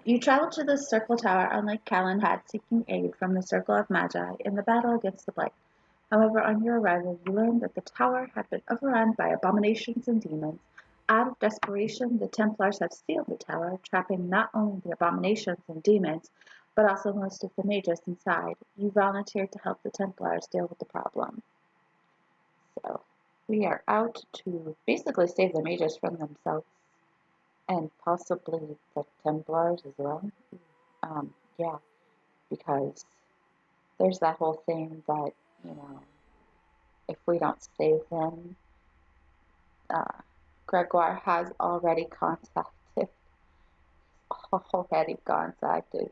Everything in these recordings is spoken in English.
You traveled to the Circle Tower on Lake Calenhad seeking aid from the Circle of Magi in the battle against the Blight. However, on your arrival, you learned that the tower had been overrun by abominations and demons. Out of desperation, the Templars have sealed the tower, trapping not only the abominations and demons, but also most of the mages inside. You volunteered to help the Templars deal with the problem. So, we are out to basically save the mages from themselves. And possibly the Templars as well. Yeah, because there's that whole thing that, if we don't save them, uh, Gregoire has already contacted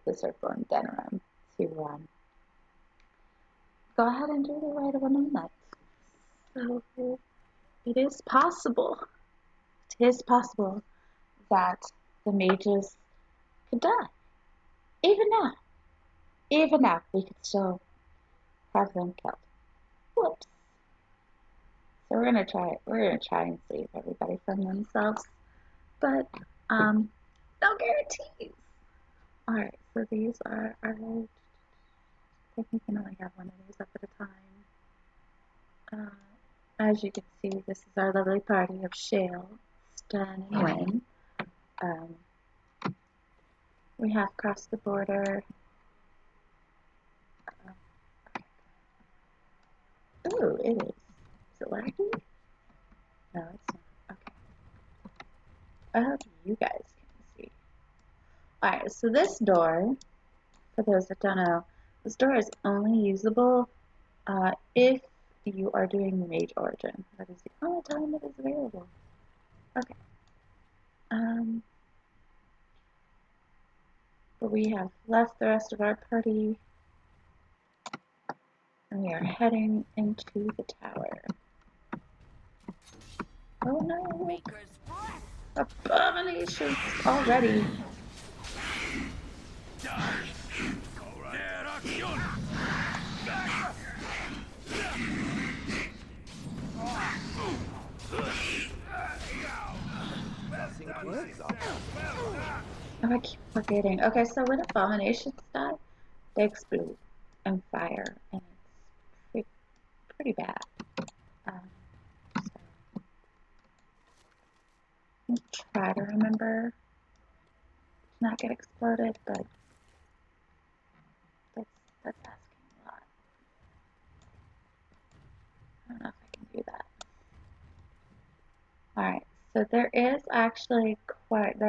the Circle in Denerim to go ahead and do the rite of amendment. So it is possible. It is possible that the mages could die. Even now. Even now, we could still have them killed. Whoops. So we're gonna try it. We're gonna try and save everybody from themselves, but no guarantees. All right. So these are our. I think we can only have one of these up at a time. As you can see, this is our lovely party of Shale, Stan, and Wynn. We have crossed the border. Ooh, it is. Is it laggy? No, it's not. Okay. I hope you guys can see. Alright, so this door, for those that don't know, this door is only usable if you are doing the Mage Origin. That is the only time it is available. Okay. But we have left the rest of our party, and we are heading into the tower. Oh no! Abominations already! Oh, I keep forgetting. Okay, so when abominations die, they explode and fire, and it's pretty bad. So I'll try to remember to not get exploded, but that's asking a lot. I don't know if I can do that. Alright, so there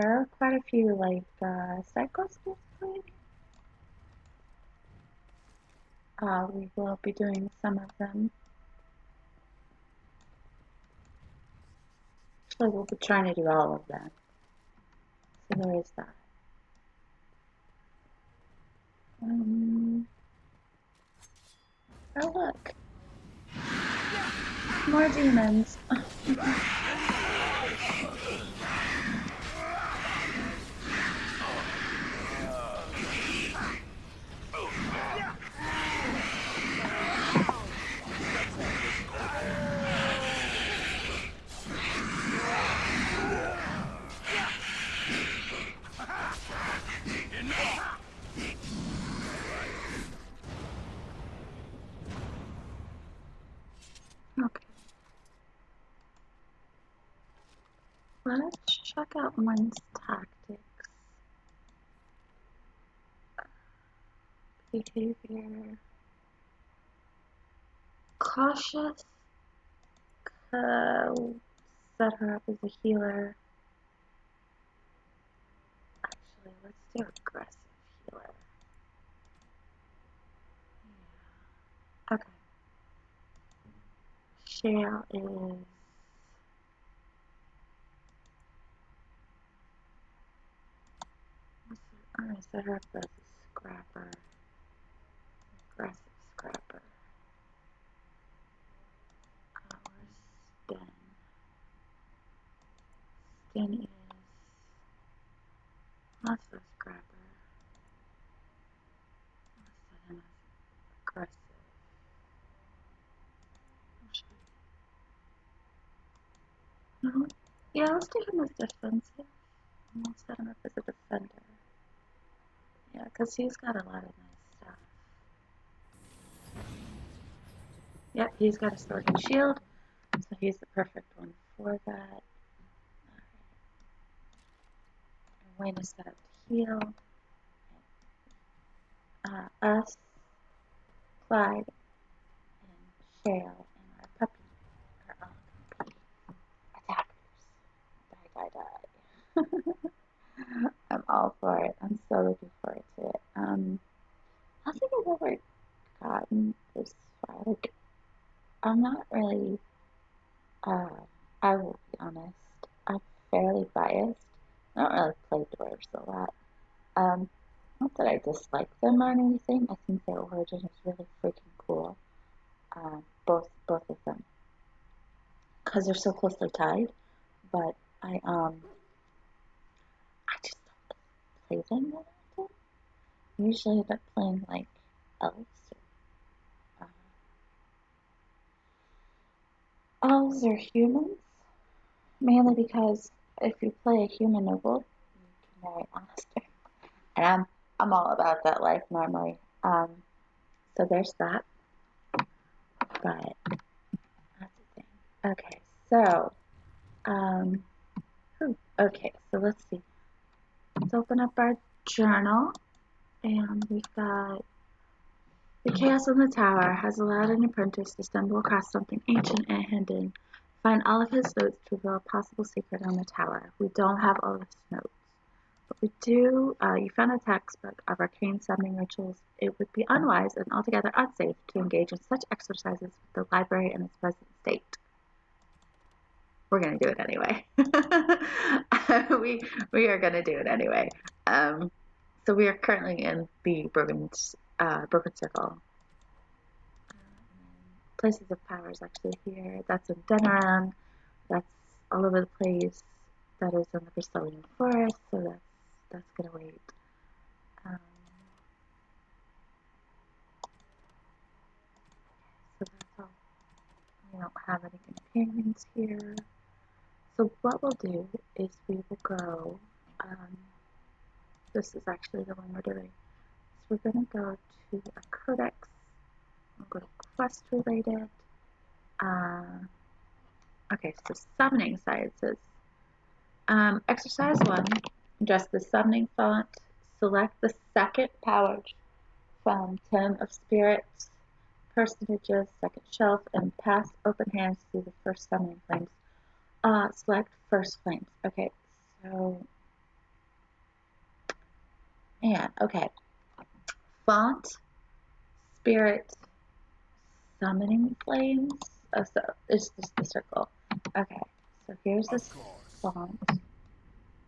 are quite a few like side quests basically. We will be doing some of them. Actually, we'll be trying to do all of them. So there is that. Oh look! More demons! Okay. Let's check out one's tactics. Behavior. Cautious. Set her up as a healer. Actually, let's do aggressive healer. Yeah. Okay. Shale is. I'm gonna set her up as a scrapper. Aggressive scrapper. Where's Sten? Sten is also scrapper. Let's set him as aggressive. No. Yeah, let's do him as defensive. And we'll set him up as a defender. because he's got a lot of nice stuff. Yep, he's got a sword and shield, so he's the perfect one for that. Alright. Wayne is set up to heal. Us, Clyde, and Shale, and our puppy are all going to be attackers. Die, die, die. I'm all for it. I'm so looking forward to it. I don't think I've ever gotten this far. Like, I'm not really, I will be honest, I'm fairly biased. I don't really play dwarves a lot. Not that I dislike them or anything. I think their origin is really freaking cool. Both of them, because they're so closely tied. But I just don't play them that often. Usually, end up playing like elves. Elves or humans, mainly because if you play a human noble, you can marry a monster, and I'm all about that life normally. So there's that. But that's the thing. Okay, so okay, so let's see. Let's open up our journal, and we've got the chaos in the tower has allowed an apprentice to stumble across something ancient and hidden. Find all of his notes to reveal a possible secret on the tower. We don't have all of his notes, but we do. You found a textbook of arcane summoning rituals. It would be unwise and altogether unsafe to engage in such exercises with the library in its present state. We're gonna do it anyway. we are gonna do it anyway. So we are currently in the broken circle. Places of power is actually here. That's in Denerim. That's all over the place. That is in the Bristolian Forest. So that's gonna wait. So that's all. We don't have any companions here. So what we'll do is we will go. This is actually the one we're doing. So we're going to go to a codex. We'll go to quest related. Okay, so summoning sciences. Exercise 1. Adjust the summoning font. Select the second power from Tome of Spirits, Personages, second shelf, and pass open hands through the first summoning flames. Select first flames. Okay, so okay. Font, spirit, summoning flames. Oh, so it's just the circle. Okay, so here's this font,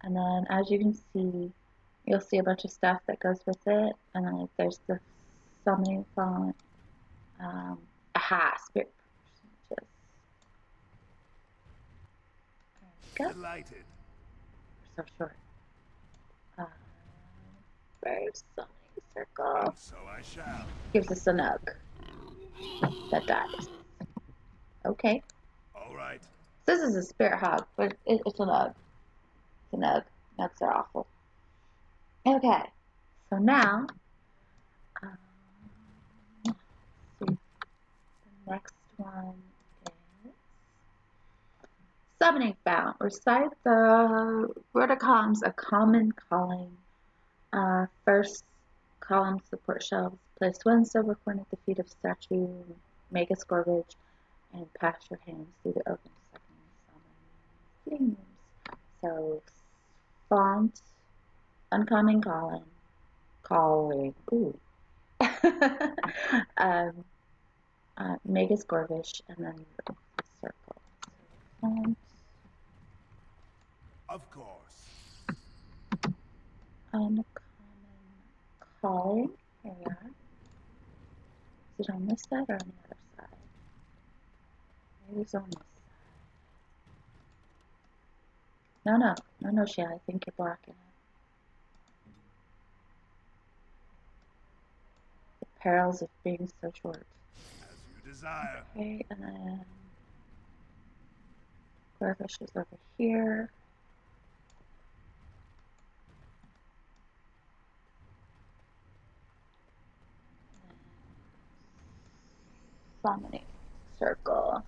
and then as you can see, you'll see a bunch of stuff that goes with it, and then like there's the summoning font. Spirit personages. There we go. Delighted. We're so short. Where's summoning circle? And so I shall. Gives us a nug that dies. Okay. All right. This is a spirit hog, but it's a nug. It's a nug. Nugs are awful. Okay. So now, see, the next one is summoning found. Recite the word of columns, a common calling. First column support shelves. Place one silver coin at the feet of statue. Make a scourge and pass your hands through the open summoning flames. So font, uncommon calling. Ooh. Mega Scorvish, and then the circle. So font. Of course. Uncommon calling. Here we are. Is it on this side or on the other side? Maybe it's on this side. No, Shay, I think you're blocking it. The perils of being so short. As you desire. Okay, and then Gorvish is over here. Summoning circle.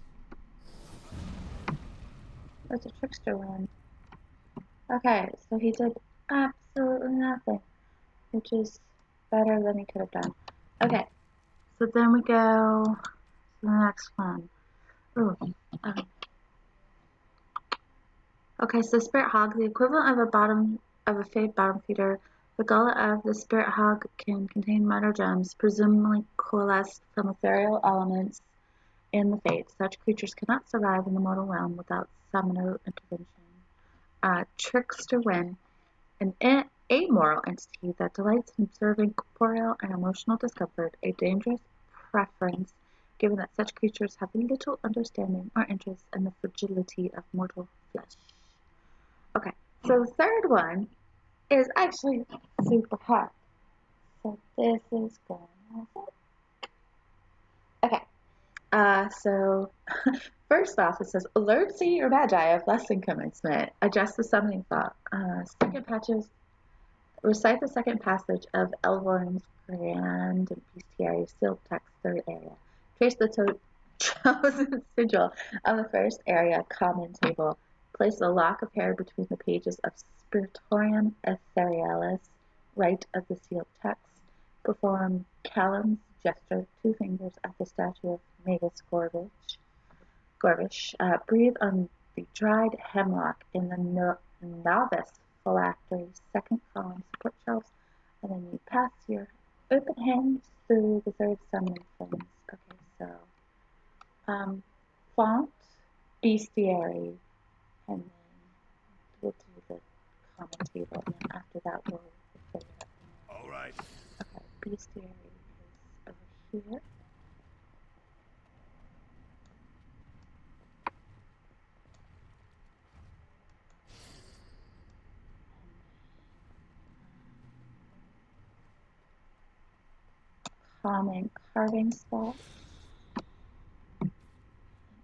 Where's the trickster one? Okay, so he did absolutely nothing, which is better than he could have done. Okay, so then we go to the next one. Ooh, okay, so Spirit Hog, the equivalent of a fade bottom feeder. The gullet of the Spirit Hog can contain minor gems, presumably coalesced from ethereal elements in the fade. Such creatures cannot survive in the mortal realm without summoner intervention. Trickster Wren, an amoral entity that delights in observing corporeal and emotional discomfort, a dangerous preference given that such creatures have little understanding or interest in the fragility of mortal flesh. Okay, so the third one is actually super hard. So this is going to okay. So first off, it says alert Sea or Magi of lesson commencement. Adjust the summoning thought. Second patches. Recite the second passage of Elvorn's Grand Bestiary sealed text third area. Trace the chosen sigil of the first area common table. Place a lock of hair between the pages of Spiritorium Etherealis, right of the sealed text. Perform Callum's gesture, 2 fingers at the statue of Magus Gorvish. Breathe on the dried hemlock in the novice phylactery, second column support shelves, and then you pass your open hands through the third summoning flames. Okay, so font, bestiary, and then we'll do the common table, and then after that we'll figure it out. All right. Okay, bestiary is over here. Common carving spot.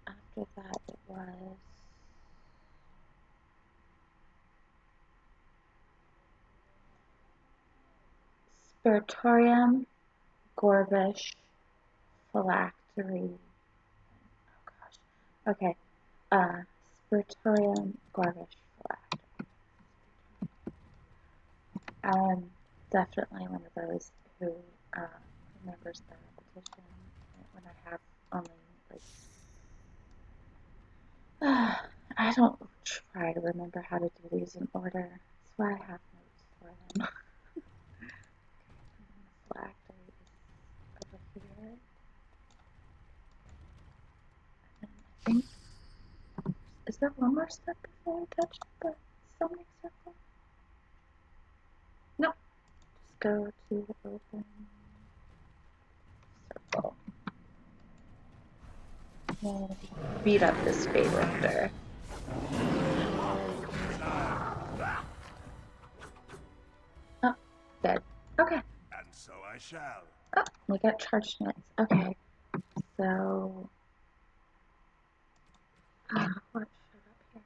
After that, it was Spiritorium, Gorvish, Phylactery. Oh gosh. Okay. Spiritorium, Gorvish, Phylactery. I'm definitely one of those who remembers the repetition when I have only like I don't try to remember how to do these in order. That's why I have notes for them. Phylactery is over here. And I think is there one more step before I touch the summoning circle? No. Just go to the open circle. And beat up this fade lifter. Oh, dead. Okay. And so I shall. Oh, we got charged nets. Okay. So, what showed up here?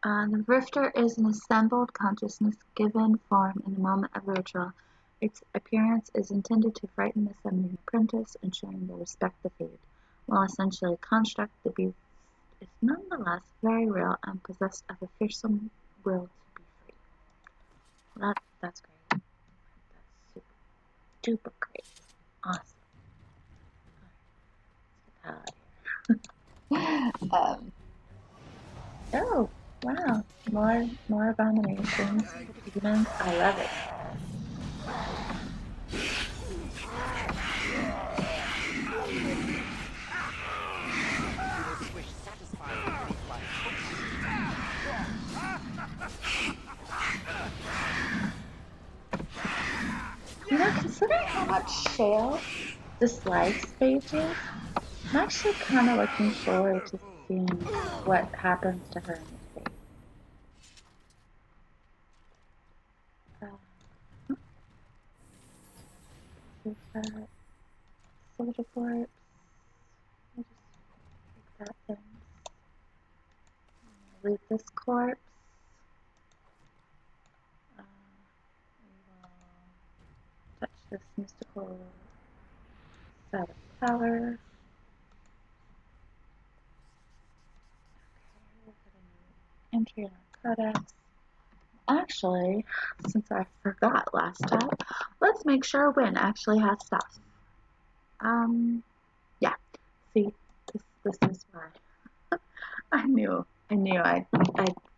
The Rifter is an assembled consciousness given form in the moment of ritual. Its appearance is intended to frighten the summoning apprentice, ensuring they respect the fade. While essentially a construct, the beast is nonetheless very real and possessed of a fearsome will to be free. Well, that's great. That's super duper great. Awesome. Oh, wow. More abominations. Demons. I love it. You know, considering how much shale this life stage is, I'm actually kind of looking forward to seeing what happens to her in the fate. We've got Soldier Corpse. I'll just take that thing. Loot this corpse. We will touch this mystical set of power. entry narcotics. Actually, since I forgot last time, let's make sure Win actually has stuff. Yeah. See, this is why I knew I'd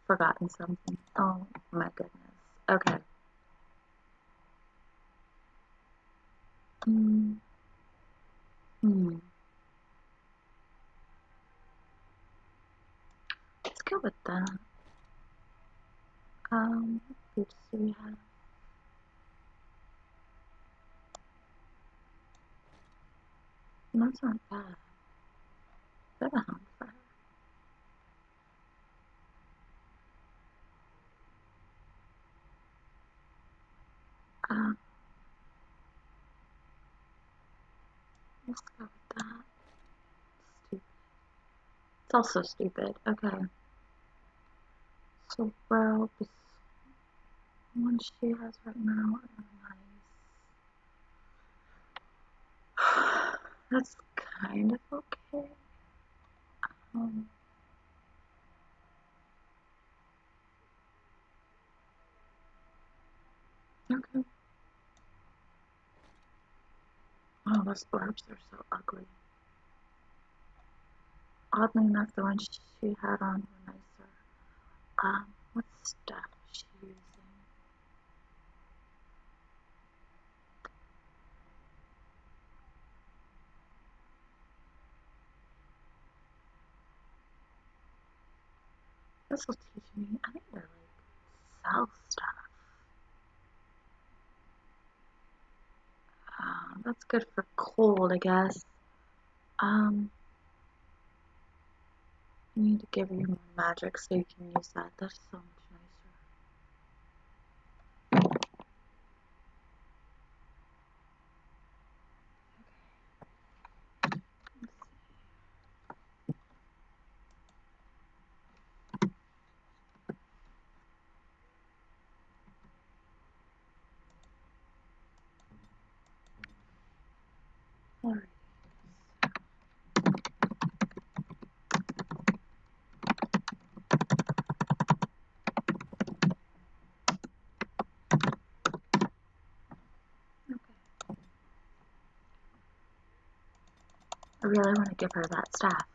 forgotten something. Oh my goodness. Okay. Hmm. Hmm. Let's go with that. What boots do we have? Those aren't bad. They're a home for her. Um, let's go with that. Stupid. It's also stupid. Okay. So robes. One she has right now are nice. That's kind of okay. Um, okay. Oh, those orbs are so ugly. Oddly enough, the ones she had on were nicer. What stuff is she using? This will teach me. I need to sell stuff. That's good for cold, I guess. You need to give you more magic so you can use that. That's so much nicer. Alright. Okay. I really want to give her that staff.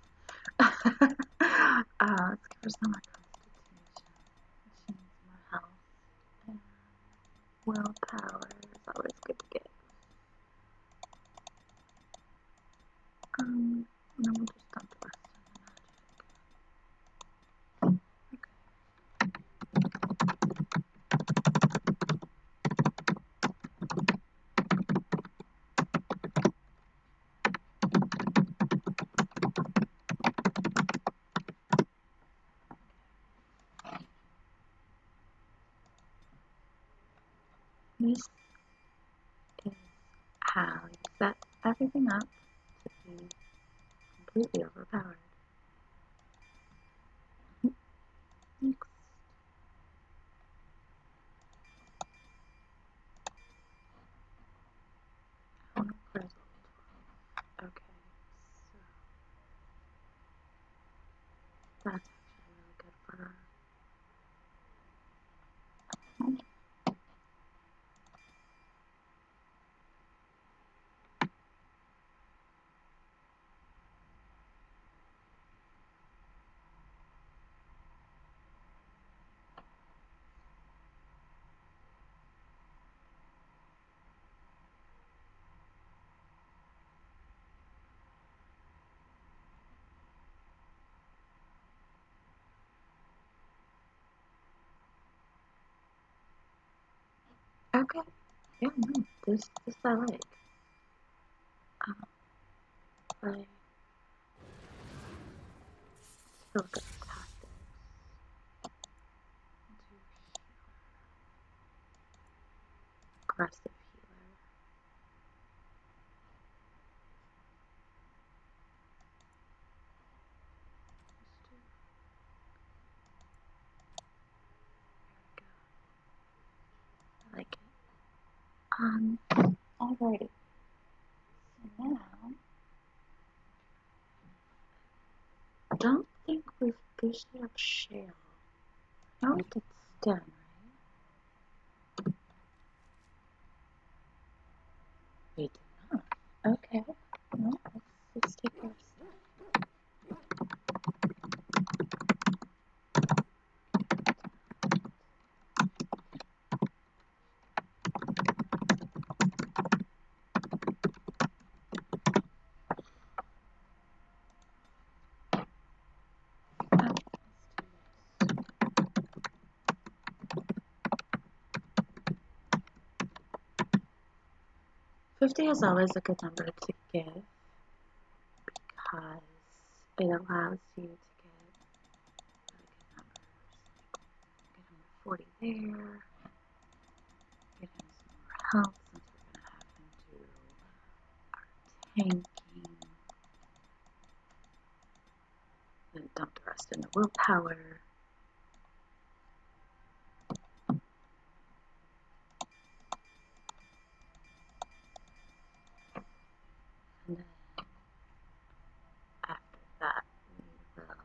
Let's give her some more constitution. She needs more health. And willpower is always good to get. And then we'll just dump the rest of the magic. This is how you set everything up to be completely overpowered. Next. Oh, where's level 12? Okay, so that's actually really good for her. Okay, yeah, no, this I like. I still good at tactics. Aggressive healer. There we go. I like it. Alrighty. So now, I don't think we've boosted up Shale. No, we did stun, right? We did not. Okay. Well, let's take care of stuff. Let's do this. 50 is always a good number to give because it allows you to get really good numbers. Get him to 40 there. Get him some more health since we're going to have him do our tanking. Then dump the rest into willpower. And then after that, we will.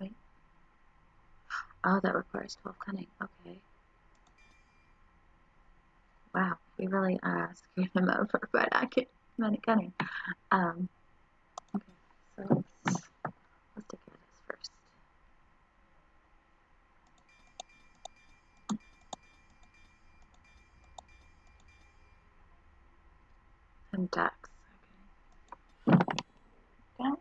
Wait. Oh, that requires 12 cunning. Okay. Wow, we really screwed him over by not getting many cunning. Okay, so let's take care of this first. And Dex, okay. Down.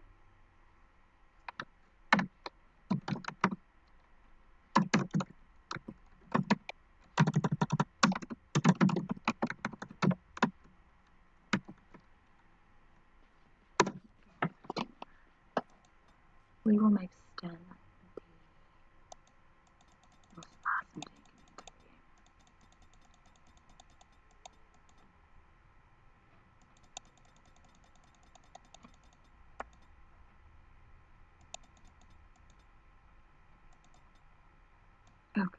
We will make Sten the most awesome tank in the entire game. Okay. Oh, okay.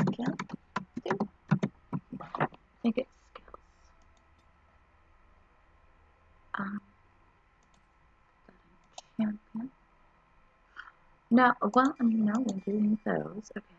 Skill. Do. I think it's skills. Champion. No, well, I mean, no, we do need those. Okay.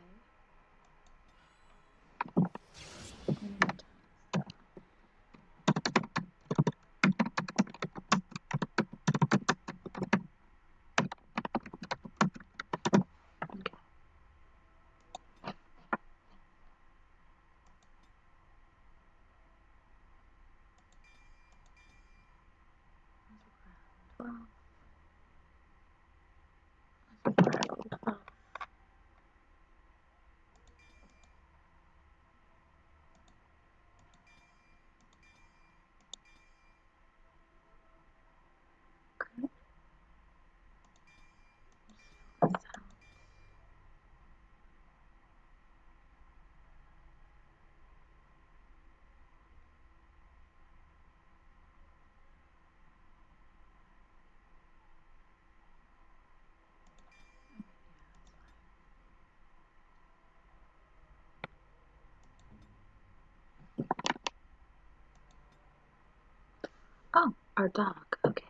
Oh, our dog. Okay.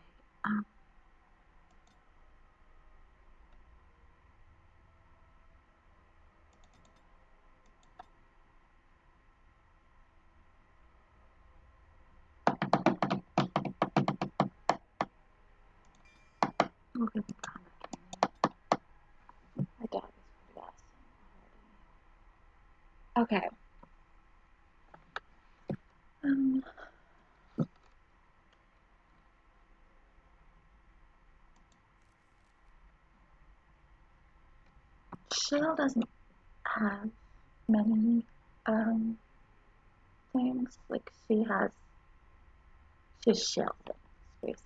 We'll give him combat training. My dog is pretty awesome. Okay. Shale doesn't have many things. Like she has shale things basically.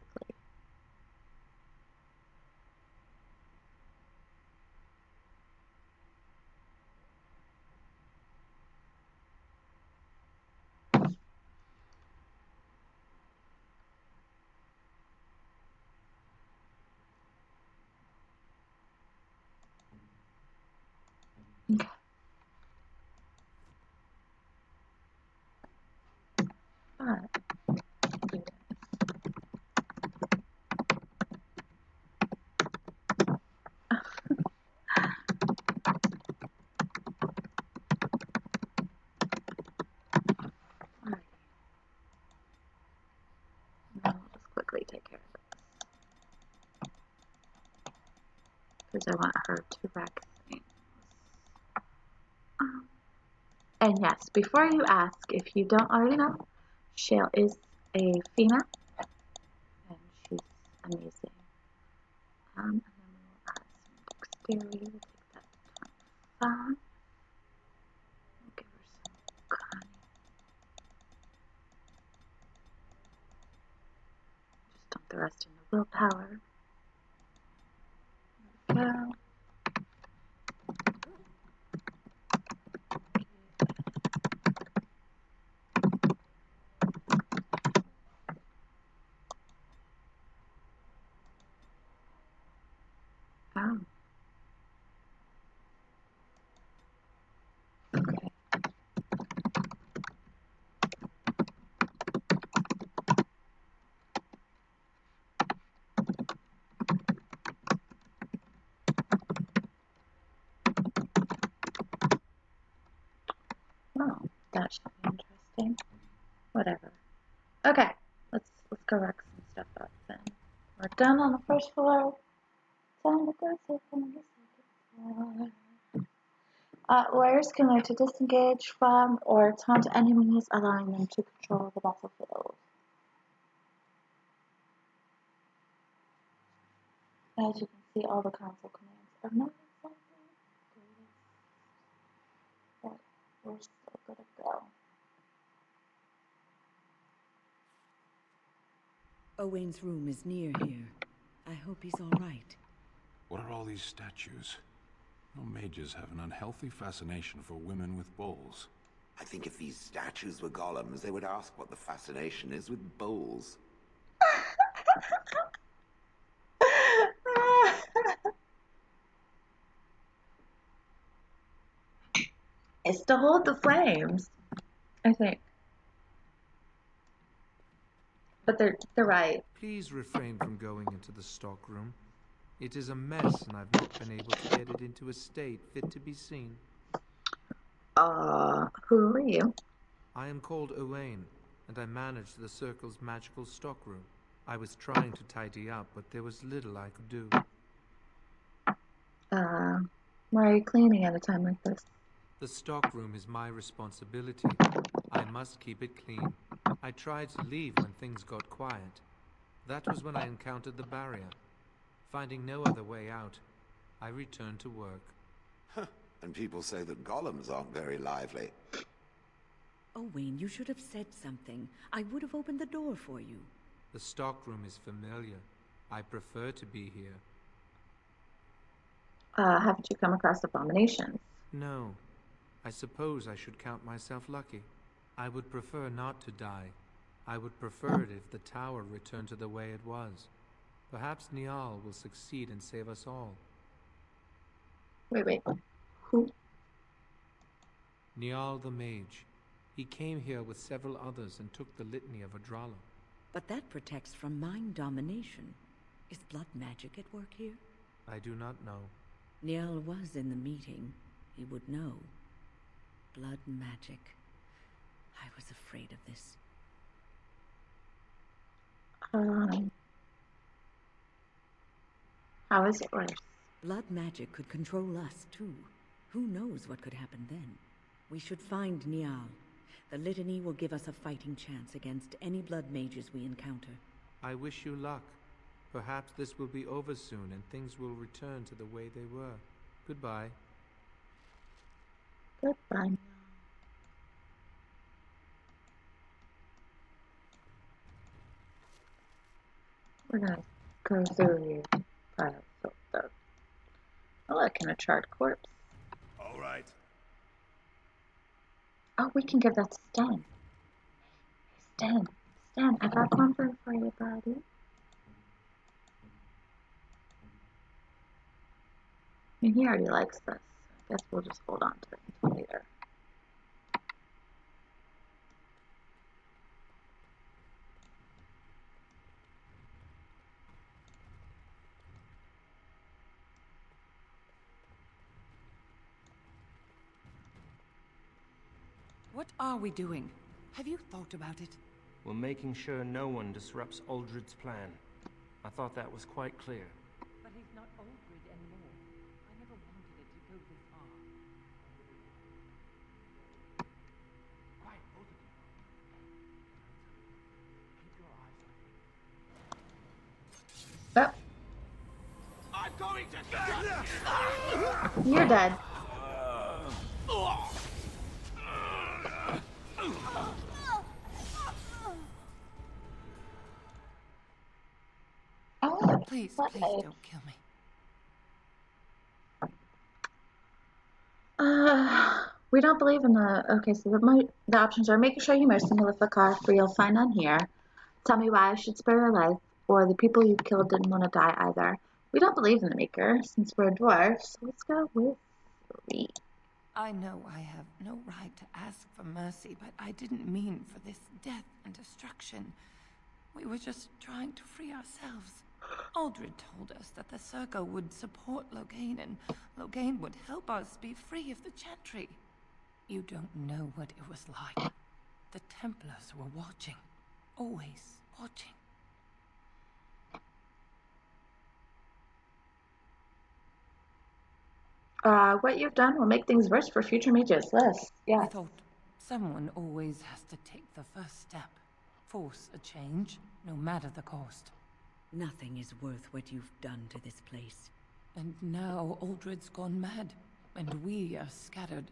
Okay. But alright. Now I'll just quickly take care of this. Because I want her to wreck things. And yes, before you ask, if you don't already know, Shale is a female, and she's amazing. And then we'll add some dexterity. We'll take that to 25. We'll give her some cunning. Just dump the rest into willpower. There we go. Oh. Okay. Oh, that should be interesting. Whatever. Okay, let's go wreck some stuff up then. We're done on the first floor. Time to go to the second floor. Warriors can learn to disengage from or taunt enemies, allowing them to control the battlefield. As you can see, all the console commands are not exactly the greatest, but we're still good to go. Owain's room is near here. I hope he's all right. What are all these statues? No mages have an unhealthy fascination for women with bowls. I think if these statues were golems, they would ask what the fascination is with bowls. It's to hold the flames, I think. But they're right. Please refrain from going into the stockroom. It is a mess, and I've not been able to get it into a state fit to be seen. Who are you? I am called Owain, and I manage the Circle's magical stockroom. I was trying to tidy up, but there was little I could do. Why are you cleaning at a time like this? The stockroom is my responsibility. I must keep it clean. I tried to leave when things got quiet. That was when I encountered the barrier. Finding no other way out, I returned to work. And people say that golems aren't very lively. Owain, you should have said something. I would have opened the door for you. The stockroom is familiar. I prefer to be here. Haven't you come across abominations? No. I suppose I should count myself lucky. I would prefer not to die. I would prefer it if the tower returned to the way it was. Perhaps Niall will succeed and save us all. Wait. Who? Niall the mage. He came here with several others and took the litany of Adralla. But that protects from mind domination. Is blood magic at work here? I do not know. Niall was in the meeting. He would know. Blood magic. I was afraid of this. How is it worse? Blood magic could control us, too. Who knows what could happen then? We should find Niall. The litany will give us a fighting chance against any blood mages we encounter. I wish you luck. Perhaps this will be over soon and things will return to the way they were. Goodbye. Goodbye. We're gonna go through your piles of stuff. Oh, look, and a charred corpse. All right. Oh, we can give that to Sten. Sten, I got something for you, buddy. I mean, he already likes this. I guess we'll just hold on to it until later. What are we doing? Have you thought about it? We're making sure no one disrupts Uldred's plan. I thought that was quite clear. But he's not Uldred anymore. I never wanted it to go this far. Quiet, both of you. Oh. I'm going to. You're dead. Oh, Please what don't kill me. We don't believe in the. Okay, so the options are making sure you mercy me with the car for you'll find on here. Tell me why I should spare your life, or the people you killed didn't want to die either. We don't believe in the maker since we're dwarves, so let's go with 3. I know I have no right to ask for mercy, but I didn't mean for this death and destruction. We were just trying to free ourselves. Uldred told us that the Circle would support Loghain, and Loghain would help us be free of the Chantry. You don't know what it was like. The Templars were watching. Always watching. What you've done will make things worse for future mages. Yes. I thought someone always has to take the first step. Force a change, no matter the cost. Nothing is worth what you've done to this place. And now Uldred's gone mad, and we are scattered,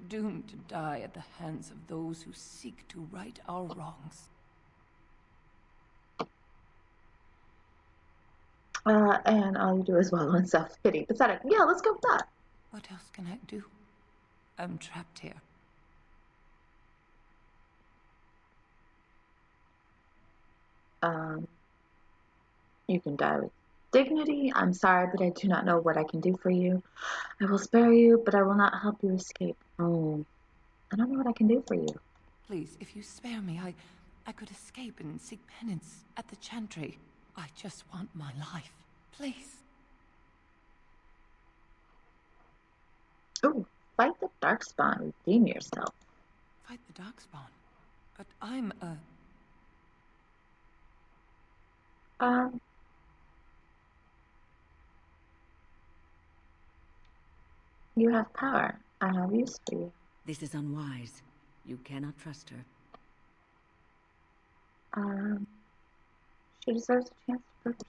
doomed to die at the hands of those who seek to right our wrongs. And all you do is wallow in self-pity. Pathetic. Yeah, let's go with that. What else can I do? I'm trapped here. You can die with dignity. I'm sorry, but I do not know what I can do for you. I will spare you, but I will not help you escape. Oh, I don't know what I can do for you. Please, if you spare me, I could escape and seek penance at the Chantry. I just want my life. Please. Oh, fight the Darkspawn. Redeem yourself. Fight the Darkspawn? But I'm a... You have power. I have use for you. This is unwise. You cannot trust her. She deserves a chance to prove herself.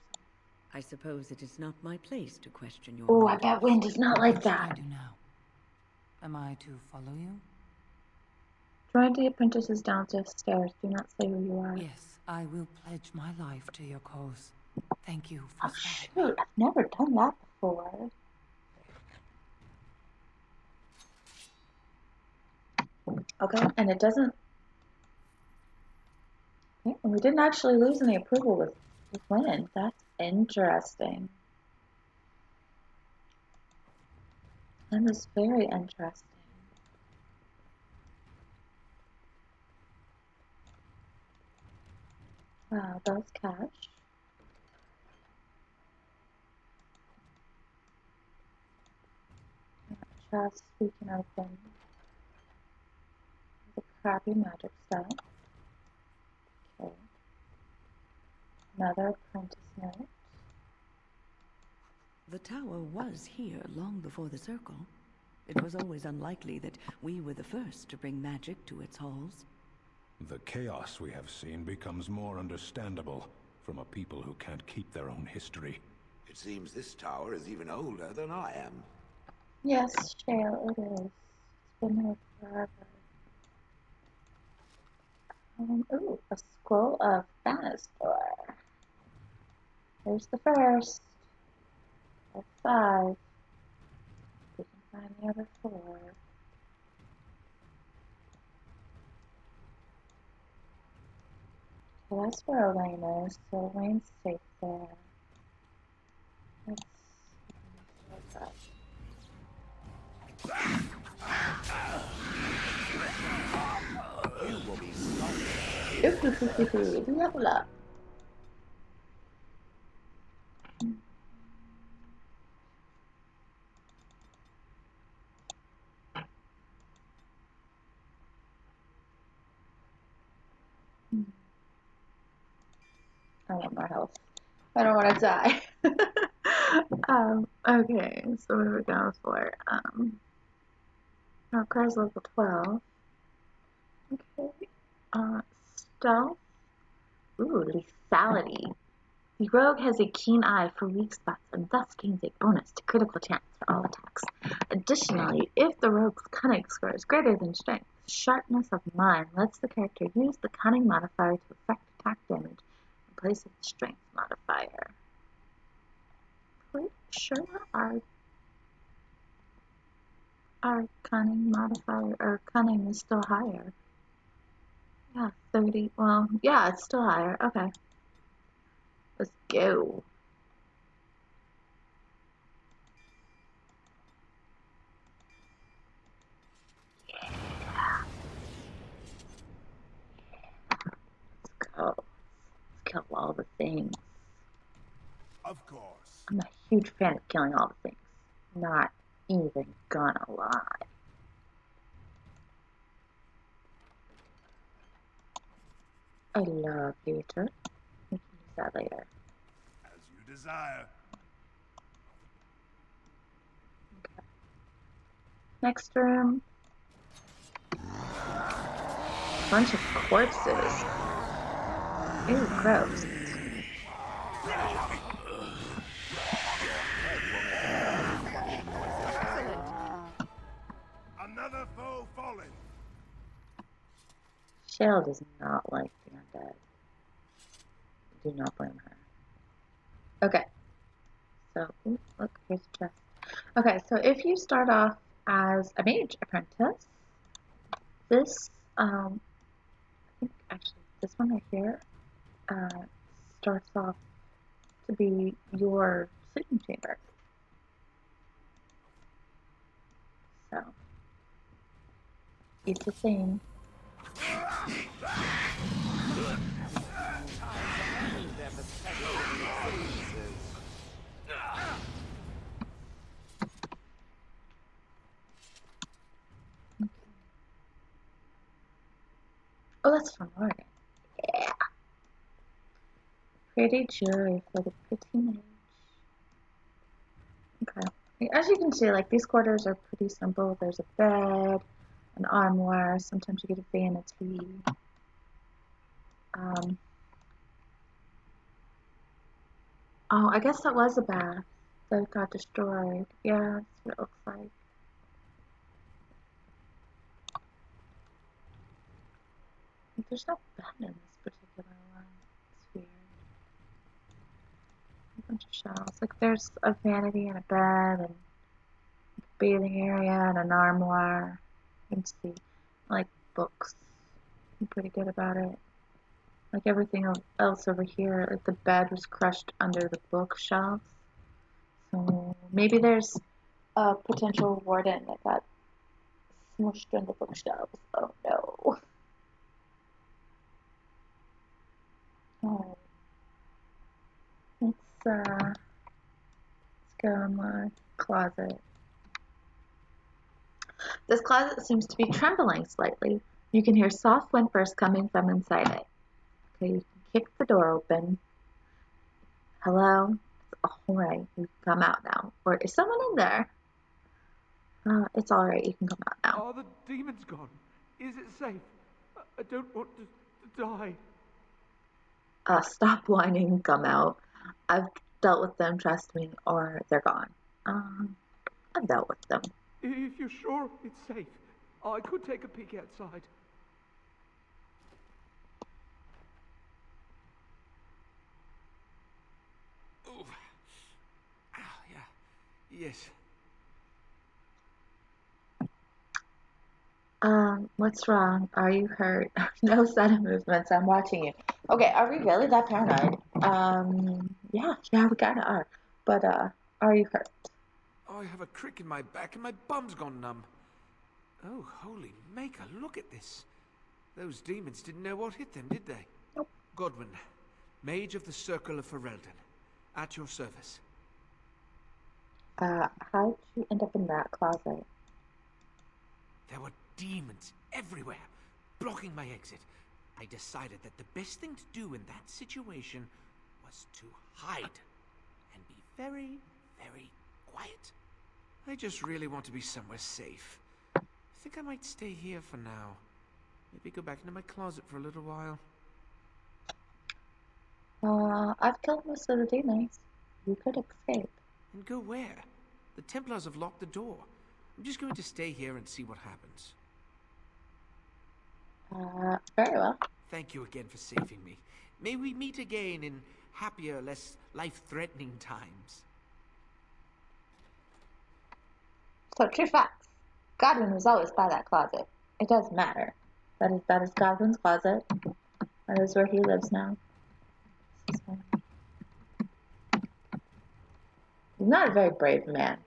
I suppose it is not my place to question your Oh, I motives. bet Wind is not like What should I that. do now? Am I to follow you? Join the apprentices downstairs. Do not say who you are. Yes, I will pledge my life to your cause. Thank you for Oh, sparing me. shoot. I've never done that before. Okay, and it doesn't... Okay, and we didn't actually lose any approval with Wind. That's interesting. That is very interesting. Wow, those catch. Chest we can open. The crappy magic stuff. Okay. Another apprentice note. The tower was here long before the Circle. It was always unlikely that we were the first to bring magic to its halls. The chaos we have seen becomes more understandable from a people who can't keep their own history. It seems this tower is even older than I am. Yes, Shale, it is. It's been here forever. Ooh, a scroll of Ancesteors. Here's the first. That's 5. We can find the other 4. Well, that's where Elaine is, so Elaine's safe there. Let's see what's up. Level up. I want more health. I don't want to die. Okay, so what are we going for? Our car's level 12. Okay. Stealth. Ooh, lethality. The rogue has a keen eye for weak spots and thus gains a bonus to critical chance for all attacks. Additionally, if the rogue's cunning score is greater than strength, sharpness of mind lets the character use the cunning modifier to affect attack damage in place of the strength modifier. Pretty sure our cunning modifier, or cunning, is still higher. Yeah, 30. Well, yeah, it's still higher. Okay. Let's go. Yeah. Let's go. Let's kill all the things. Of course. I'm a huge fan of killing all the things. Not even gonna lie. I love Peter. We can use that later. As you desire. Okay. Next room. Bunch of corpses. Ew, gross. Another foe fallen. Shell does not like the undead. Do not blame her. Okay. So, ooh, look, here's a chest. Okay, so if you start off as a mage apprentice, this, I think actually this one right here, starts off to be your sleeping chamber. So, it's a thing. Oh, that's from Oregon. Yeah. Pretty jewelry for the pretty mage. Okay. As you can see, like, these quarters are pretty simple. There's a bed, an armoire, sometimes you get a vanity. Oh, I guess that was a bath that got destroyed. Yeah, that's what it looks like. There's no bed in this particular one. It's weird. A bunch of shelves. Like, there's a vanity and a bed and a bathing area and an armoire. You can see, like, books. I'm pretty good about it. Like everything else over here, like the bed was crushed under the bookshelves. So maybe there's a potential warden that got smushed in the bookshelves. Oh no. Oh. Let's go in the closet. This closet seems to be trembling slightly. You can hear soft whimpers coming from inside it. Okay, you can kick the door open. Hello? Alright, you can come out now. Or is someone in there? It's alright, you can come out now. Are the demons gone? Is it safe? I don't want to die. Stop whining and come out. I've dealt with them, trust me, or they're gone. I've dealt with them. If you're sure it's safe, I could take a peek outside. Oh. Ah, yeah. Yes. What's wrong? Are you hurt? No sudden movements. I'm watching you. Okay, are we really that paranoid? Yeah, we kinda are. But, are you hurt? Oh, I have a crick in my back and my bum's gone numb. Oh, holy maker, look at this. Those demons didn't know what hit them, did they? Nope. Godwin, Mage of the Circle of Ferelden, at your service. How'd you end up in that closet? There were demons everywhere, blocking my exit. I decided that the best thing to do in that situation was to hide and be very, very quiet. I just really want to be somewhere safe. I think I might stay here for now. Maybe go back into my closet for a little while. I've killed most of the demons. You could escape. And go where? The Templars have locked the door. I'm just going to stay here and see what happens. Very well. Thank you again for saving me. May we meet again in happier, less life-threatening times. So, true facts. Godwin was always by that closet. It doesn't matter. That is Godwin's closet. That is where he lives now. He's not a very brave man.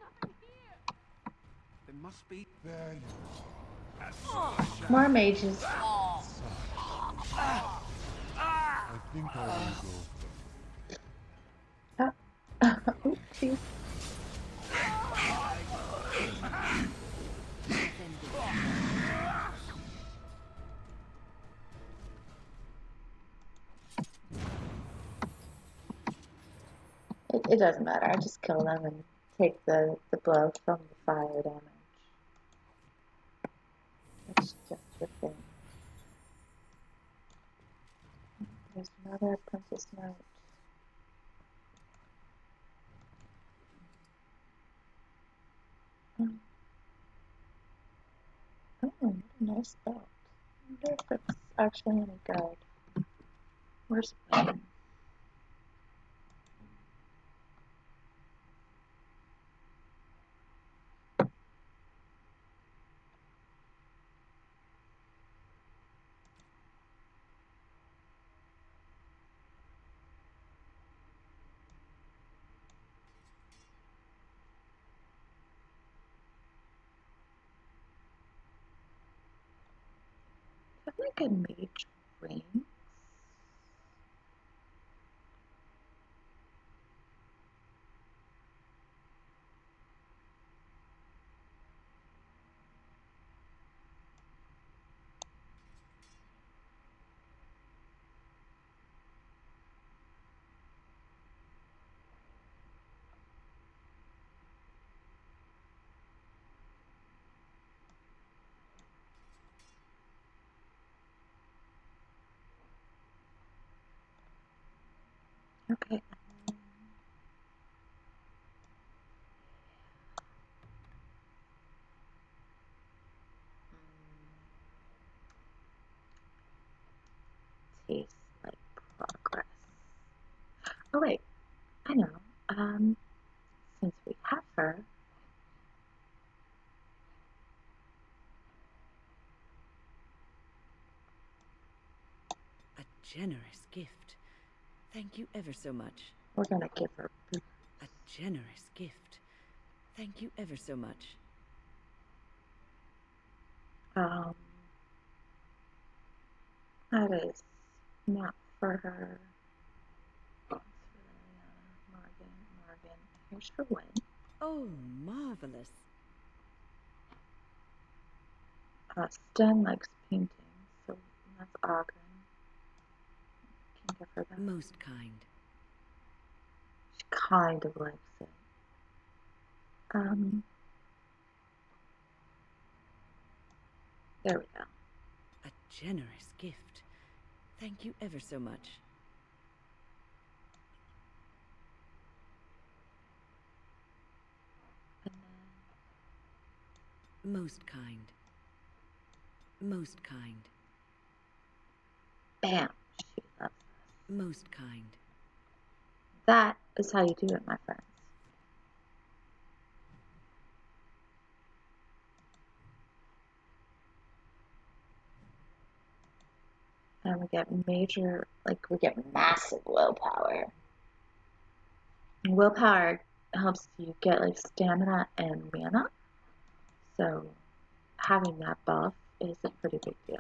There must be. More mages. I think I will go. Ooh, jeez. It doesn't matter. I just kill them and take the blow from the fire damage. That's just the thing. There's another Princess Note. Oh, what a nice belt. I wonder if it's actually any good. Where's mine? I think I mage rings. Okay. Tastes like progress. Oh wait, I know. Since we have her, A generous gift. Thank you ever so much. we're gonna give her. A generous gift. Thank you ever so much. That is not for her. It's for Morgan. Here's her win. Oh, marvelous. Sten likes painting, so that's Ogren. Can give her that. Most kind. She kind of likes it. There we go. A generous gift. Thank you ever so much. And Most kind. Most kind. Bam. She loves us. Most kind. That is how you do it, my friends. And we get major, like, we get massive willpower. And willpower helps you get, like, stamina and mana. So having that buff is a pretty big deal.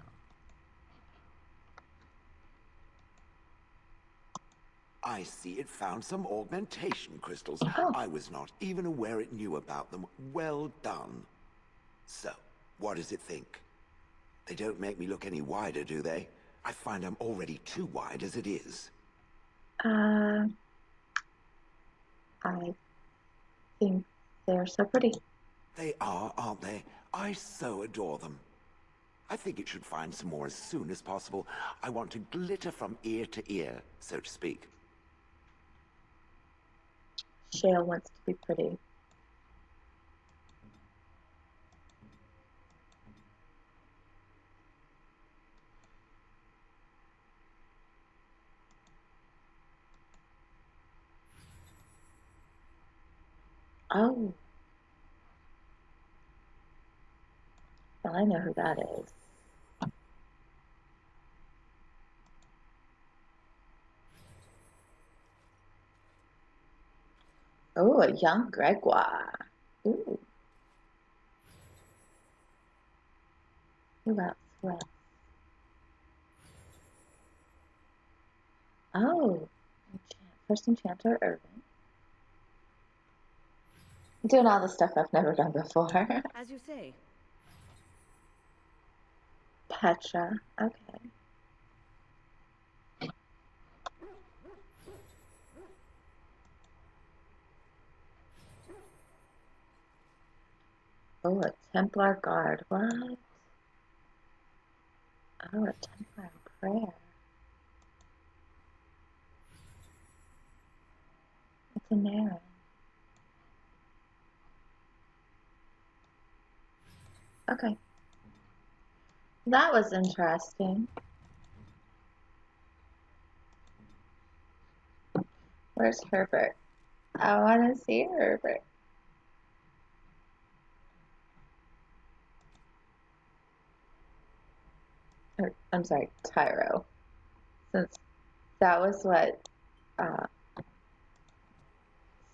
I see it found some augmentation crystals. Oh. I was not even aware it knew about them. Well done. So, what does it think? They don't make me look any wider, do they? I find I'm already too wide as it is. I think they're so pretty. They are, aren't they? I so adore them. I think it should find some more as soon as possible. I want to glitter from ear to ear, so to speak. Shale wants to be pretty. Oh. Well, I know who that is. Oh, a young Gregoire. Ooh. Who else? Who else? Oh. First Enchanter Irvin. Doing all the stuff I've never done before. As you say. Petra. Okay. Oh, a Templar Guard. What? Oh, a Templar Prayer. It's a Naren. Okay. That was interesting. Where's Herbert? I want to see Herbert. Or, I'm sorry, Tyro. Since that was what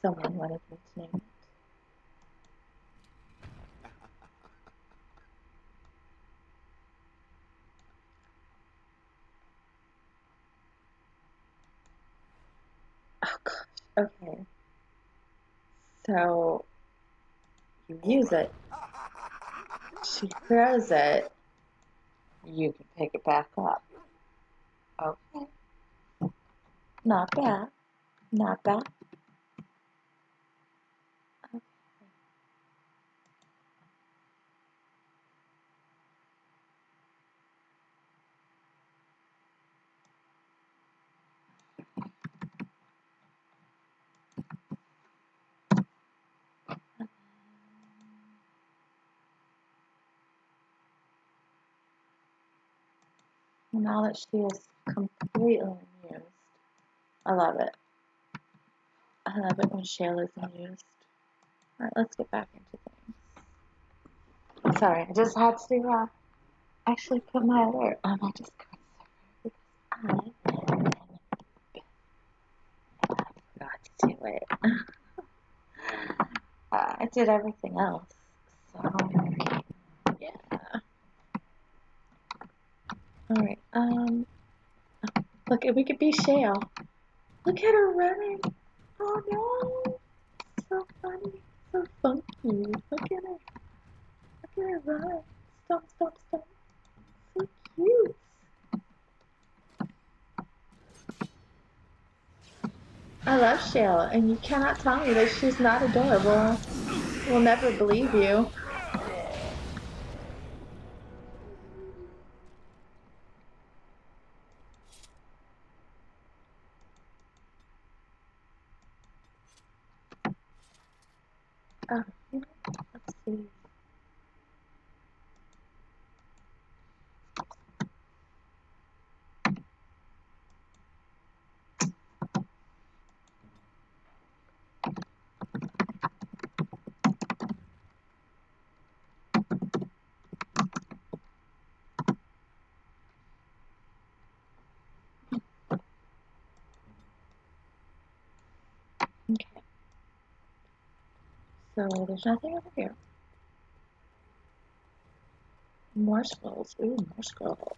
someone wanted me to name it. Oh gosh, okay. So you use it. She throws it. You can pick it back up. Okay. Not bad. Not bad. Okay. Now that she is completely amused, I love it. I love it when Shale is amused. Alright, let's get back into things. Sorry, I just had to actually put my alert on my Discord server because I forgot to do it. I did everything else, so yeah. Alright, look, we could be Shale. Look at her running. Oh no, so funny, so funky. Look at her. Look at her run. Stop, stop, stop. So cute. I love Shale, and you cannot tell me that she's not adorable. We'll never believe you. Oh, let's see. So there's nothing over here. More scrolls. Ooh, more scrolls.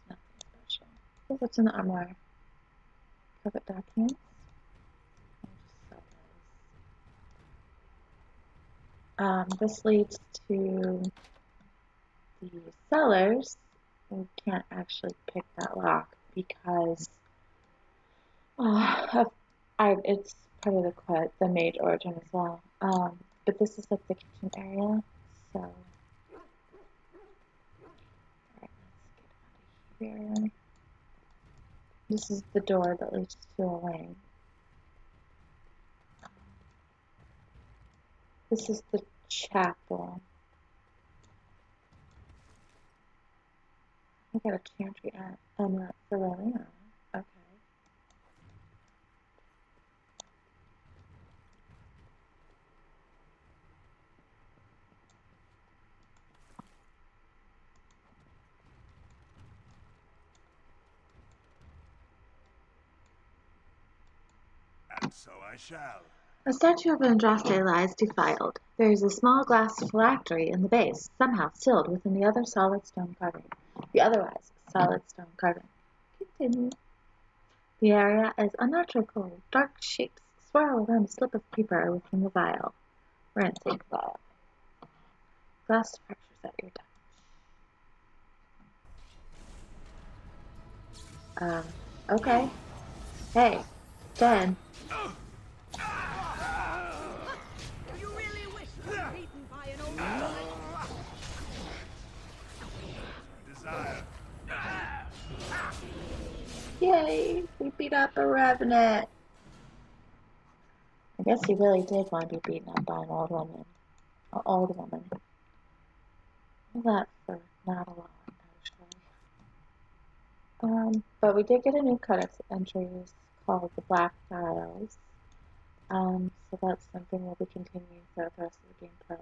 Nothing special. Oh, what's in the armoire? Private documents. This leads to the cellars. We can't actually pick that lock because it's part of the mage origin as well. But this is like the kitchen area, so alright, let's get out of here. This is the door that leads to a wing. This is the chapel. I got a chantry amulet for Liliana. Okay. And so I shall. A statue of Andraste lies defiled. There is a small glass phylactery in the base, somehow sealed within the other solid stone carving. The otherwise solid stone carving. Continue. The area is unnatural cold. Dark shapes swirl around a slip of paper within the vial. Rancid vial. Glass fractures at your touch. Okay. Hey, Jen. You really wish you were beaten by an old bullet? Desire. Yay, we beat up a revenant. I guess he really did want to be beaten up by an old woman. An old woman. All that for not a lot, actually. But we did get a new codex entries called the Black Files. So that's something we'll be continuing throughout the rest of the gameplay.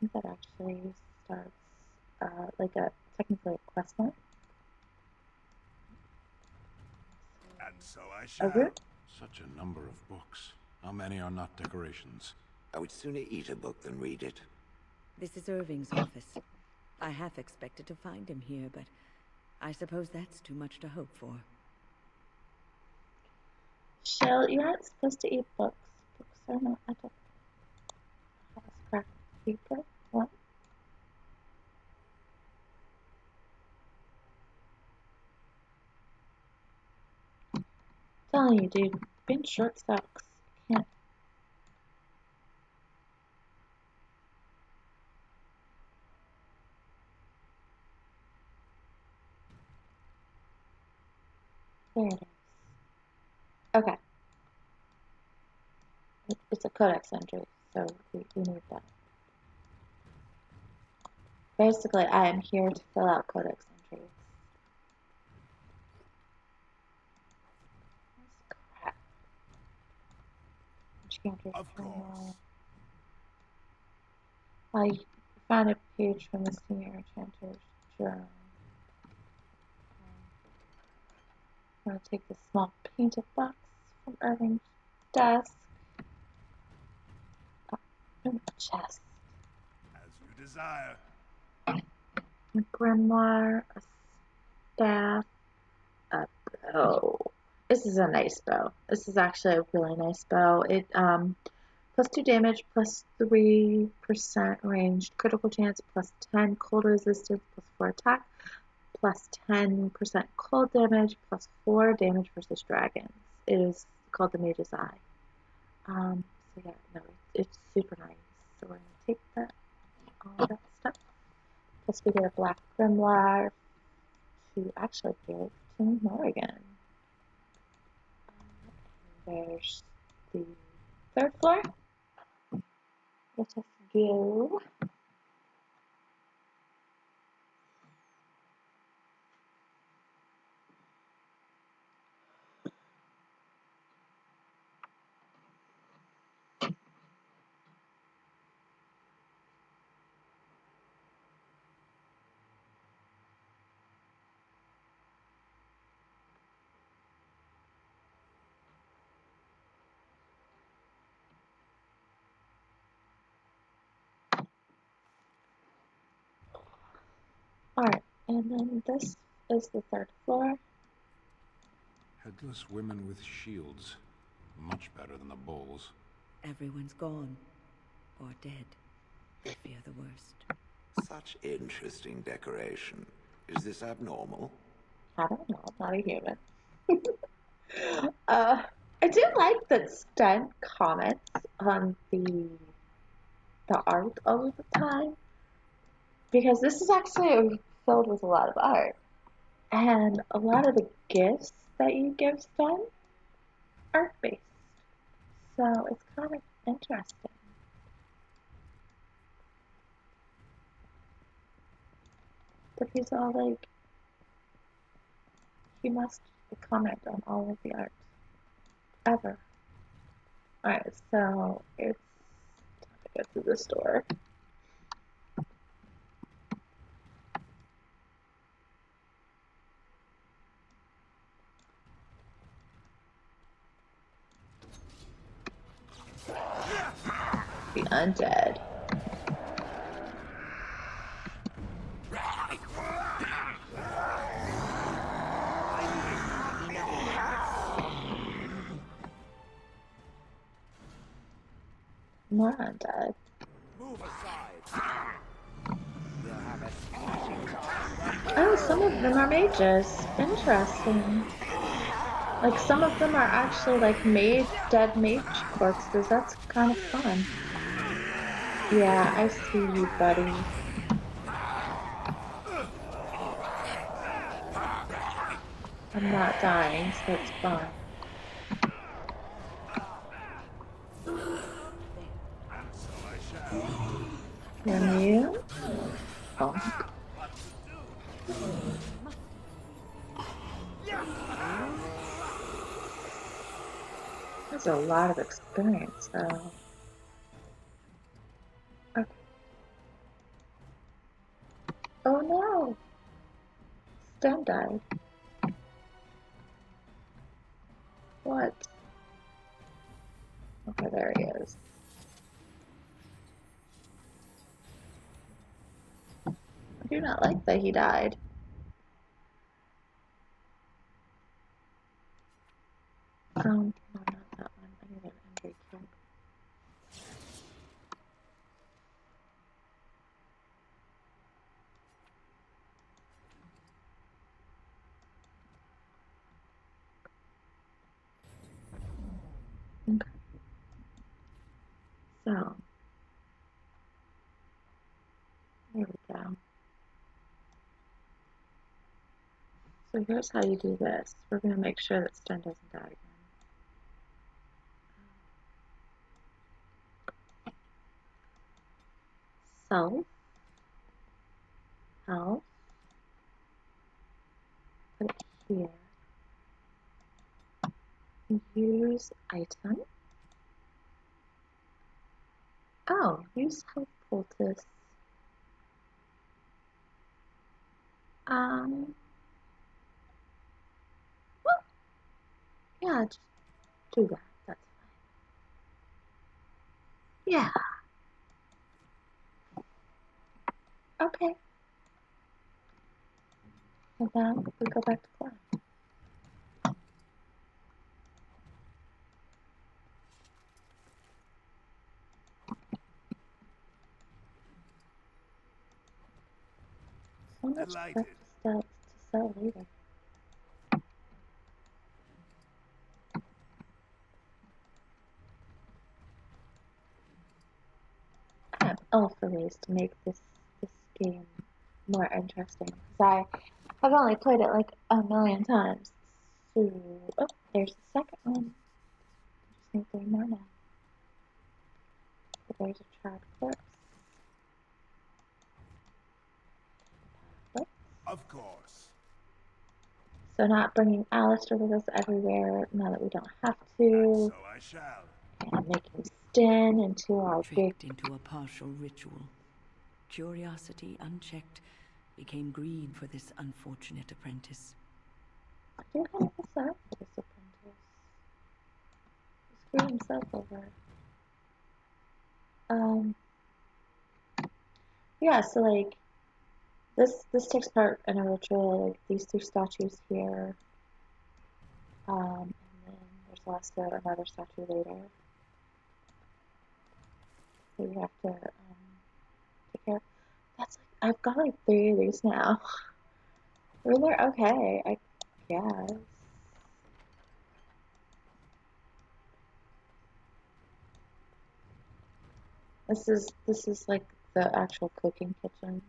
And I think that actually starts technically a quest line. And so I shall. Such a number of books. How many are not decorations? I would sooner eat a book than read it. This is Irving's office. I half expected to find him here, but I suppose that's too much to hope for. Shell, you aren't supposed to eat books. Books are not edible. Cracked paper? What? I'm telling you, dude, being short sucks. Can't. There it is. Okay. It's a codex entry, so we need that. Basically, I am here to fill out codex entries. Crap. Of course. I found a page from the senior enchanter's journal. I'm going to take this small painted box from Irving's desk. In the chest. As you desire. A grimoire, a staff, a bow. This is a nice bow. This is actually a really nice bow. It plus 2 damage, plus 3% ranged critical chance, plus 10 cold resistance, plus 4 attack, plus 10% cold damage, plus 4 damage versus dragons. It is called the Mage's Eye. So yeah, no, it's super nice. So we're gonna take that, all that stuff. Plus we get a black grimoire to actually give to Morrigan. There's the 3rd floor. Let us go. And then this is the third floor. Headless women with shields. Much better than the bowls. Everyone's gone. Or dead. I fear the worst. Such interesting decoration. Is this abnormal? I don't know, I'm not a human. I do like that Sten comments on the art all the time, because this is actually filled with a lot of art, and a lot of the gifts that you give Sten art based, so it's kind of interesting. But he's all like, he must comment on all of the art ever. Alright, so it's time to go to the store. The undead. More undead. Move aside. We'll have a smashing time. Oh, some of them are mages. Interesting. Like, some of them are actually like dead mage corpses. That's kind of fun. Yeah, I see you, buddy. I'm not dying, so it's fine. And so I shall. And you? Oh. That's a lot of experience, though. Okay. Oh no! Stem died. What? Okay, there he is. I do not like that he died. No, not that one. I need an injury check. Okay. So, there we go. So here's how you do this. We're going to make sure that Sten doesn't die again. Self, health, put it here. Use item. Oh, use health poultice. Well, yeah, just do that. That's fine. Yeah. Okay. And then we go back to flying. So much Delighted. stuff to sell later. I have alpha ways to make this game more interesting, because I've only played it like a million times. So, oh, there's the second one. I just need 3 more now. So there's a charred corpse. Perfect. Of course. So not bringing Alistair with us everywhere now that we don't have And to. so I shall. And making Sten into our big... Tricked into a partial ritual. Curiosity, unchecked, became greed for this unfortunate apprentice. I do have a sad for this apprentice. He screwed himself over. Yeah, so like, This takes part in a ritual, like these two statues here. And then there's also another statue later. So you have to take care. That's like I've got like 3 of these now. They're okay, I guess. This is like the actual cooking kitchen.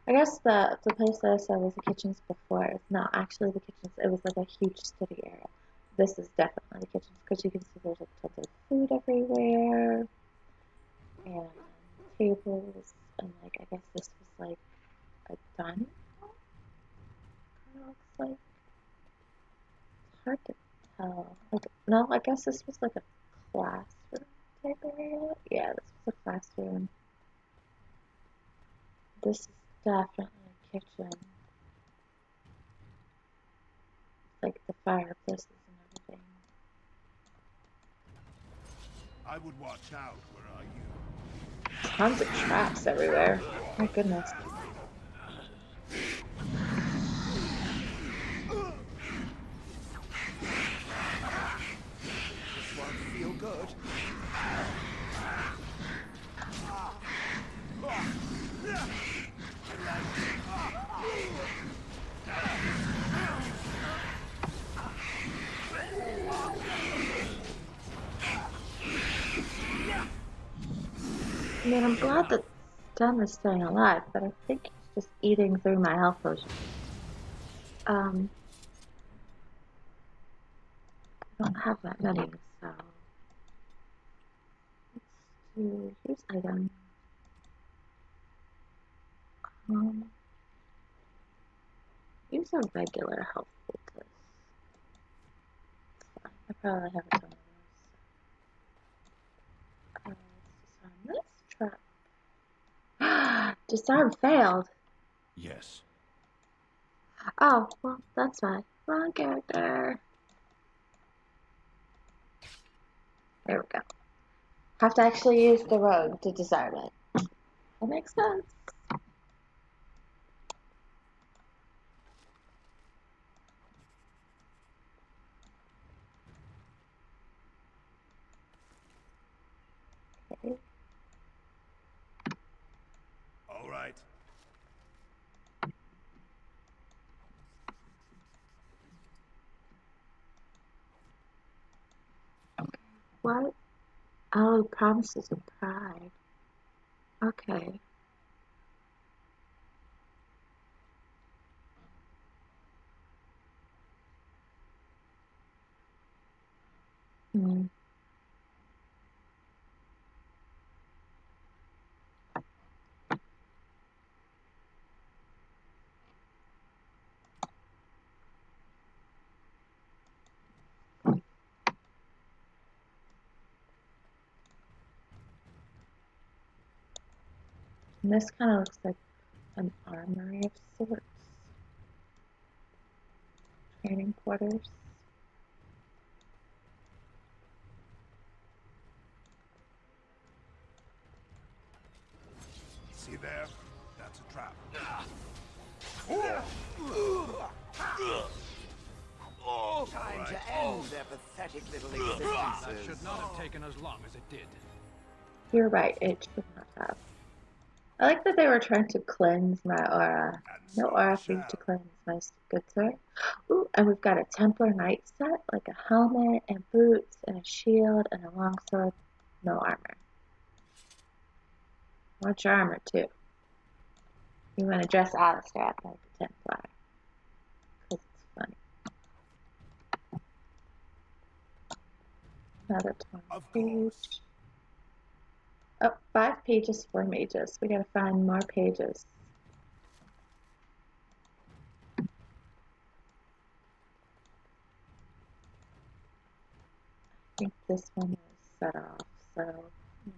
I guess the place that I said was the kitchens before is not actually the kitchens. It was like a huge study area. This is definitely the kitchens because you can see there's like tons of food everywhere and tables and like I guess this was like a dining hall. Kind of looks like it's hard to tell. Like no, I guess this was like a classroom type area. Yeah, this was a classroom. This is definitely a kitchen. Like the fireplaces and everything. I would watch out, where are you? Tons of traps everywhere. My goodness. This won't feel good. I mean, I'm glad that Stem is staying alive, but I think he's just eating through my health potion. I don't have that many, so let's do use item. Use a regular health poultice. It's fine. I probably have a ton of those. Let's disarm this trap. Disarm failed. Yes. Oh, well, that's fine. Wrong character. There we go. Have to actually use the rogue to disarm it. That makes sense. Okay. All right. What? Oh, promises of pride. Okay. Hmm. And this kind of looks like an armory of sorts. Training quarters. See there? That's a trap. Time to end their pathetic little That existences. should not have taken as long as it did. You're right, it should not have. I like that they were trying to cleanse my aura. And No so I aura for you to shall. cleanse, my good sir. Ooh, and we've got a Templar Knight set, like a helmet and boots and a shield and a longsword. No armor. What's your armor too? You want to dress Alistair up like a Templar. Because it's funny. Another 20 Of page. course. Oh, 5 pages for mages. We gotta find more pages. I think this one is set off, so yeah.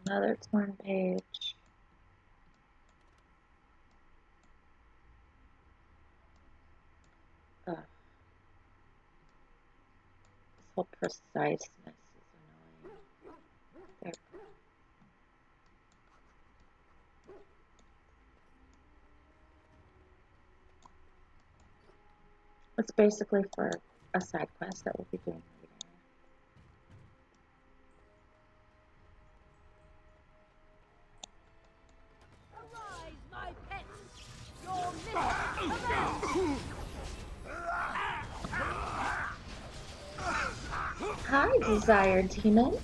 Another torn page. Critical preciseness is annoying. There. It's basically for a side quest that we'll be doing later. Arise, my pets! Your mission Hi, Desired Demon.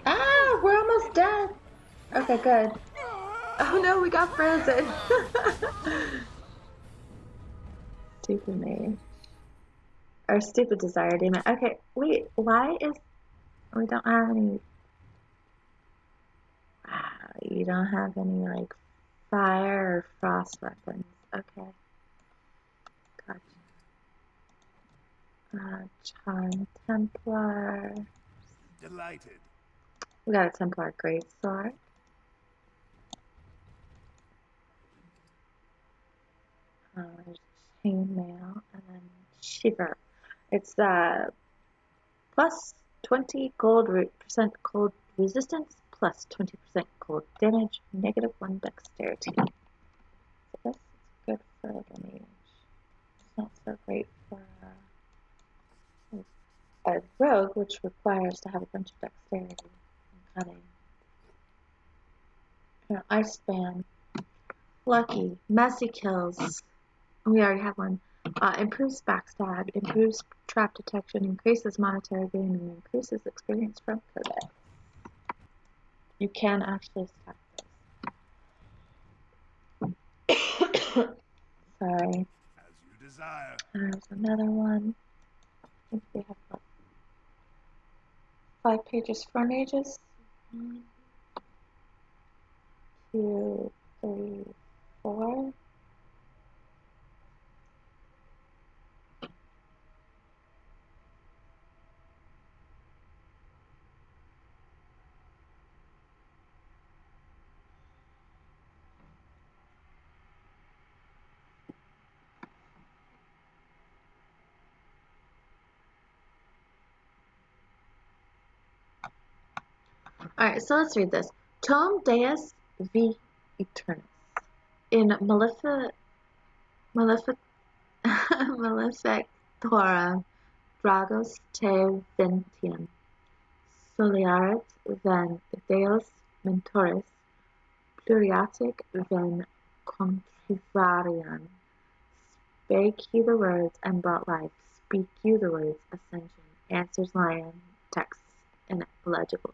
Ah, we're almost dead. Okay, good. Oh no, we got frozen. Stupid me. Or stupid Desire Demon. Okay, wait, why is... We don't have any... Wow, you don't have any, like, fire or frost weapons. Okay. Gotcha. Charm Templar. Delighted. We got a Templar Greatsword. There's Chainmail and then Shiver. It's plus 20 percent cold resistance, plus 20% cold damage, -1 dexterity. So this is good for like a mage. It's not so great for a rogue, which requires to have a bunch of dexterity and cutting. Ice Spam. Lucky. Messy Kills. We already have one. Improves backstab, improves trap detection, increases monetary gain, and increases experience from codex. You can actually stack this. Sorry. As you desire. There's another one. I think we have about 5 pages for mages. 1, 2, 3, 4. Alright, so let's read this. Tome Deus V Eternus. In Malefictorum Dragos te Ventium. Soliaret ven Deus Mentoris. Pluriatic ven Contrivarian. Spake you the words and brought life. Speak you the words, ascension. Answers lion, texts illegible.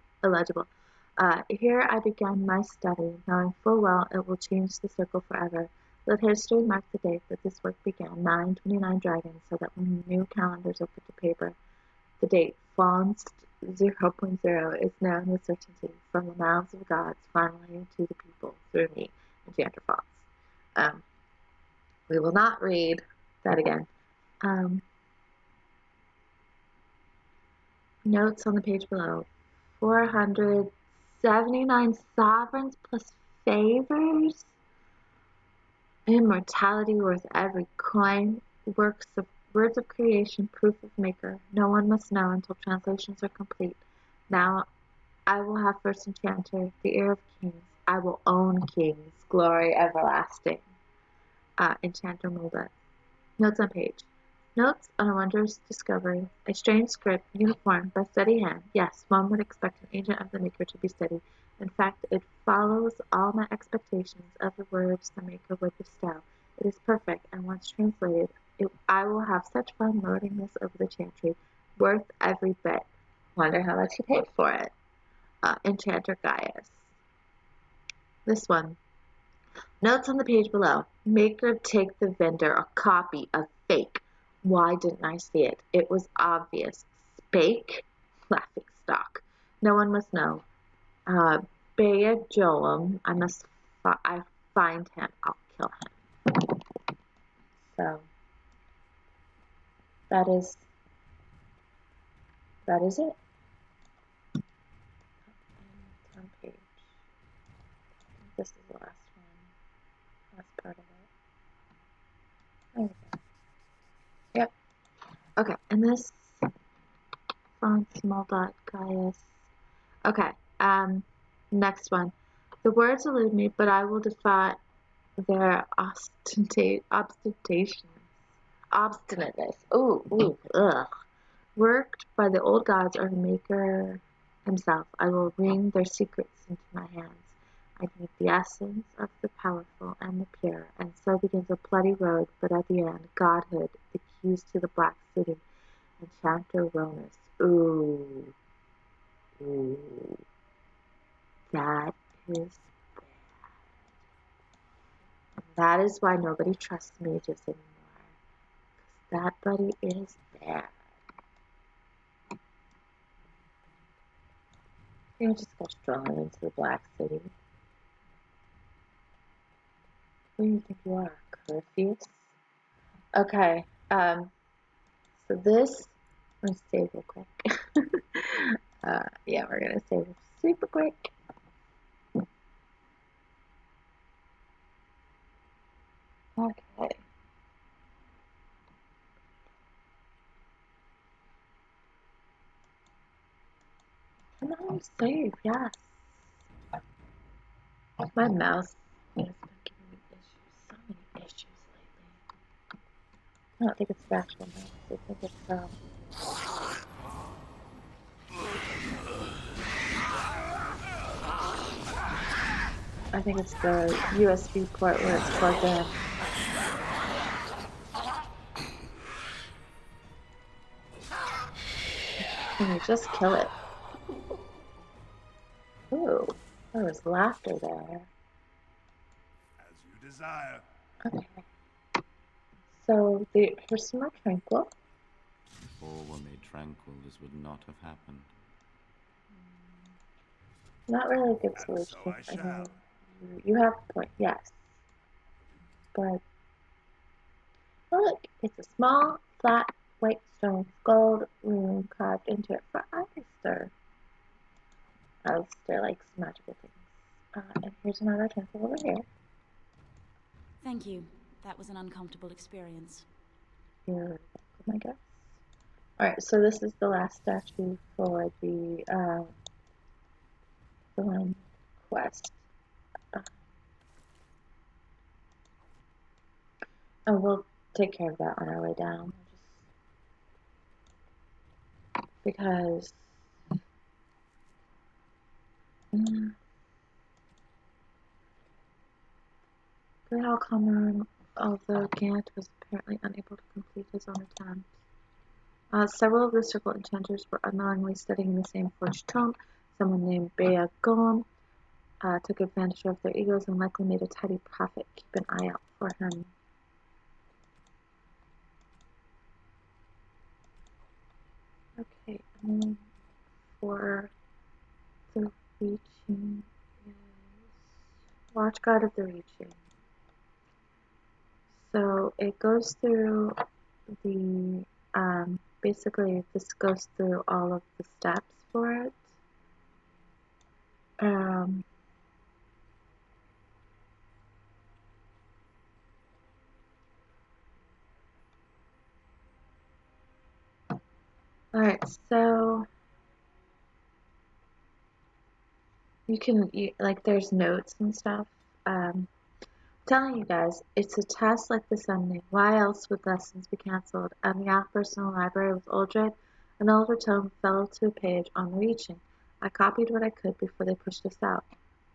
Here I began my study, knowing full well it will change the circle forever. Let history mark the date that this work began, 929 dragons, so that when new calendars are put to paper, the date Faunst 0.0 is known with certainty from the mouths of gods, finally to the people, through me, Enchanter Faunst. We will not read that again. Notes on the page below. 479 sovereigns plus favors. Immortality worth every coin. Words of creation, proof of maker. No one must know until translations are complete. Now I will have first enchanter, the heir of kings. I will own kings. Glory everlasting. Enchanter Mulder. Notes on page. Notes on a wondrous discovery. A strange script, uniform, by steady hand. Yes, one would expect an agent of the Maker to be steady. In fact, it follows all my expectations of the words the Maker would bestow. It is perfect, and once translated, I will have such fun loading this over the chantry. Worth every bit. Wonder how much he paid for it. Enchanter Gaius. This one. Notes on the page below. Maker take the vendor a copy of fake. Why didn't I see it? It was obvious. Spake? Laughing stock. No one must know. Bea Joam. I find him. I'll kill him. So that is it. On page. this is the last one. Last part of it. There we go. Yep. Okay, and this font small dot Gaius. Okay, next one. The words elude me, but I will defy their obstinateness. Ooh, ugh. Worked by the old gods or the maker himself, I will wring their secrets into my hands. I need the essence of the powerful and the pure, and so begins a bloody road, but at the end, godhood, the keys to the Black City, Enchanter Ronus. Ooh. That is bad. And that is why nobody trusts mages anymore. Because that buddy is bad. You just got drawn into the Black City. Who do you think you are, Curfeus? Okay, so this, I'm going to save real quick. Yeah, we're going to save it super quick. Okay. Come on, save, yes. My mouse has been giving me issues, so many issues lately. I don't think it's the actual mouse, I think it's I think it's the USB port where it's plugged in. Can you just kill it? Ooh, there was laughter there. As you desire. Okay. So here's some more tranquil. If all were made tranquil, this would not have happened. Not really a good solution. So I shall. You have a point, yes. But look, it's a small, flat, white stone gold rune carved into it for Alistair. Alistair likes magical things. And here's another temple over here. Thank you. That was an uncomfortable experience. You're welcome, I guess. Alright, so this is the last statue for the one quest. And we'll take care of that on our way down. Because Greyhawk Common, although Gant was apparently unable to complete his own attempt. Several of the circle enchanters were unknowingly studying in the same forged tome. Someone named Bea Golem took advantage of their egos and likely made a tidy profit. Keep an eye out for him. Okay, and then for the reaching is Watchguard of the Reaching. So it goes through the, basically this goes through all of the steps for it. Alright, so you can, like, there's notes and stuff. Telling you guys, it's a test like the Sunday. Why else would lessons be cancelled? And the app in the library was Uldred. An older tome fell to a page on the reaching. I copied what I could before they pushed us out.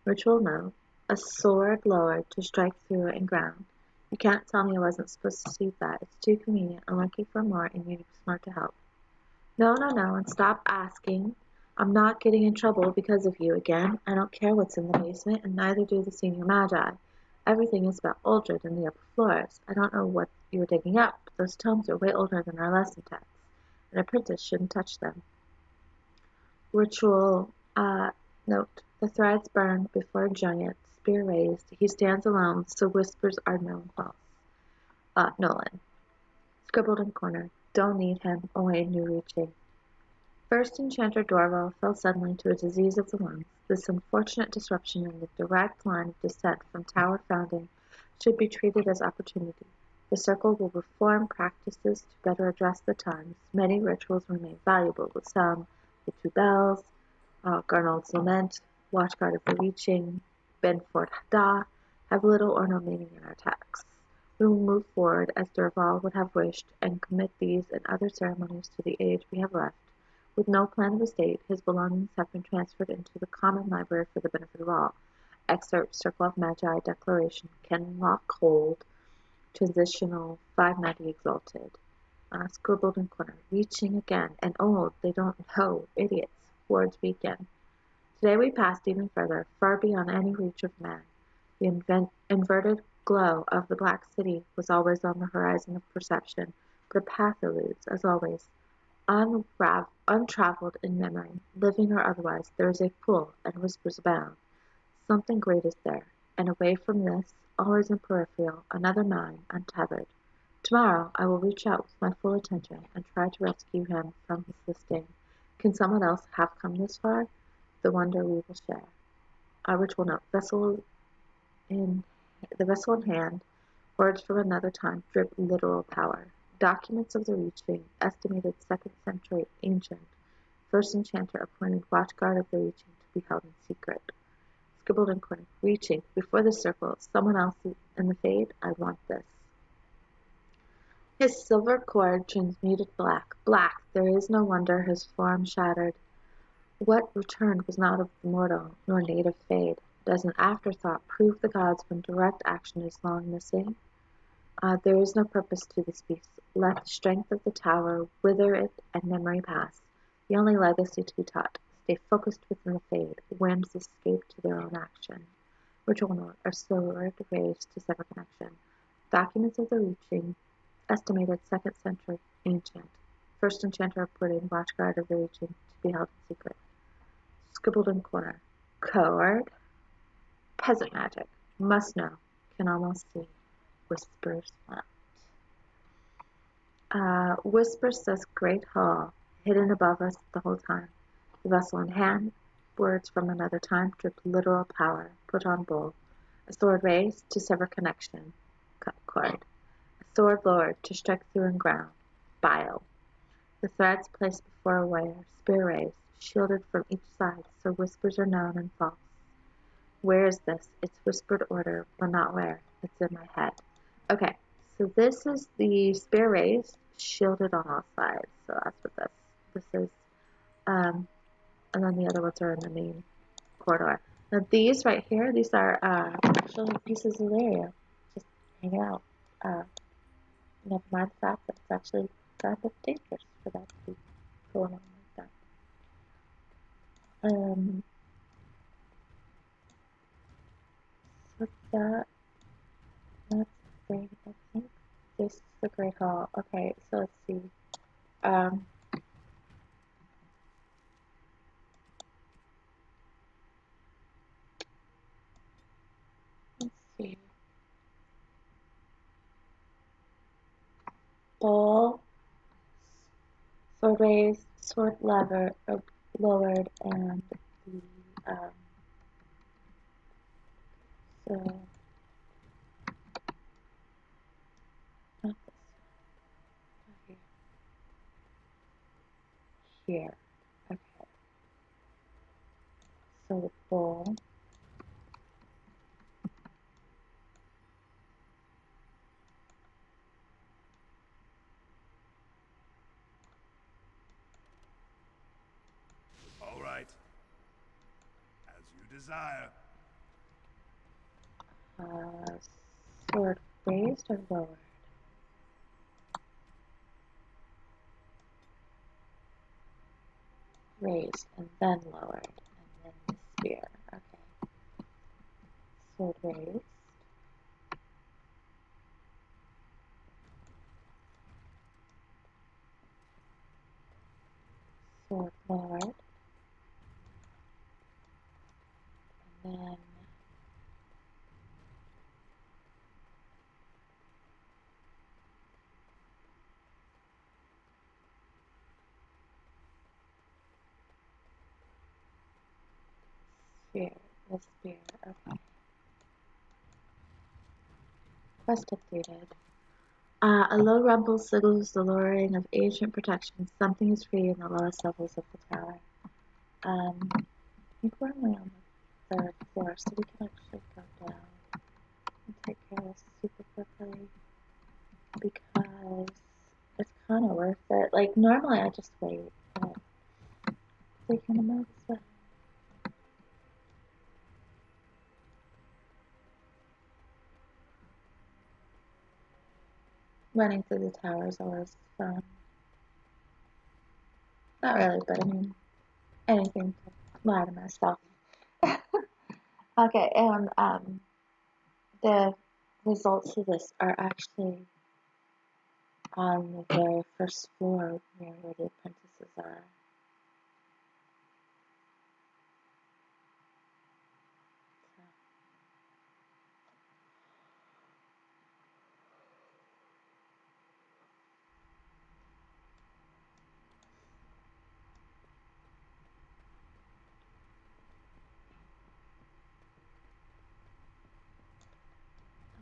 Ritual note. A sword lowered to strike through it and ground. You can't tell me I wasn't supposed to see that. It's too convenient. I'm looking for more and you'd be smart to help. No, and stop asking. I'm not getting in trouble because of you again. I don't care what's in the basement, and neither do the senior magi. Everything is about Uldred and the upper floors. I don't know what you're digging up, but those tomes are way older than our lesson texts. An apprentice shouldn't touch them. Ritual, note. The threads burn before a giant, spear raised. He stands alone, so whispers are known false. Nolan. Scribbled in corner. Don't need him. Away new reaching. First Enchanter Dorval fell suddenly to a disease of the lungs. This unfortunate disruption in the direct line of descent from tower founding should be treated as opportunity. The Circle will reform practices to better address the times. Many rituals remain valuable, with some, the Two Bells, Garnold's Lament, Watchguard of the Reaching, Benford Da, have little or no meaning in our texts. We will move forward as Dorval would have wished, and commit these and other ceremonies to the age we have left. With no plan of estate, his belongings have been transferred into the common library for the benefit of all. Excerpt Circle of Magi Declaration Kenlock Hold Transitional 590 Exalted. Scribbled in corner. Reaching again. And old. They don't know. Idiots. Words weaken. Today we passed even further, far beyond any reach of man. The inverted glow of the Black City was always on the horizon of perception, but a path eludes, as always. Untraveled in memory, living or otherwise, there is a pull, and whispers abound. Something great is there, and away from this, always in peripheral, another mind, untethered. Tomorrow I will reach out with my full attention, and try to rescue him from his listing. Can someone else have come this far? The wonder we will share. Ritual note: the vessel in hand, words from another time drip literal power. Documents of the Reaching, estimated 2nd century ancient. First Enchanter appointed Watchguard of the Reaching to be held in secret. Scribbled in corner. Reaching. Before the Circle, someone else in the Fade, I want this. His silver cord transmuted black. Black, there is no wonder his form shattered. What returned was not of the mortal, nor native Fade. Does an afterthought prove the gods when direct action is long missing? There is no purpose to this beast. Let the strength of the tower wither it and memory pass. The only legacy to be taught. Stay focused within the Fade. Whims escape to their own action. Ritual note: a sword raised to sever connection. Documents of the Reaching, estimated 2nd century ancient. First Enchanter appointed Watchguard of the Reaching to be held in secret. Scribbled in corner. Coward. Peasant magic. Must know. Can almost see. Whispers not. Whispers says Great Hall, hidden above us the whole time. The vessel in hand, words from another time, dripped literal power, put on bowl. A sword raised to sever connection, cut cord. A sword lowered to strike through and ground, bile. The threads placed before a wearer, spear raised, shielded from each side, so whispers are known and false. Where is this? It's whispered order, but not where. It's in my head. Okay, so this is the spear raised, shielded on all sides. So that's what this is. And then the other ones are in the main corridor. Now these right here, these are actually pieces of area. Just hanging out. Never mind the fact that it's actually kind of dangerous for that to be going on like that. So that's great. I think this is the Great Hall. Okay, so let's see. Let's see. Bowl, sword raised, sword lowered, and the so not this one. Here. Okay. So the bowl. All right. As you desire. Sword raised or lowered? Raised and then lowered, and then the spear. Okay. Sword raised. Sword lowered. And then spear. The spear. Okay. Quest updated. A low rumble signals the lowering of ancient protection. Something is free in the lowest levels of the tower. I think we're only on the 3rd floor, so we can actually go down and take care of this super quickly because it's kind of worth it. Like, normally I just wait, but they can move this way. Running through the tower is always fun. Not really, but I mean, anything to lie to myself. Okay, and the results of this are actually on the very first floor near where the apprentices are.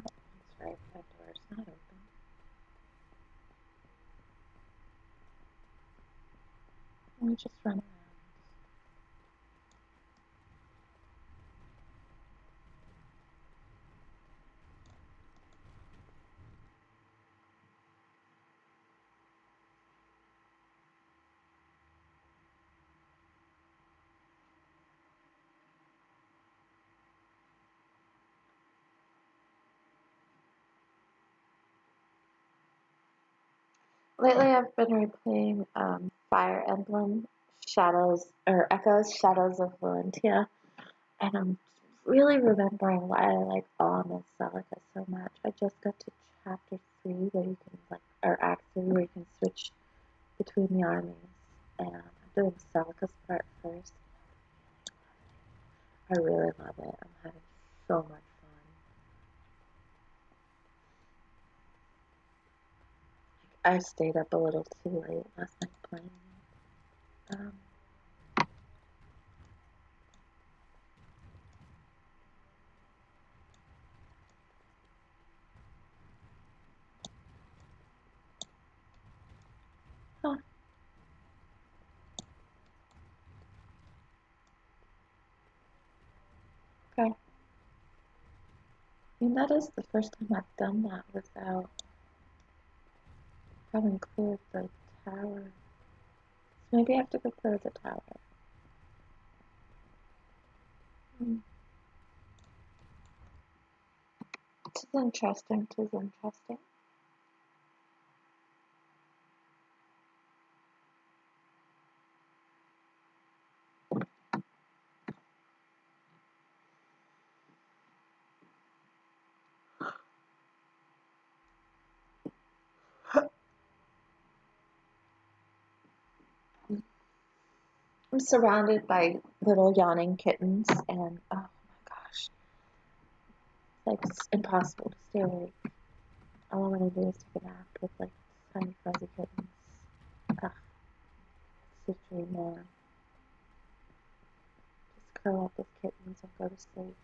That's right, that door's not open. Let me just run around. Lately, I've been replaying Fire Emblem Echoes, Shadows of Valentia, and I'm really remembering why I like Alm and Celica so much. I just got to chapter 3 where you can or act 3 where you can switch between the armies, and I'm doing Celica's part first. I really love it. I'm having so much fun. I stayed up a little too late last night playing it. Huh. Okay. I mean, that is the first time I've done that without having cleared the tower. So maybe I have to go clear the tower. Tis interesting, tis interesting. I'm surrounded by little yawning kittens, and oh my gosh, it's impossible to stay awake. All I want to do is take a nap with like tiny fuzzy kittens. Ugh, it's a dream, man. Just curl up with kittens and go to sleep.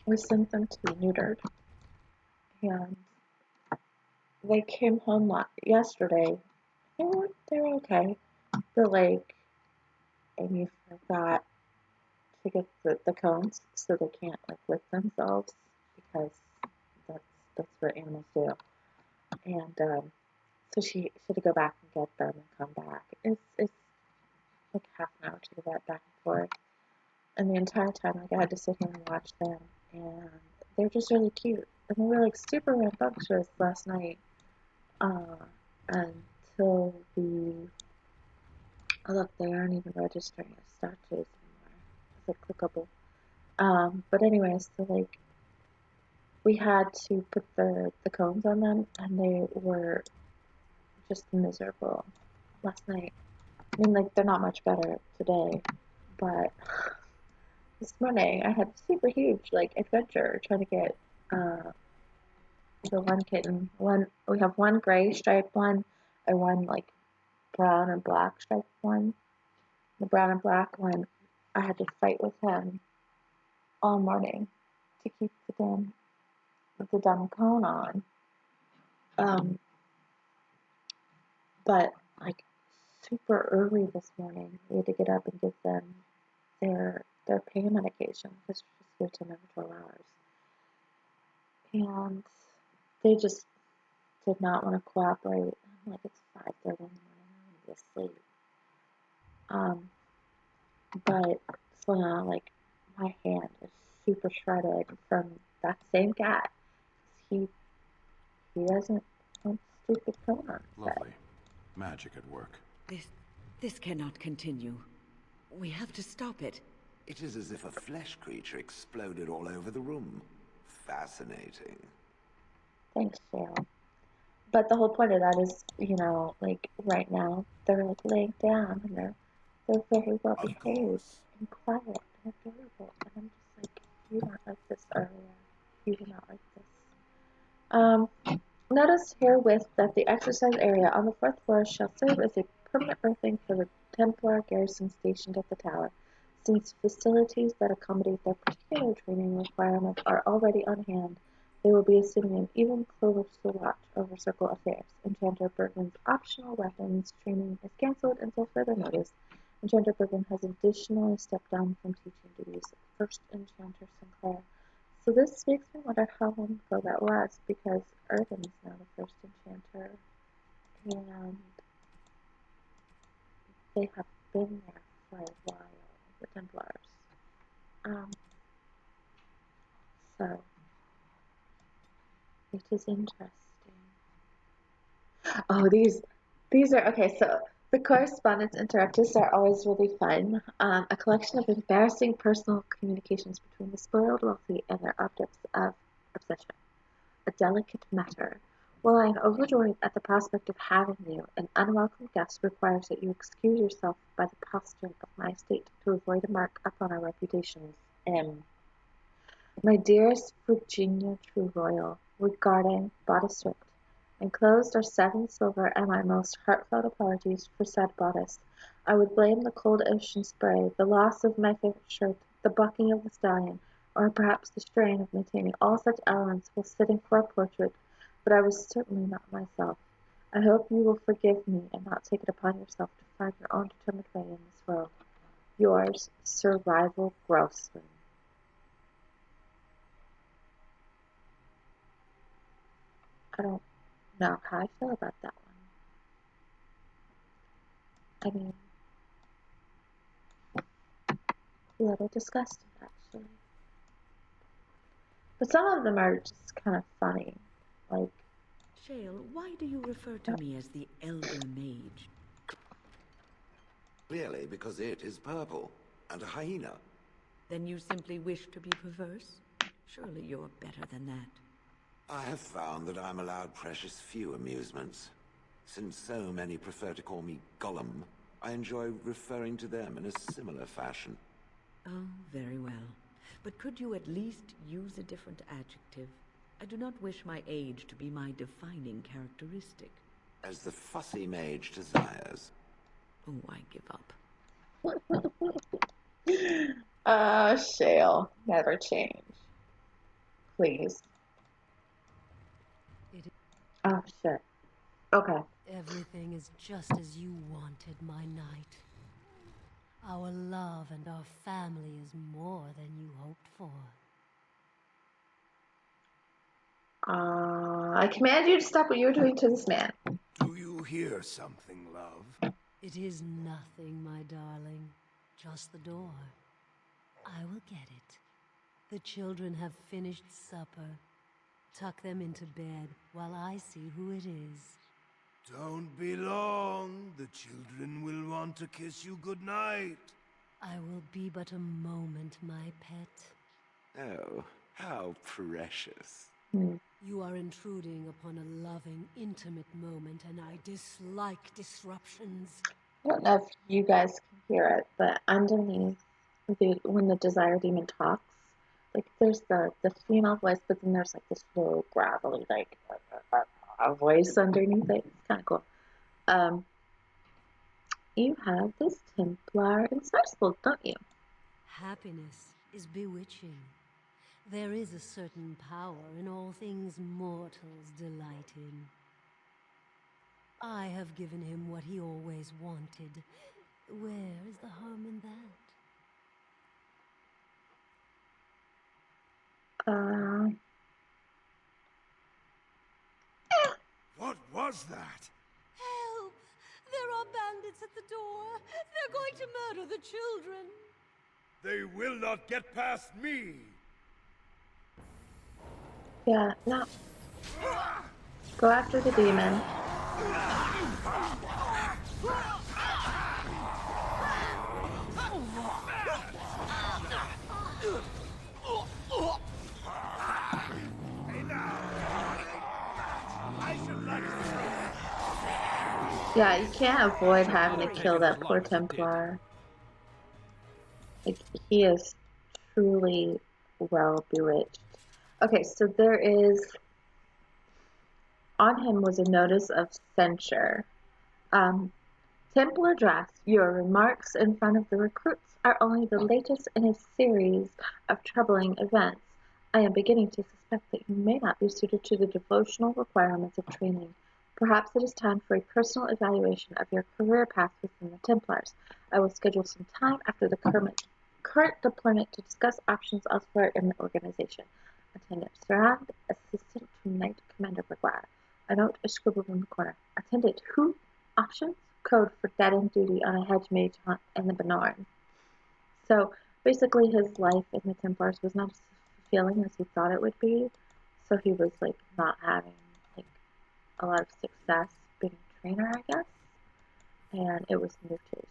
We sent them to be neutered, and they came home yesterday. They were okay. But like, Amy forgot to get the cones so they can't like lick themselves because that's what animals do. And so she had to go back and get them and come back. It's like half an hour to go back and forth. And the entire time, like, I had to sit here and watch them, and they're just really cute. And they were like super rambunctious last night until oh look, they aren't even registering as statues anymore. It's like clickable. But anyways, so like we had to put the cones on them, and they were just miserable last night. I mean, like, they're not much better today, but this morning I had a super huge like adventure trying to get the one kitten. We have one gray striped one and one like brown and black striped one. The brown and black one, I had to fight with him all morning to keep the dumb cone on. But like super early this morning, we had to get up and give them their pain medication because we're just here 10 to 12 hours. And they just did not want to cooperate. I'm like, it's 5:30 in the morning, I'm going to be asleep. But so now, like, my hand is super shredded from that same cat. He doesn't want stupid pronouns. Lovely. Magic at work. This cannot continue. We have to stop it. It is as if a flesh creature exploded all over the room. Fascinating. Thanks, Cheryl. But the whole point of that is, you know, like right now they're like laying down and they're very well behaved and quiet and adorable. And I'm just like, you weren't like this earlier. You were not like this. Notice herewith that the exercise area on the 4th floor shall serve as a permanent berthing for the Templar garrison stationed at the tower, since facilities that accommodate their particular training requirements are already on hand. They will be assuming an even closer watch over circle affairs. Enchanter Bergman's optional weapons training is cancelled until further notice. Enchanter Bergman has additionally stepped down from teaching duties. First Enchanter Sinclair. So this makes me wonder how long ago that was, because Erden is now the first enchanter, and they have been there for a while, the Templars. So it is interesting. Oh, these are okay. So the correspondence interruptus are always really fun. A collection of embarrassing personal communications between the spoiled wealthy and their objects of obsession. A delicate matter. While I am overjoyed at the prospect of having you, an unwelcome guest requires that you excuse yourself by the posture of my estate to avoid a mark upon our reputations. M. My dearest Virginia True Royal, regarding bodice ripped. Enclosed are 7 silver and my most heartfelt apologies for said bodice. I would blame the cold ocean spray, the loss of my favorite shirt, the bucking of the stallion, or perhaps the strain of maintaining all such elements while sitting for a portrait, but I was certainly not myself. I hope you will forgive me and not take it upon yourself to find your own determined way in this world. Yours, Sir Rival Grossman. I don't know how I feel about that one. I mean, a little disgusted, actually. But some of them are just kind of funny. Like, Shale, why do you refer to me as the Elder Mage? Clearly because it is purple, and a hyena. Then you simply wish to be perverse? Surely you're better than that. I have found that I'm allowed precious few amusements. Since so many prefer to call me Gollum, I enjoy referring to them in a similar fashion. Oh, very well. But could you at least use a different adjective? I do not wish my age to be my defining characteristic. As the fussy mage desires. Oh, I give up. Shale, never change. Please. Oh, shit. Okay. Everything is just as you wanted, my knight. Our love and our family is more than you hoped for. I command you to stop what you're doing to this man. Do you hear something, love? It is nothing, my darling. Just the door. I will get it. The children have finished supper. Tuck them into bed while I see who it is. Don't be long. The children will want to kiss you goodnight. I will be but a moment, my pet. Oh, how precious. You are intruding upon a loving, intimate moment, and I dislike disruptions. I don't know if you guys can hear it, but underneath, when the Desire Demon talks, like there's the female voice, but then there's like this low gravelly like a voice underneath it. It's kind of cool. You have this Templar Inspired, don't you? Happiness is bewitching. There is a certain power in all things mortals delight in. I have given him what he always wanted. Where is the harm in that? What was that? Help! There are bandits at the door. They're going to murder the children. They will not get past me. Yeah, no. Go after the demon. Yeah, you can't avoid having to kill that poor Templar. Like, he is truly well bewitched. Okay, so there is... On him was a notice of censure. Templar Dress, your remarks in front of the recruits are only the latest in a series of troubling events. I am beginning to suspect that you may not be suited to the devotional requirements of training. Perhaps it is time for a personal evaluation of your career path within the Templars. I will schedule some time after the current deployment to discuss options elsewhere in the organization. Attendant Surround, Assistant to Knight Commander Brigade. A note is scribbled in the corner. Attendant who? Options? Code for dead-end duty on a hedge mage hunt in the Benorn. So basically his life in the Templars was not as fulfilling as he thought it would be. So he was like not having like a lot of success being a trainer, I guess. And it was noticed.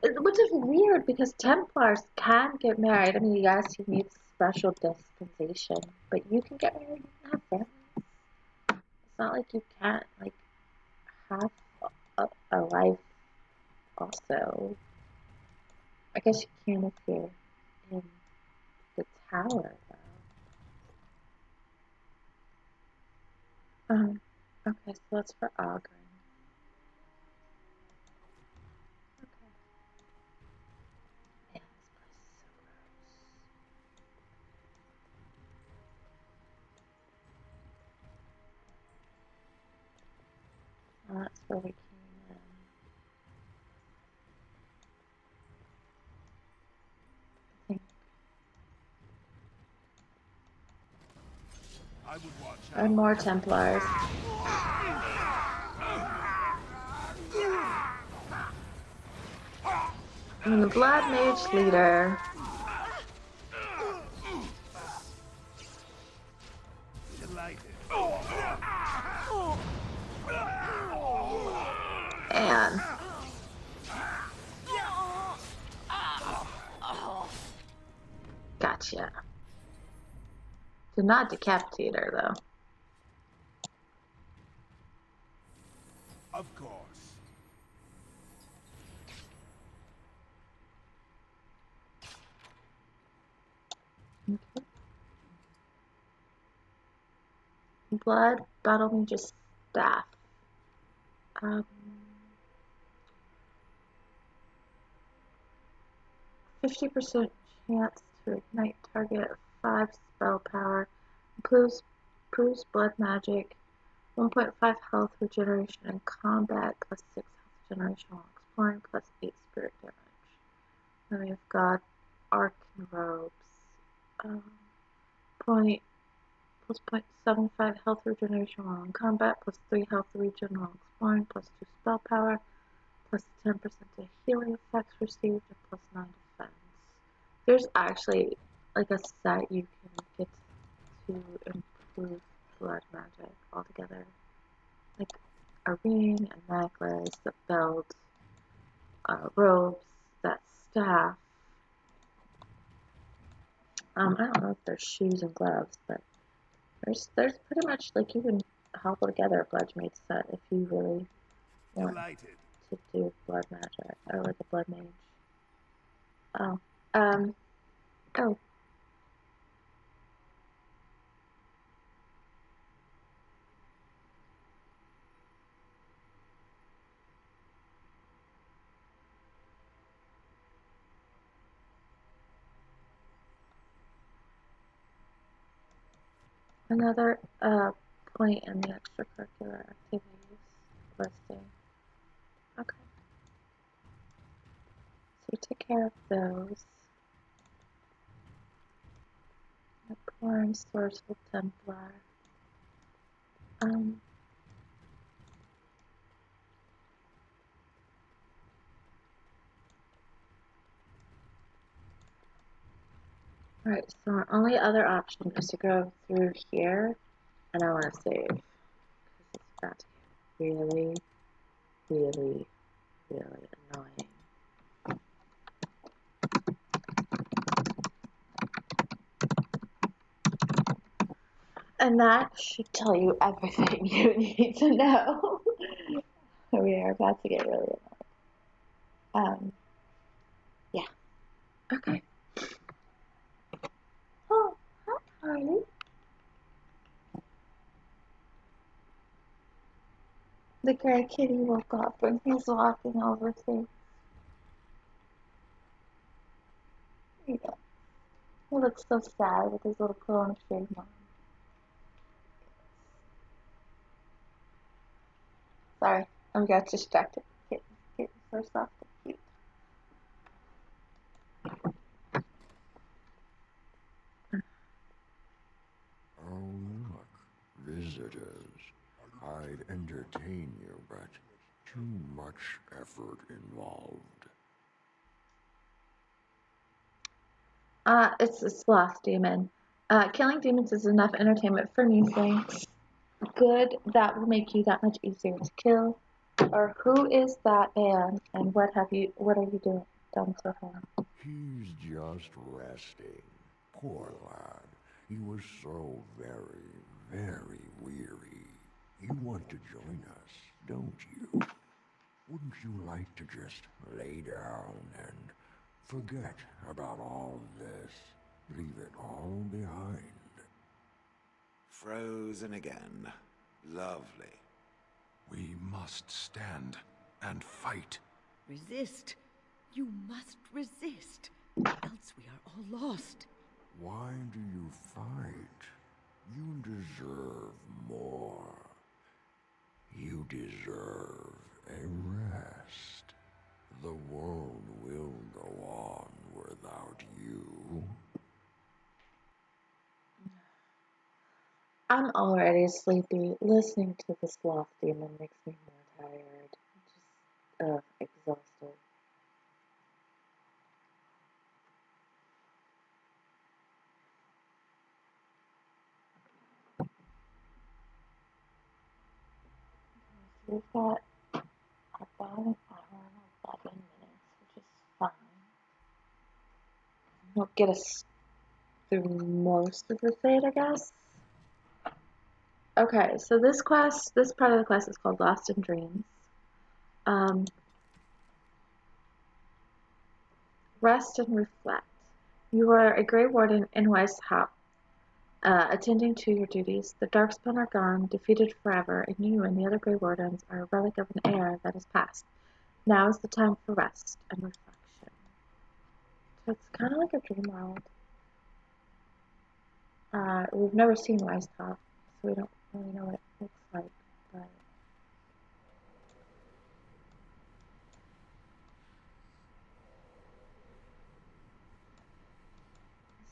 Which is weird because Templars can get married. I mean, yes, you need special dispensation, but you can get married, you can have families. It's not like you can't, like, have a life also. I guess you can if you're in the tower, though. Okay, so that's for Ogren. Okay. Man, this place is so gross. Oh, that's where we came in. I think. I would watch out. And more Templars. And the Blood Mage leader. And gotcha. Did not decapitate her though. Of course. Okay. Blood, battle mage's staff. 50% chance to ignite target, 5 spell power, improves blood magic, 1.5 health regeneration in combat, plus 6 health regeneration while exploring, plus 8 spirit damage. Then we have got Arcane Robes. Plus 0.75 health regeneration while in combat, plus 3 health regen while exploring, plus 2 spell power, plus 10% to healing effects received, and plus 9 defense. There's actually like a set you can get to improve blood magic altogether. Like a ring, a necklace, a belt, robes, that staff. I don't know if there's shoes and gloves, but there's pretty much like you can hobble together a blood mage set if you really want to do with blood magic, or like a blood mage. Oh. Oh. Another point in the extracurricular activities listing. Okay. So we take care of those. The poor and sourceful Templar. Alright, so our only other option is to go through here, and I want to save, because it's about to get really, really, really annoying. And that should tell you everything you need to know. We are about to get really annoyed. Yeah. Okay. Oh, hi, Harley. The gray kitty woke up and he's walking over things. There you go. He looks so sad with his little clone shaved mom. Sorry, I got distracted. Kittens are soft and cute. Oh, look, visitors. I'd entertain you, but too much effort involved. It's a sloth demon. Killing demons is enough entertainment for me, thanks. Good, that will make you that much easier to kill. Or who is that man, and what are you done to him? He's just resting. Poor lad. He was so very, very weary. You want to join us, don't you? Wouldn't you like to just lay down and forget about all this? Leave it all behind. Frozen again. Lovely. We must stand and fight. Resist. You must resist, else we are all lost. Why do you fight? You deserve more. You deserve a rest. The world will go on without you. I'm already sleepy. Listening to the sloth demon makes me more tired. Just, exhausted. We've got about an hour and 11 minutes, which is fine. It'll get us through most of the fate, I guess. Okay, so this part of the quest is called Lost in Dreams. Rest and reflect. You are a Grey Warden in Weishaupt, attending to your duties. The Darkspawn are gone, defeated forever, and you and the other Grey Wardens are a relic of an era that is past. Now is the time for rest and reflection. So it's kind of like a dream world. We've never seen Weishaupt, so we don't really know what it looks like, but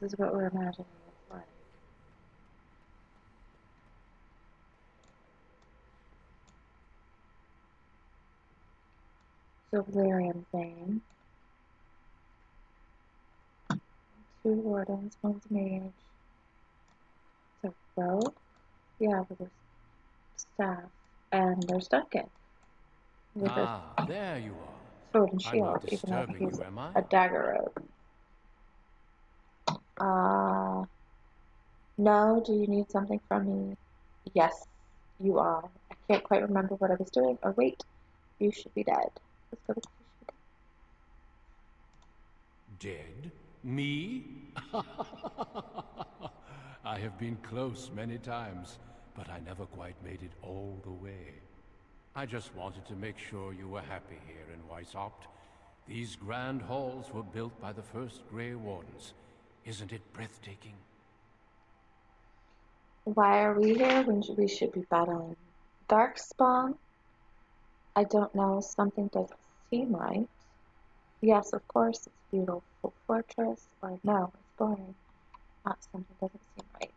this is what we're imagining it's like. So Valerian Thane. 2 wardens, 1's mage. It's a rogue? Yeah, with a staff. And there's Duncan. With there you are. Sword and I'm shield, not even though disturbing he's you, am I? a dagger rogue. No, do you need something from me? Yes, you are. I can't quite remember what I was doing. Oh wait, you should be dead. Let's go to Dead? Me? I have been close many times, but I never quite made it all the way. I just wanted to make sure you were happy here in Weishaupt. These grand halls were built by the first Grey Wardens. Isn't it breathtaking? Why are we here when we should be battling Darkspawn? I don't know, something doesn't seem right. Yes, of course, it's a beautiful fortress, or no, it's boring. Not something doesn't seem right.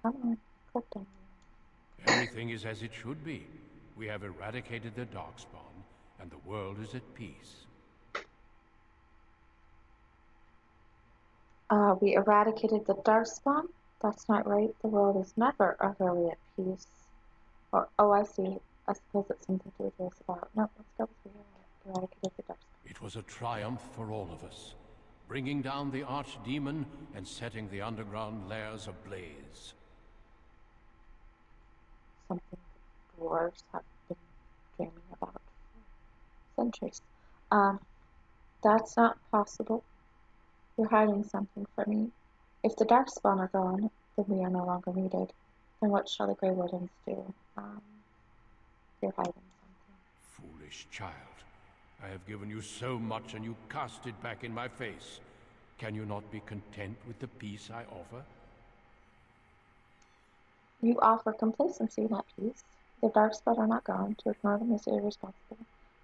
Come on, click on me. Everything is as it should be. We have eradicated the Darkspawn, and the world is at peace. We eradicated the Darkspawn? That's not right. The world is never utterly at peace. Or, oh, I see. I suppose it's something to do with this about. No, let's go with the eradicated the Darkspawn. It was a triumph for all of us, bringing down the archdemon and setting the underground lairs ablaze. Something the dwarves have been dreaming about for centuries. That's not possible. You're hiding something from me. If the Darkspawn are gone, then we are no longer needed. Then what shall the Grey Wardens do? You're hiding something. Foolish child. I have given you so much and you cast it back in my face. Can you not be content with the peace I offer? You offer complacency, not peace. The Darkspawn are not gone. To ignore them is irresponsible.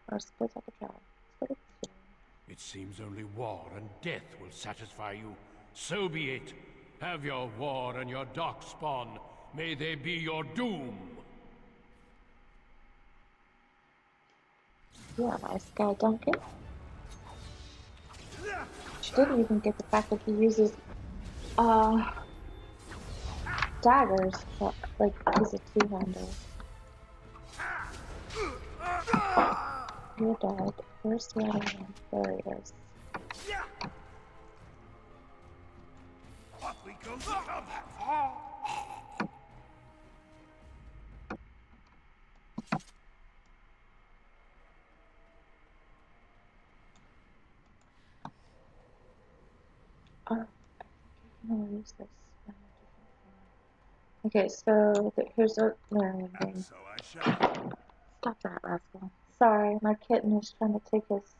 Or I suppose I could try. It seems only war and death will satisfy you. So be it. Have your war and your Darkspawn. May they be your doom. Yeah, nice guy, Duncan. She didn't even get the fact that he uses daggers, but like he's a two-hander. You're dead. Where's the other one? There he is. Use this. Okay, so here's a learning thing. Stop that, rascal. Sorry, my kitten is trying to take his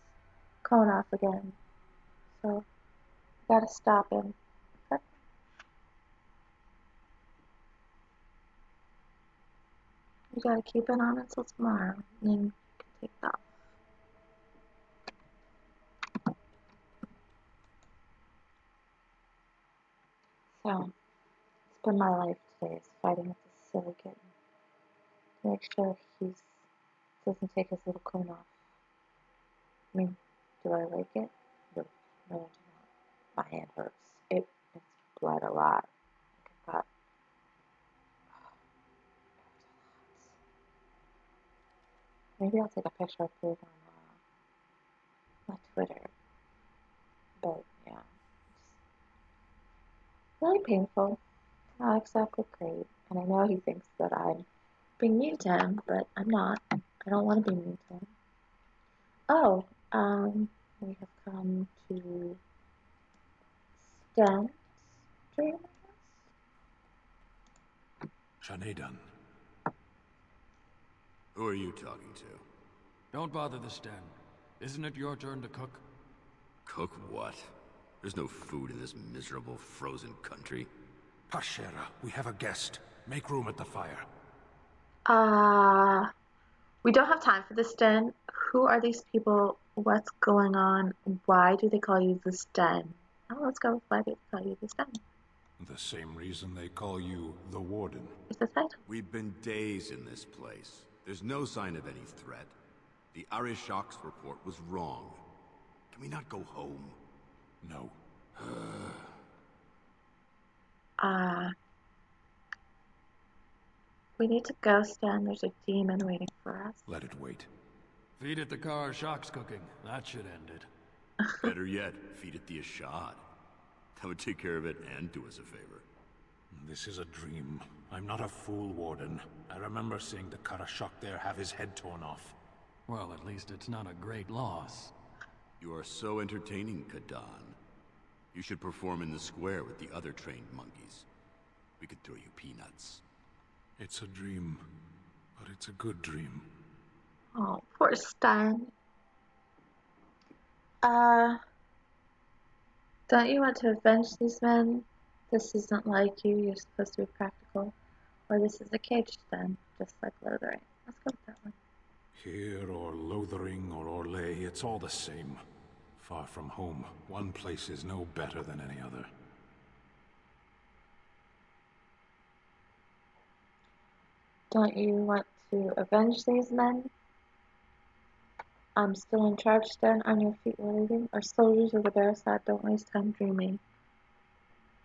cone off again. So, gotta stop him. Okay. You gotta keep it on until tomorrow, and then you can take it off. So, it's been my life today, is fighting with this silly kitten. To make sure he doesn't take his little cone off. I mean, do I like it? No, I do not. My hand hurts. It's bled a lot. I've got maybe I'll take a picture of it on my Twitter. But yeah, it's really painful. Not exactly great. And I know he thinks that I'm being mean to him, but I'm not. I don't want to be mean to him. Oh, we have come to Stan's dream, I guess? Shanedan. Who are you talking to? Don't bother the Sten. Isn't it your turn to cook? Cook what? There's no food in this miserable, frozen country. Pashera, we have a guest. Make room at the fire. We don't have time for the Sten. Who are these people? What's going on? Why do they call you the Sten? Oh, let's go with why they call you the Sten. The same reason they call you the Warden. Is this right? We've been days in this place. There's no sign of any threat. The Arishok's report was wrong. Can we not go home? No. We need to go, Stan. There's a demon waiting for us. Let it wait. Feed it the car Shock's cooking. That should end it. Better yet, feed it the Ashad. That would take care of it and do us a favor. This is a dream. I'm not a fool, Warden. I remember seeing the Karashok there have his head torn off. Well, at least it's not a great loss. You are so entertaining, Kadan. You should perform in the square with the other trained monkeys. We could throw you peanuts. It's a dream, but it's a good dream. Oh, poor Stein. Don't you want to avenge these men? This isn't like you. You're supposed to be practical. Or this is a cage den, just like Lothering. Let's go with that one. Here, or Lothering, or Orlais, it's all the same. Far from home, one place is no better than any other. Don't you want to avenge these men? I'm still in charge. Stand on your feet, we're leaving. Our soldiers of the Barasat don't waste time dreaming.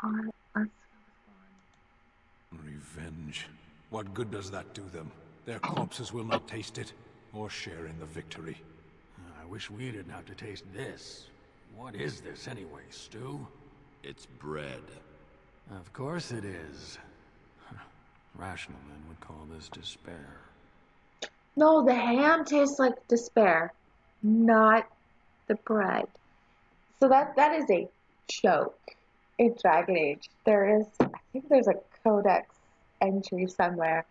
Alright, let's go with one. Revenge. What good does that do them? Their corpses will not taste it, or share in the victory. I wish we didn't have to taste this. What is this anyway, stew? It's bread. Of course it is. Rational men would call this despair. No, the ham tastes like despair, not the bread. So that is a joke in Dragon Age. I think there's a codex entry somewhere.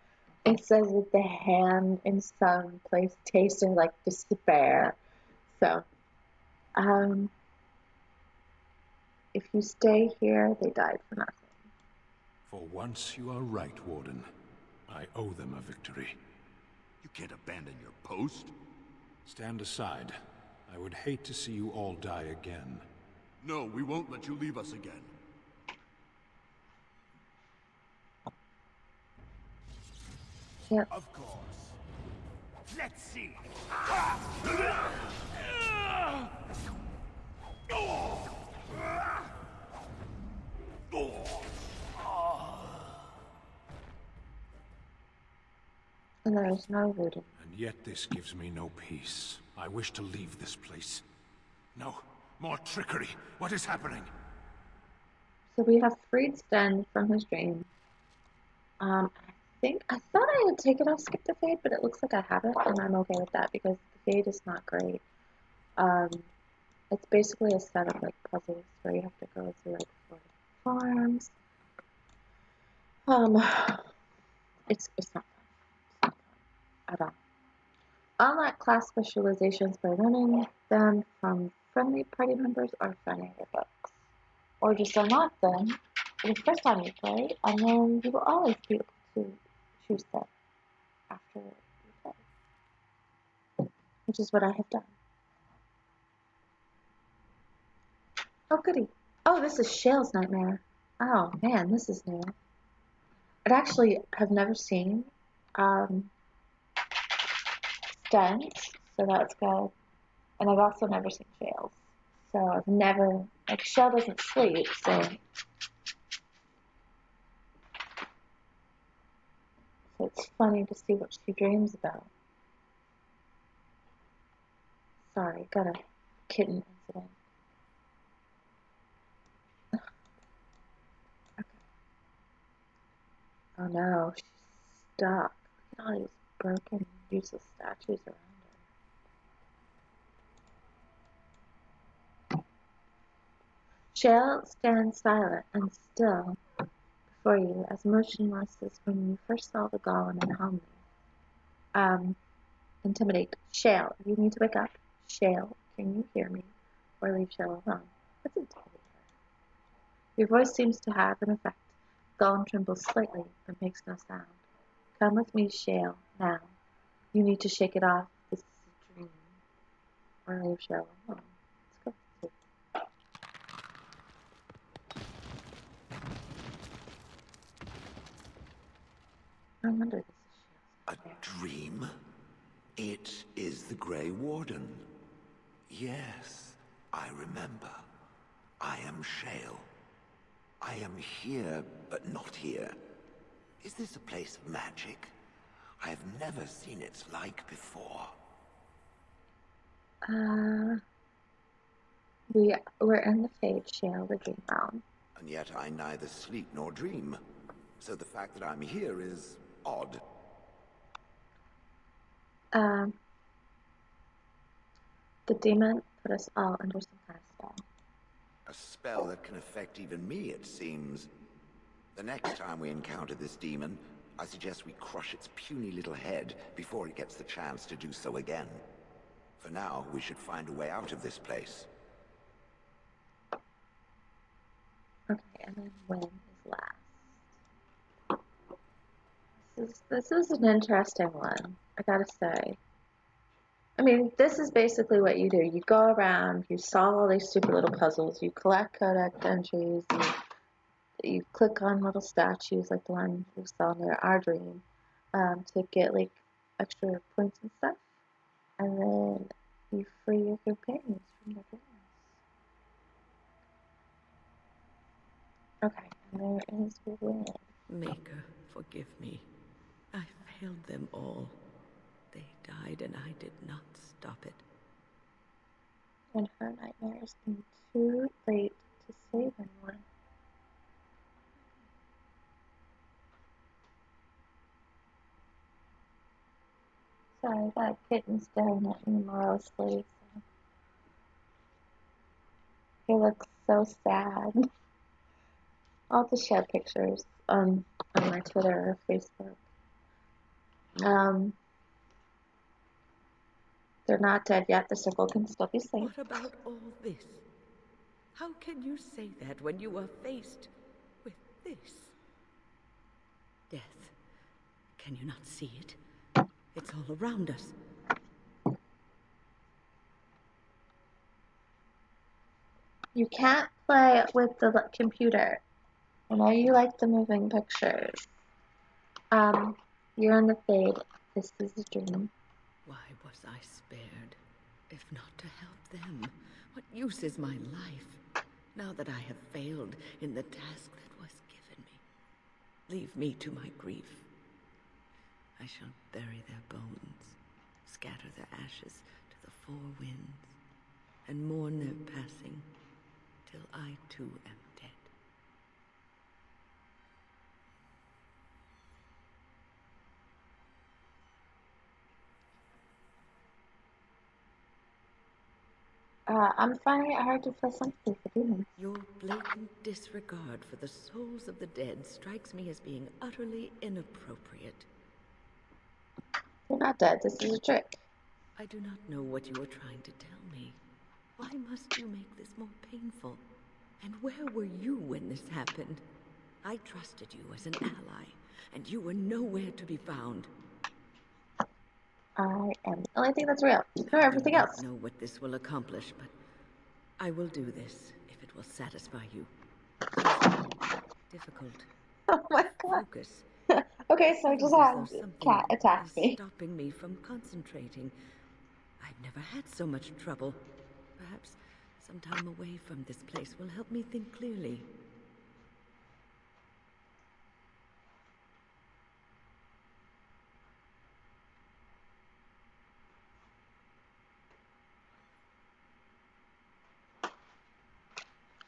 It says that the ham in some place tasted like despair. So, if you stay here, they died for nothing. For once you are right, Warden. I owe them a victory. You can't abandon your post. Stand aside. I would hate to see you all die again. No, we won't let you leave us again. Yep. Of course. Let's see. And there is no voodoo. And yet this gives me no peace. I wish to leave this place. No, more trickery. What is happening? So we have freed Sten from his dream. I thought I had taken off Skip the Fade, but it looks like I haven't, and I'm okay with that because the Fade is not great. It's basically a set of like puzzles where you have to go through like 40 farms. It's not fun at all. Unlock class specializations by learning them from friendly party members or finding their books. Or just unlock them the first time you play, and then you will always be able to choose them after you play. Which is what I have done. Oh goody. Oh, this is Shale's Nightmare. Oh man, this is new. I actually have never seen Sten's, so that's good. And I've also never seen Shale's. So I've never, like, Shale doesn't sleep, so it's funny to see what she dreams about. Sorry, got a kitten incident. Okay. Oh no, she's stuck. Look at all these broken, useless statues around her. Shale stands silent and still before you, as motionless as when you first saw the golem in Homley. Intimidate. Shale, you need to wake up. Shale, can you hear me? Or leave Shale alone. Let's intimidate her. Your voice seems to have an effect. Golem trembles slightly, but makes no sound. Come with me, Shale, now. You need to shake it off. This is a dream. Or leave Shale alone. Let's go. No wonder this is Shale's. A dream? It is the Grey Warden. Yes, I remember. I am Shale. I am here, but not here. Is this a place of magic? I have never seen its like before. We're in the Fade, Shale, the dream realm. And yet I neither sleep nor dream. So the fact that I'm here is odd. The demon put us all under some kind of spell. A spell that can affect even me, it seems. The next time we encounter this demon, I suggest we crush its puny little head before it gets the chance to do so again. For now, we should find a way out of this place. Okay, and then when is last? This is an interesting one, I gotta say. I mean, this is basically what you do. You go around, you solve all these stupid little puzzles, you collect codex entries, you click on little statues like the one you saw near our dream, to get like extra points and stuff, and then you free your companions from the dreams. Okay, and there is Win. Maker, forgive me. I failed them all. They died and I did not stop it. And her nightmares being too late to save anyone. Sorry, that kitten's staring at me morosely. So. He looks so sad. I'll just share pictures on my Twitter or Facebook. They're not dead yet. The circle can still be safe. What about all this? How can you say that when you are faced with this? Death. Can you not see it? It's all around us. You can't play with the computer. I know you like the moving pictures. You're in the fade. This is a dream. Why was I spared? If not to help them, what use is my life, now that I have failed in the task that was given me? Leave me to my grief. I shall bury their bones, scatter their ashes to the four winds, and mourn their passing, till I too am dead. I'm finding it hard to feel sympathy for demons. Your blatant disregard for the souls of the dead strikes me as being utterly inappropriate. They're not dead. This is a trick. I do not know what you are trying to tell me. Why must you make this more painful? And where were you when this happened? I trusted you as an ally, and you were nowhere to be found. I am the only thing that's real. Ignore everything else. I don't know what this will accomplish, but I will do this if it will satisfy you. Difficult. Oh my god. Focus. Okay, so I just had cat attack me. Stopping me from concentrating. I've never had so much trouble. Perhaps some time away from this place will help me think clearly.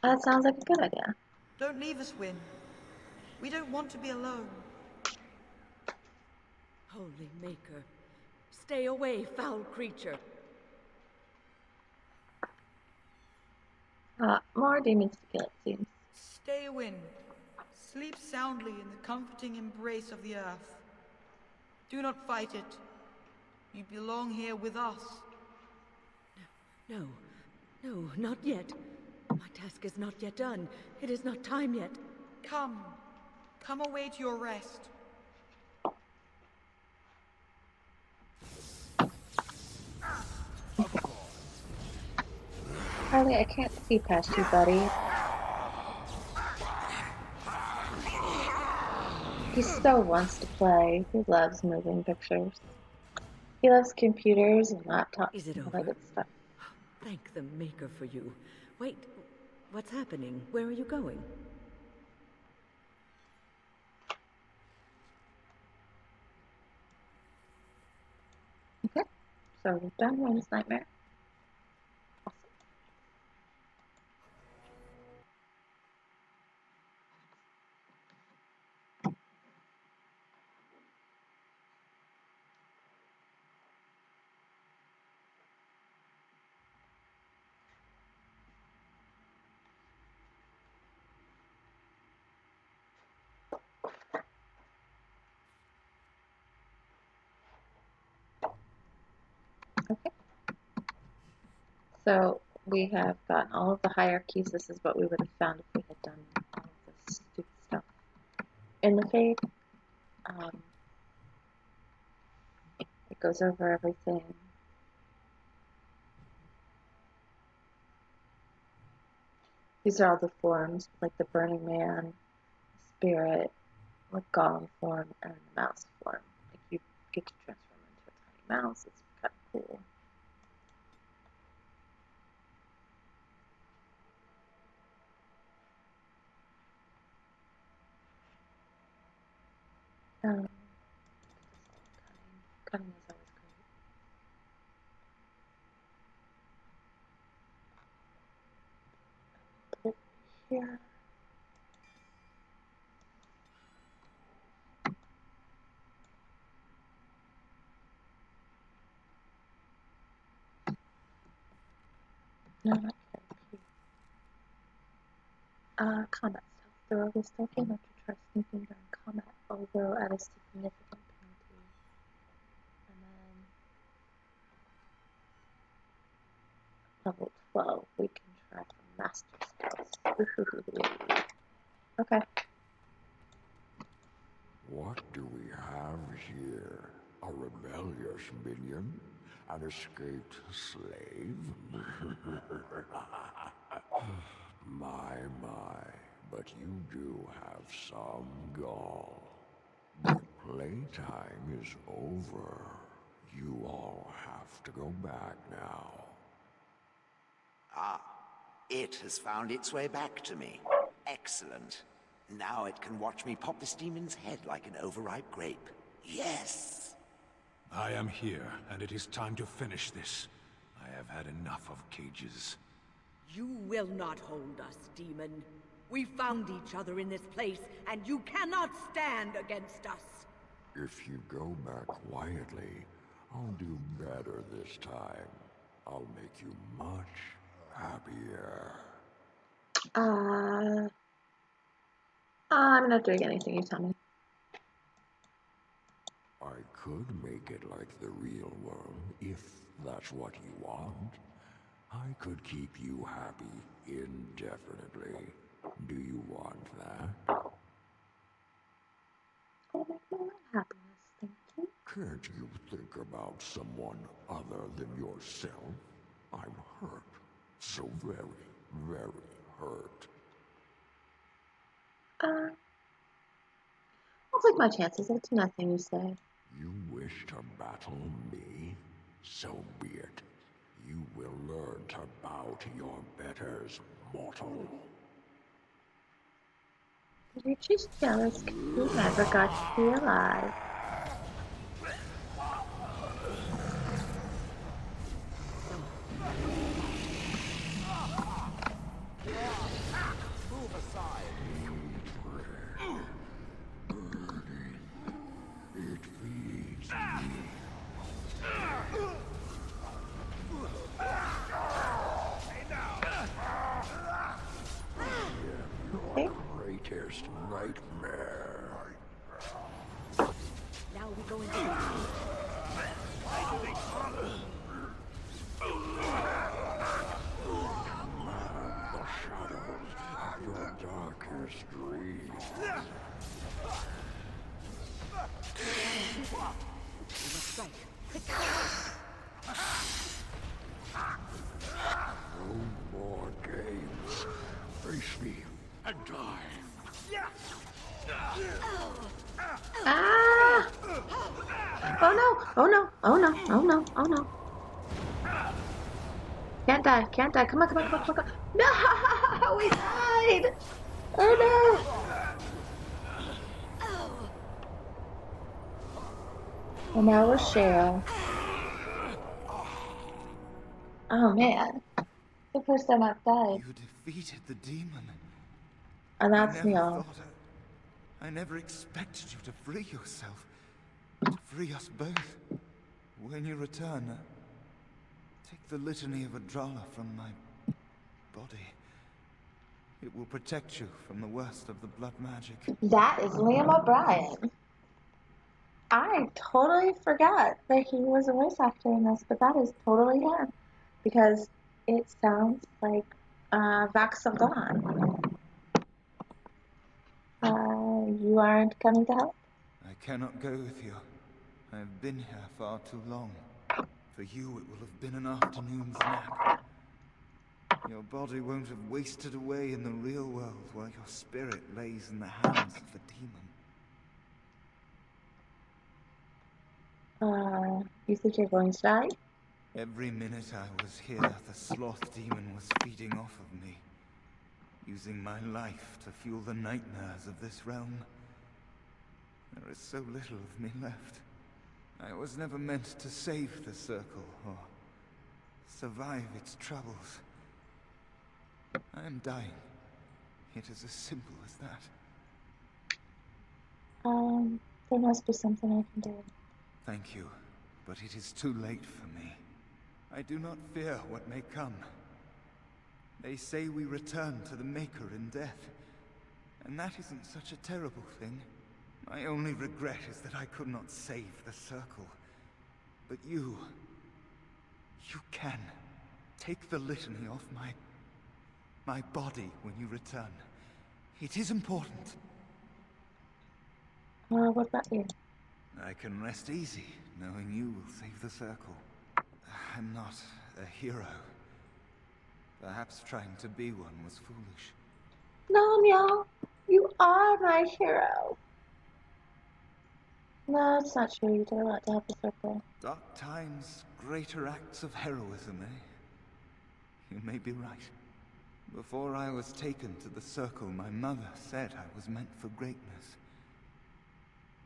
That sounds like a good idea. Don't leave us, Win. We don't want to be alone. Holy Maker, stay away, foul creature. More demons to kill, it seems. Stay, Win. Sleep soundly in the comforting embrace of the earth. Do not fight it. You belong here with us. No, not yet. My task is not yet done. It is not time yet. Come away to your rest. Harley, I can't see past you, buddy. He still wants to play. He loves moving pictures. He loves computers and laptops and all that good stuff. Thank the Maker for you. Wait, what's happening? Where are you going? Okay, so we've done Wayne's Nightmare. So we have gotten all of the hierarchies. This is what we would have found if we had done all of this stupid stuff in the Fade. It goes over everything. These are all the forms, like the Burning Man, Spirit, like Golem form, and the Mouse form. Like you get to transform into a tiny mouse. It's kind of cool. Cutting is always great. Put it here. No, not here. Combat stealth. The rogue is stealthy enough to try sneaking during combat, although at a significant penalty. And then level 12, we can try for master stealth. Okay. What do we have here? A rebellious minion? An escaped slave? My, but you do have some gall. But playtime is over. You all have to go back now. Ah, it has found its way back to me. Excellent. Now it can watch me pop this demon's head like an overripe grape. Yes! I am here, and it is time to finish this. I have had enough of cages. You will not hold us, demon. We found each other in this place, and you cannot stand against us. If you go back quietly, I'll do better this time. I'll make you much happier. I'm not doing anything you tell me. I could make it like the real world, if that's what you want. I could keep you happy indefinitely. Do you want that? I'll make my own happiness, thank you. Can't you think about someone other than yourself? I'm hurt. So very, very hurt. I'll take my chances. It's nothing you say. You wish to battle me? So be it. You will learn to bow to your betters, mortal. You're just jealous because you never got to be alive. Move aside. It feeds me. Okay. Greatest nightmare. Now we go into the shadows of your darkest dreams. No more games. Face me and die. Ah! Oh no! Oh no! Oh no! Oh no! Oh no! Can't die! Can't die! Come on! Come on! Come on! Come on! No! We died! Oh no! And now we're Cheryl. Oh man. The first time I've died. You defeated the demon. And that's me all. I never expected you to free yourself. To free us both. When you return, take the litany of Adrala from my body. It will protect you from the worst of the blood magic. That is Liam O'Brien. I totally forgot that he was a voice actor in this, but that is totally him. Because it sounds like Vax of Dawn. You aren't coming to help? I cannot go with you. I have been here far too long. For you, it will have been an afternoon's nap. Your body won't have wasted away in the real world while your spirit lays in the hands of the demon. You think you're going to die? Every minute I was here, the sloth demon was feeding off of me, using my life to fuel the nightmares of this realm. There is so little of me left. I was never meant to save the Circle, or survive its troubles. I am dying. It is as simple as that. There must be something I can do. Thank you, but it is too late for me. I do not fear what may come. They say we return to the Maker in death, and that isn't such a terrible thing. My only regret is that I could not save the Circle. But you can. Take the litany off my body when you return. It is important. What about you? I can rest easy, knowing you will save the Circle. I'm not a hero. Perhaps trying to be one was foolish. No, Meow. You are my hero. No, it's not true. You did a lot to help the Circle. Dark times, greater acts of heroism, eh? You may be right. Before I was taken to the Circle, my mother said I was meant for greatness.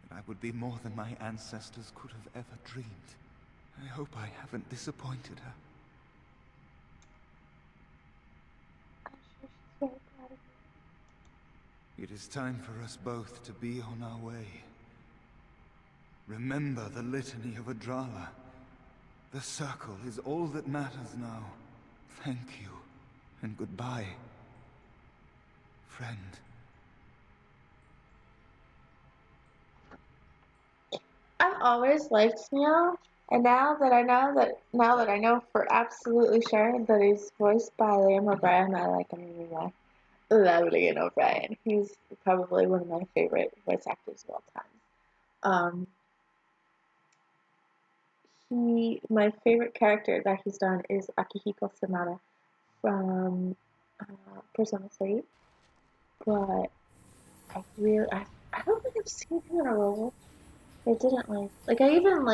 That I would be more than my ancestors could have ever dreamed. I hope I haven't disappointed her. I'm sure she's very proud of you. It is time for us both to be on our way. Remember the litany of Adrala. The Circle is all that matters now. Thank you, and goodbye, friend. I've always liked Meow, and now that I know for absolutely sure that he's voiced by Liam O'Brien, I like him even more. Love Liam O'Brien. He's probably one of my favorite voice actors of all time. My favorite character that he's done is Akihiko Sanada from Persona 3, but I don't think I've seen him in a role I didn't like. I even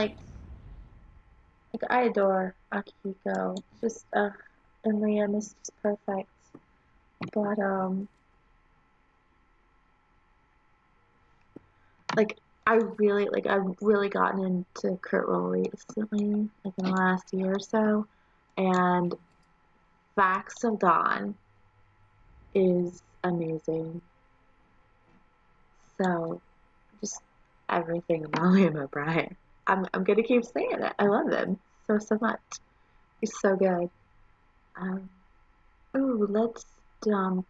I adore Akihiko. Just and Liam is just perfect. But I've really gotten into Kurt Rowley recently, like in the last year or so, and Facts of Dawn is amazing. So, just everything about Liam O'Brien. I'm gonna keep saying it. I love him so much. He's so good. Ooh, let's dump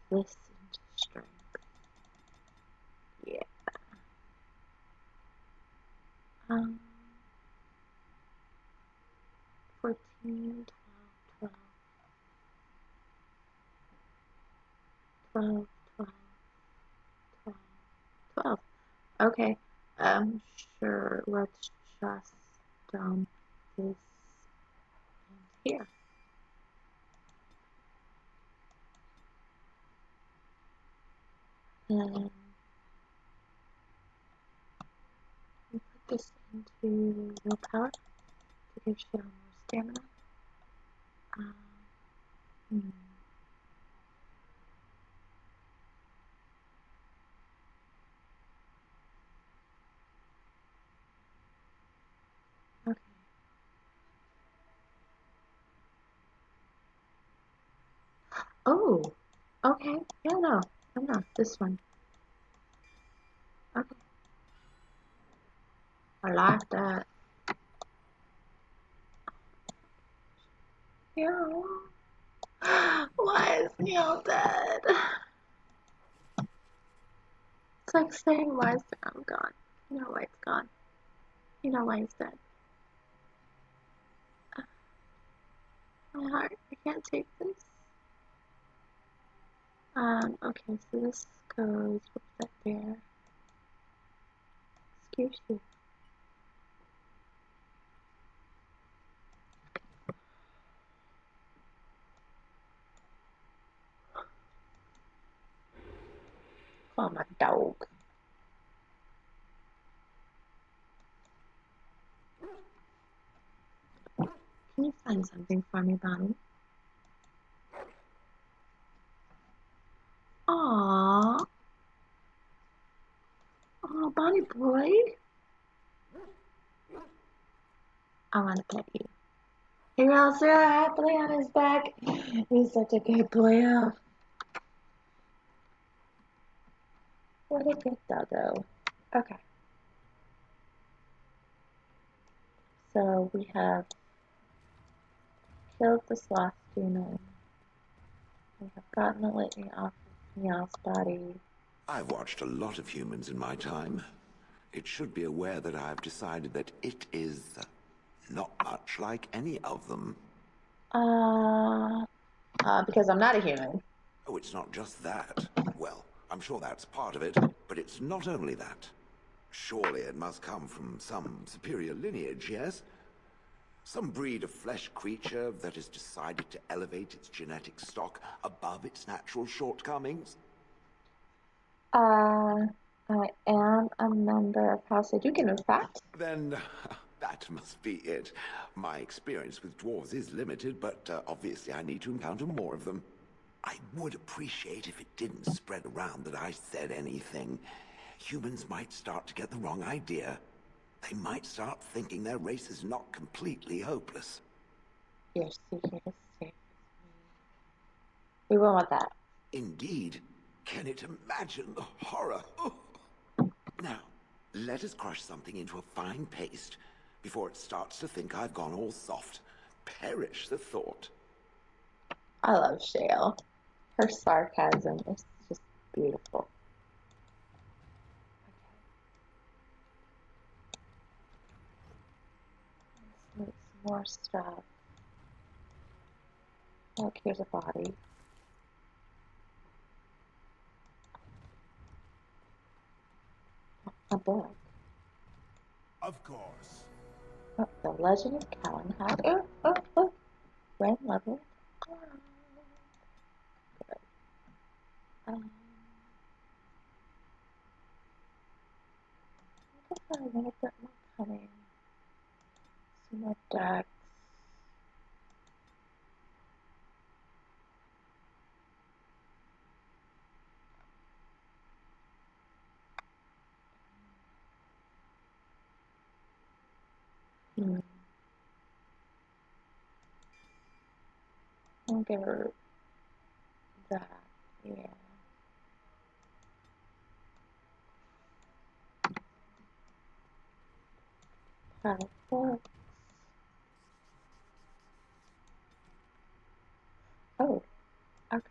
this into strength. Yeah. 14, 12, 12, 12, 12, 12. Okay. Sure, let's just dump this in here. And we put this into willpower to give Shell more stamina. Okay. Oh, okay. Yeah, no, this one. Okay. I like that. Yeah. Why is Neil dead? It's like saying, why is the arm gone? You know why it's gone. You know why he's dead. My heart. can't take this. Okay, so this goes with that there. Excuse you. Oh, my dog. Can you find something for me, Bonnie? Aww. Oh, Bonnie boy. I want to pet you. He rolls real happily on his back. He's such a good boy. What a good doggo. Okay. So we have killed the sloth demon. We have gotten the litany off of Meow's body. I've watched a lot of humans in my time. It should be aware that I've decided that it is not much like any of them. Because I'm not a human. Oh, it's not just that. Well, I'm sure that's part of it, but it's not only that. Surely it must come from some superior lineage, yes? Some breed of flesh creature that has decided to elevate its genetic stock above its natural shortcomings? I am a member of House Hadouken, in fact. Then that must be it. My experience with dwarves is limited, but obviously I need to encounter more of them. I would appreciate if it didn't spread around that I said anything. Humans might start to get the wrong idea. They might start thinking their race is not completely hopeless. You're seeking a safe. We won't want that. Indeed. Can it imagine the horror? Oh. Now, let us crush something into a fine paste before it starts to think I've gone all soft. Perish the thought. I love Shale. Her sarcasm is just beautiful. Let's make some more stuff. Look, here's a body. A book. Of course. Oh, The Legend of Calenhad. Oh. Red level. Good. I guess I want a bit more cunning. Some more decks. I'll give her that, yeah. Pile of books. Oh, okay.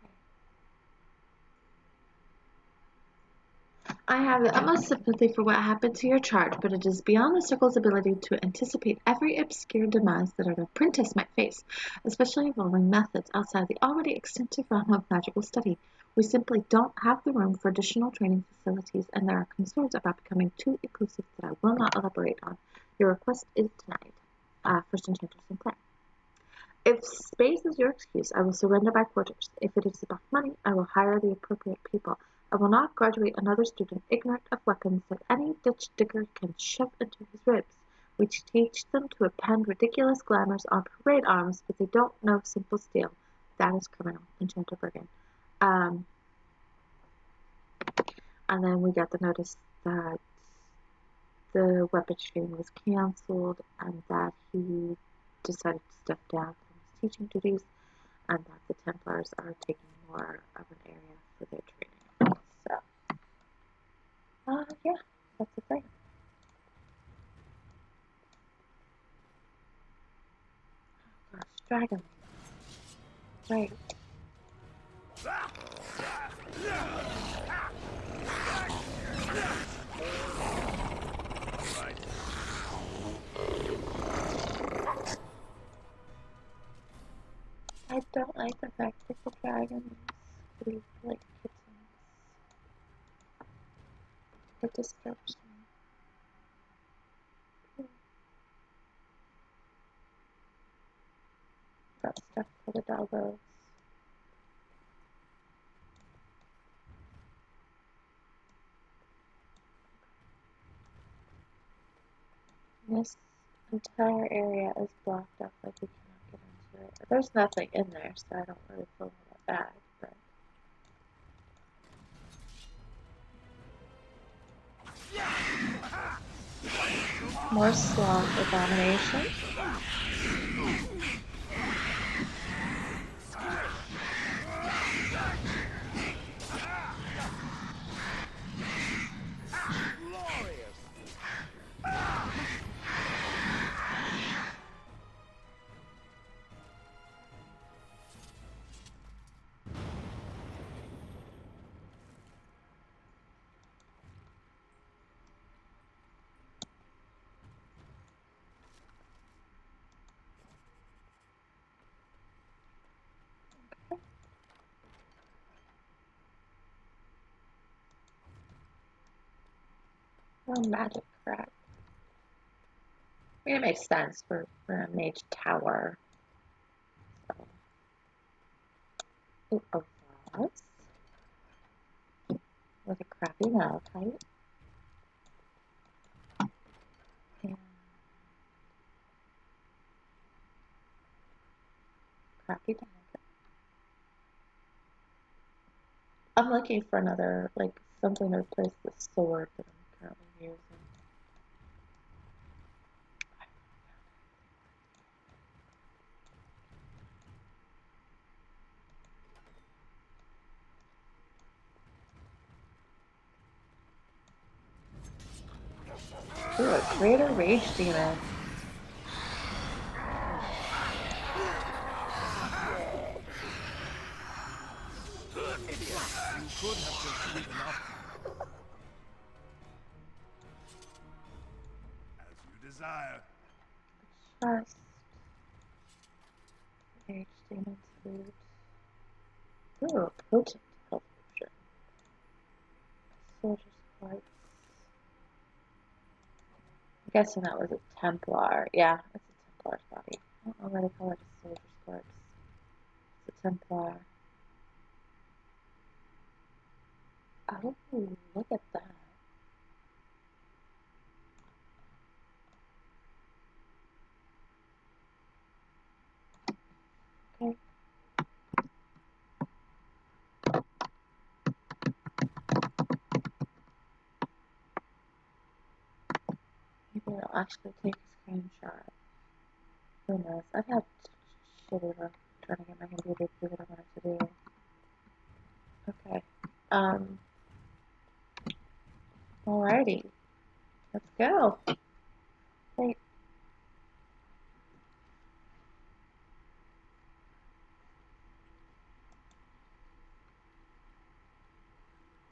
I have the utmost sympathy for what happened to your charge, but it is beyond the Circle's ability to anticipate every obscure demise that an apprentice might face, especially involving methods outside the already extensive realm of magical study. We simply don't have the room for additional training facilities, and there are concerns about becoming too inclusive that I will not elaborate on. Your request is denied. First Enchanter Sinclair. If space is your excuse, I will surrender my quarters. If it is about money, I will hire the appropriate people. I will not graduate another student ignorant of weapons that any ditch digger can shove into his ribs. We teach them to append ridiculous glamours on parade arms, but they don't know simple steel. That is criminal. Enchanter Bergen. And then we got the notice that the weapon training was canceled and that he decided to step down from his teaching duties, and that the Templars are taking more of an area for their training. So, yeah, that's the thing. Oh gosh, Dragon. Right. I don't like the fact that the dragons leave like kittens. It disturbs me. Got stuff for the doggos. This entire area is blocked off, like we cannot get into it. There's nothing in there, so I don't really feel all that bad, but... More sloth abomination. Oh, magic crap. I mean, it makes sense for a mage tower. So. Ooh, a vase with a crappy malachite. And crappy dagger. I'm looking for another, like, something to replace the sword that I'm currently using. Ooh, a greater rage demon. You could have just given up. As you desire. Trust. Rage demon's food. Ooh, a potent health potion. Soldier's corpse. I'm guessing that was a Templar. Yeah, it's a Templar's body. I don't know why they call it a soldier's corpse. It's a Templar. Oh, look at that. Okay. Maybe I'll actually take a screenshot. Who knows? I've had shitty luck trying to get my computer to do what I want it to do. Okay. Alrighty. Let's go. Wait.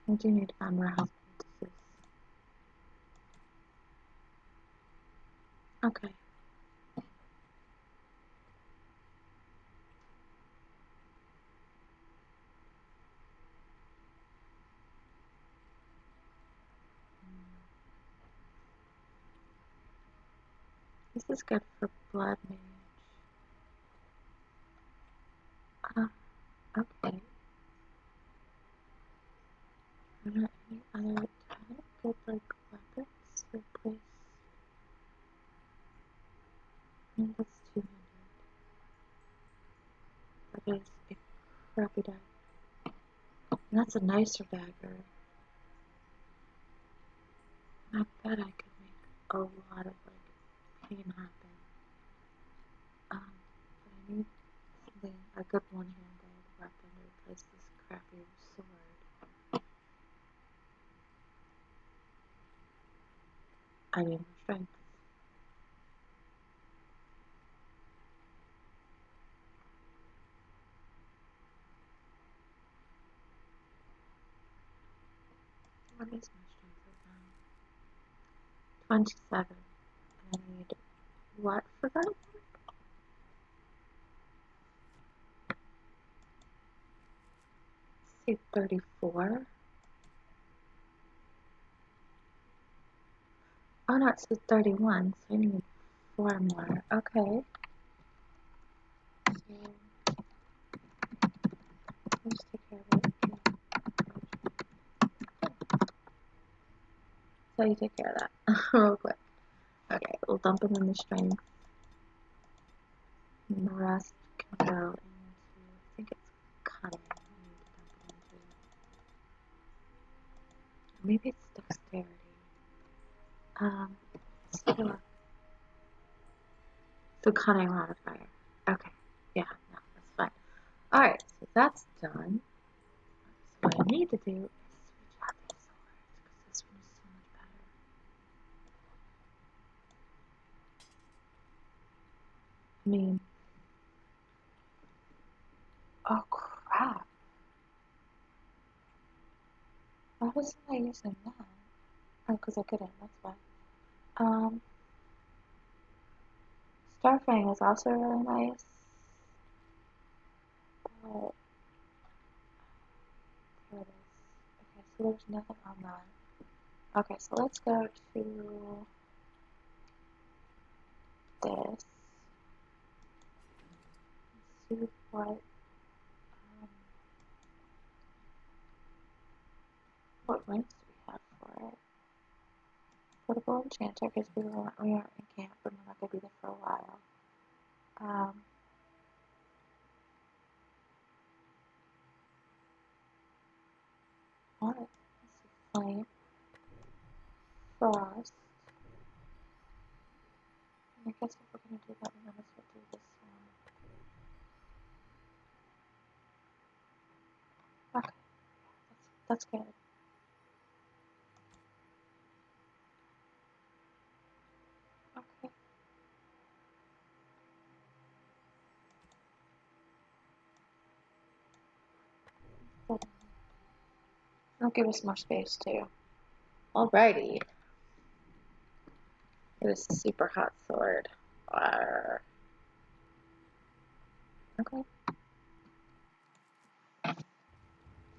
I do need to find more health poultices. Okay. This is good for blood mage. Okay. Are there any other good like weapons to replace? I think that's 200. That is a crappy dagger. And that's a nicer dagger. I bet I could make a lot of like pain happen. But I need something, a good one-handed weapon to replace this crappy sword. I need more strength. What is my strength right now? 27. And I need what for that? see 34. Oh no, it says 31, so I need 4 more. Okay. So, let's take care of it. So you take care of that real quick. Okay, we'll dump it in the strength. And the rest can go into, I think it's cunning. Maybe it's dexterity. Let's take a look. So cunning modifier. Okay. Yeah, no, that's fine. Alright, so that's done. So what I need to do is switch out these swords, because this one is so much better. I mean, oh crap. Why wasn't I using that? Oh, because I couldn't, that's why. Starfang is also really nice. But here it is. Okay, so there's nothing on that. Okay, so let's go to this. Let's see what ranks do we have for it. Portable enchanter, because we aren't in camp, but we're not going to be there for a while. Alright, let's see. Flame. Frost. And I guess if we're going to do that, we might as well do this one. Okay, that's good. Okay. That'll give us more space too. Alrighty. It is a super hot sword. Arr. Okay.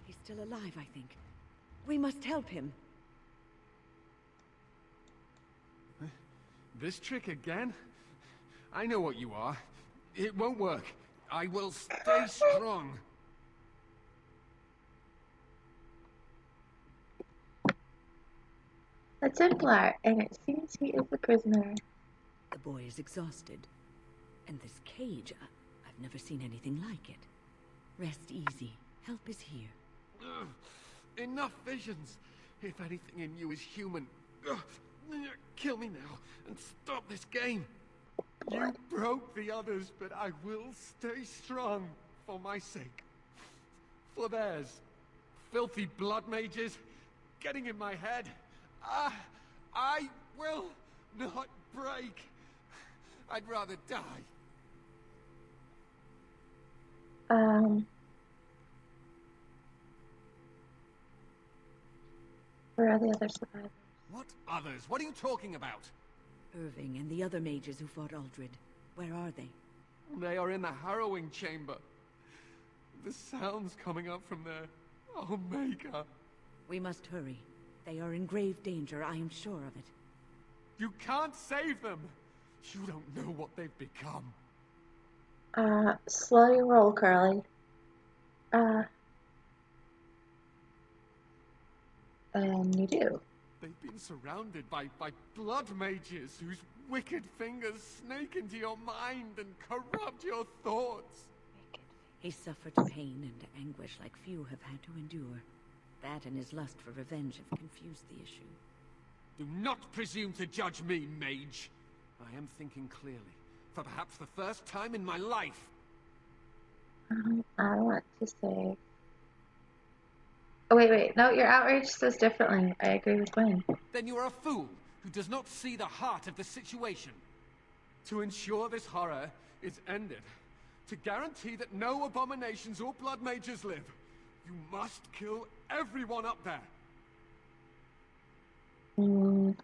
He's still alive, I think. We must help him. This trick again? I know what you are. It won't work. I will stay strong. A Templar, and it seems he is a prisoner. The boy is exhausted. And this cage, I've never seen anything like it. Rest easy. Help is here. Ugh, enough visions. If anything in you is human, kill me now and stop this game. You broke the others, but I will stay strong for my sake. For theirs. Filthy blood mages getting in my head. I will not break. I'd rather die. Where are the other survivors? What others? What are you talking about? Irving and the other mages who fought Aldred. Where are they? They are in the harrowing chamber. The sounds coming up from there. Oh, Maker. We must hurry. They are in grave danger, I am sure of it. You can't save them! You don't know what they've become. Slow your roll, Curly. And you do. They've been surrounded by blood mages whose wicked fingers snake into your mind and corrupt your thoughts. He suffered pain and anguish like few have had to endure. That and his lust for revenge have confused the issue. Do not presume to judge me, mage. I am thinking clearly, for perhaps the first time in my life. I want to say... Oh, wait. No, your outrage says differently. I agree with Wayne. Then you are a fool who does not see the heart of the situation. To ensure this horror is ended, to guarantee that no abominations or blood mages live, you must kill everyone up there. Nope.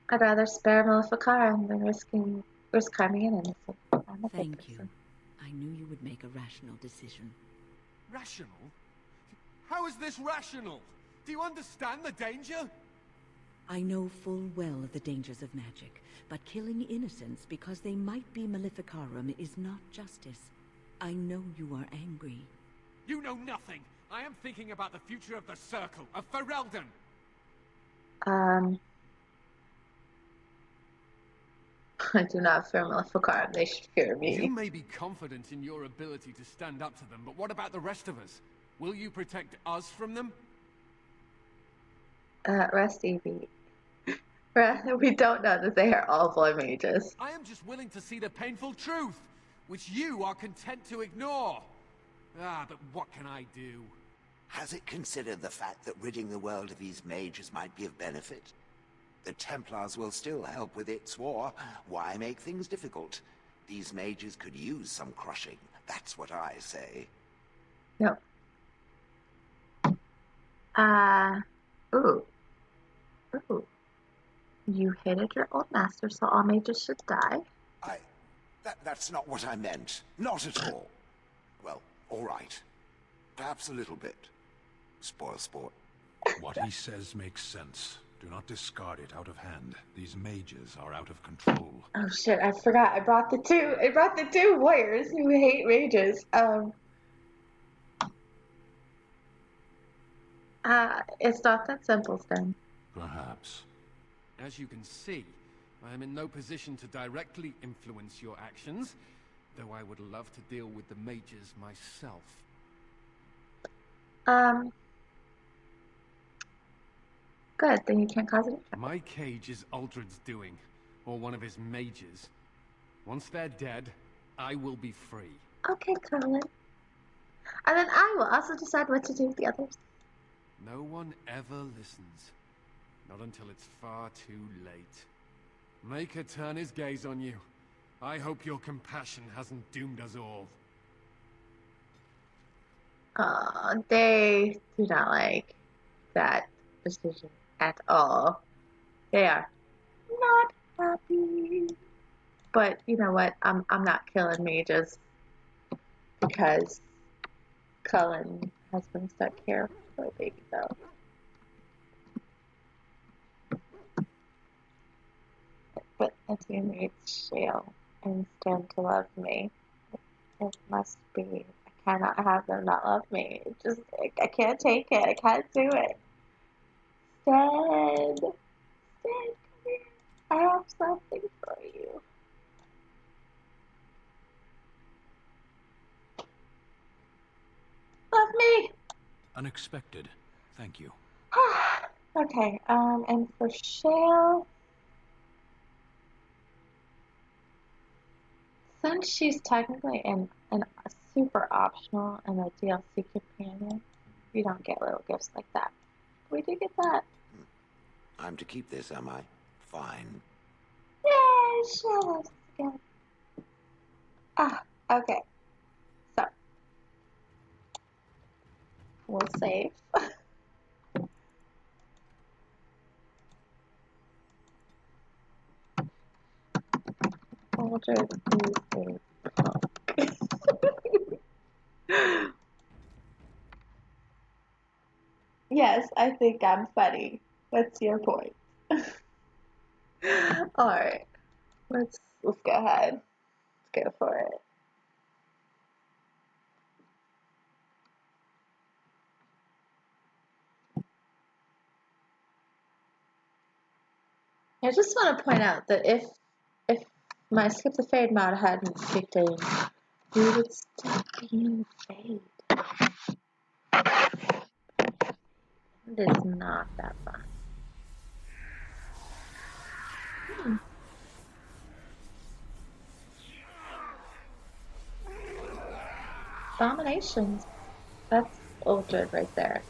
I'd rather spare Maleficara than risk harming an innocent. I'm a Thank good you. person. I knew you would make a rational decision. Rational? How is this rational? Do you understand the danger? I know full well of the dangers of magic, but killing innocents because they might be Maleficarum is not justice. I know you are angry. You know nothing! I am thinking about the future of the Circle, of Ferelden! I do not fear Maleficarum. They should fear me. You may be confident in your ability to stand up to them, but what about the rest of us? Will you protect us from them? Rest easy. We don't know that they are all blood mages. I am just willing to see the painful truth, which you are content to ignore. But what can I do? Has it considered the fact that ridding the world of these mages might be of benefit? The Templars will still help with its war. Why make things difficult? These mages could use some crushing. That's what I say. No. Ooh. You hated your old master, so all mages should die. That's not what I meant. Not at all. Well, all right. Perhaps a little bit. Spoil sport. What he says makes sense. Do not discard it out of hand. These mages are out of control. Oh shit, I forgot. I brought the two warriors who hate mages. It's not that simple, Stan. Perhaps. As you can see, I am in no position to directly influence your actions, though I would love to deal with the mages myself. Good, then you can't cause any trouble. My cage is Uldred's doing, or one of his mages. Once they're dead, I will be free. Okay, Colin. And then I will also decide what to do with the others. No one ever listens. Not until it's far too late. Maker turn his gaze on you. I hope your compassion hasn't doomed us all. They do not like that decision at all. They are not happy. But you know what? I'm not killing mages because Cullen has been stuck here for a baby though. But Atia needs Shale and Stan to love me. It must be. I cannot have them not love me. It just, I can't take it. I can't do it. Stan, come here. I have something for you. Love me. Unexpected. Thank you. Okay, and for Shale, since she's technically a super optional and a DLC companion, we don't get little gifts like that. We do get that. I'm to keep this, am I? Fine. Yay, Shale loves us again. Okay. So, we'll save. Uldred is a punk. Yes, I think I'm funny. What's your point? Alright. Let's go ahead. Let's go for it. I just want to point out that if my Skip the Fade mod hadn't kicked in, we would still be in Fade. It is not that fun. Abominations. That's Uldred right there.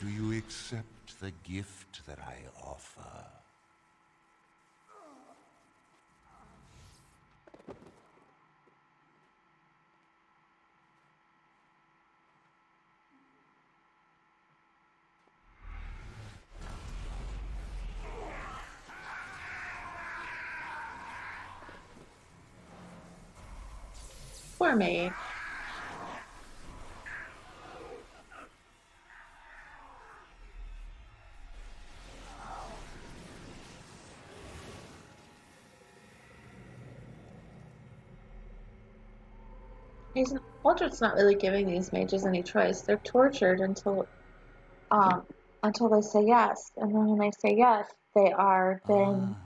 Do you accept the gift that I offer? Poor mage. Aldrich's not really giving these mages any choice. They're tortured until they say yes, and then when they say yes, they are then.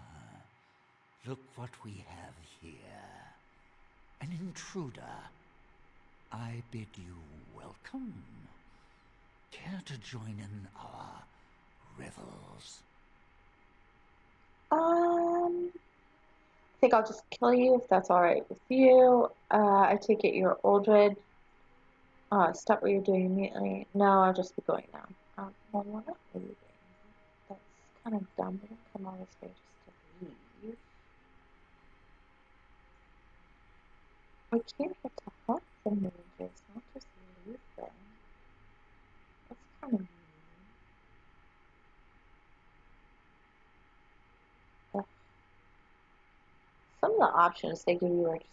Look what we have here. An intruder. I bid you welcome. Care to join in our revels? I think I'll just kill you if that's alright with you. I take it you're Aldred. Stop what you're doing immediately. No, I'll just be going now. Well, we're not leaving. That's kind of dumb. We didn't come all this way just to leave. We came here to help the mages, not just leave them. That's kind of mean. Ugh. Some of the options they give you are just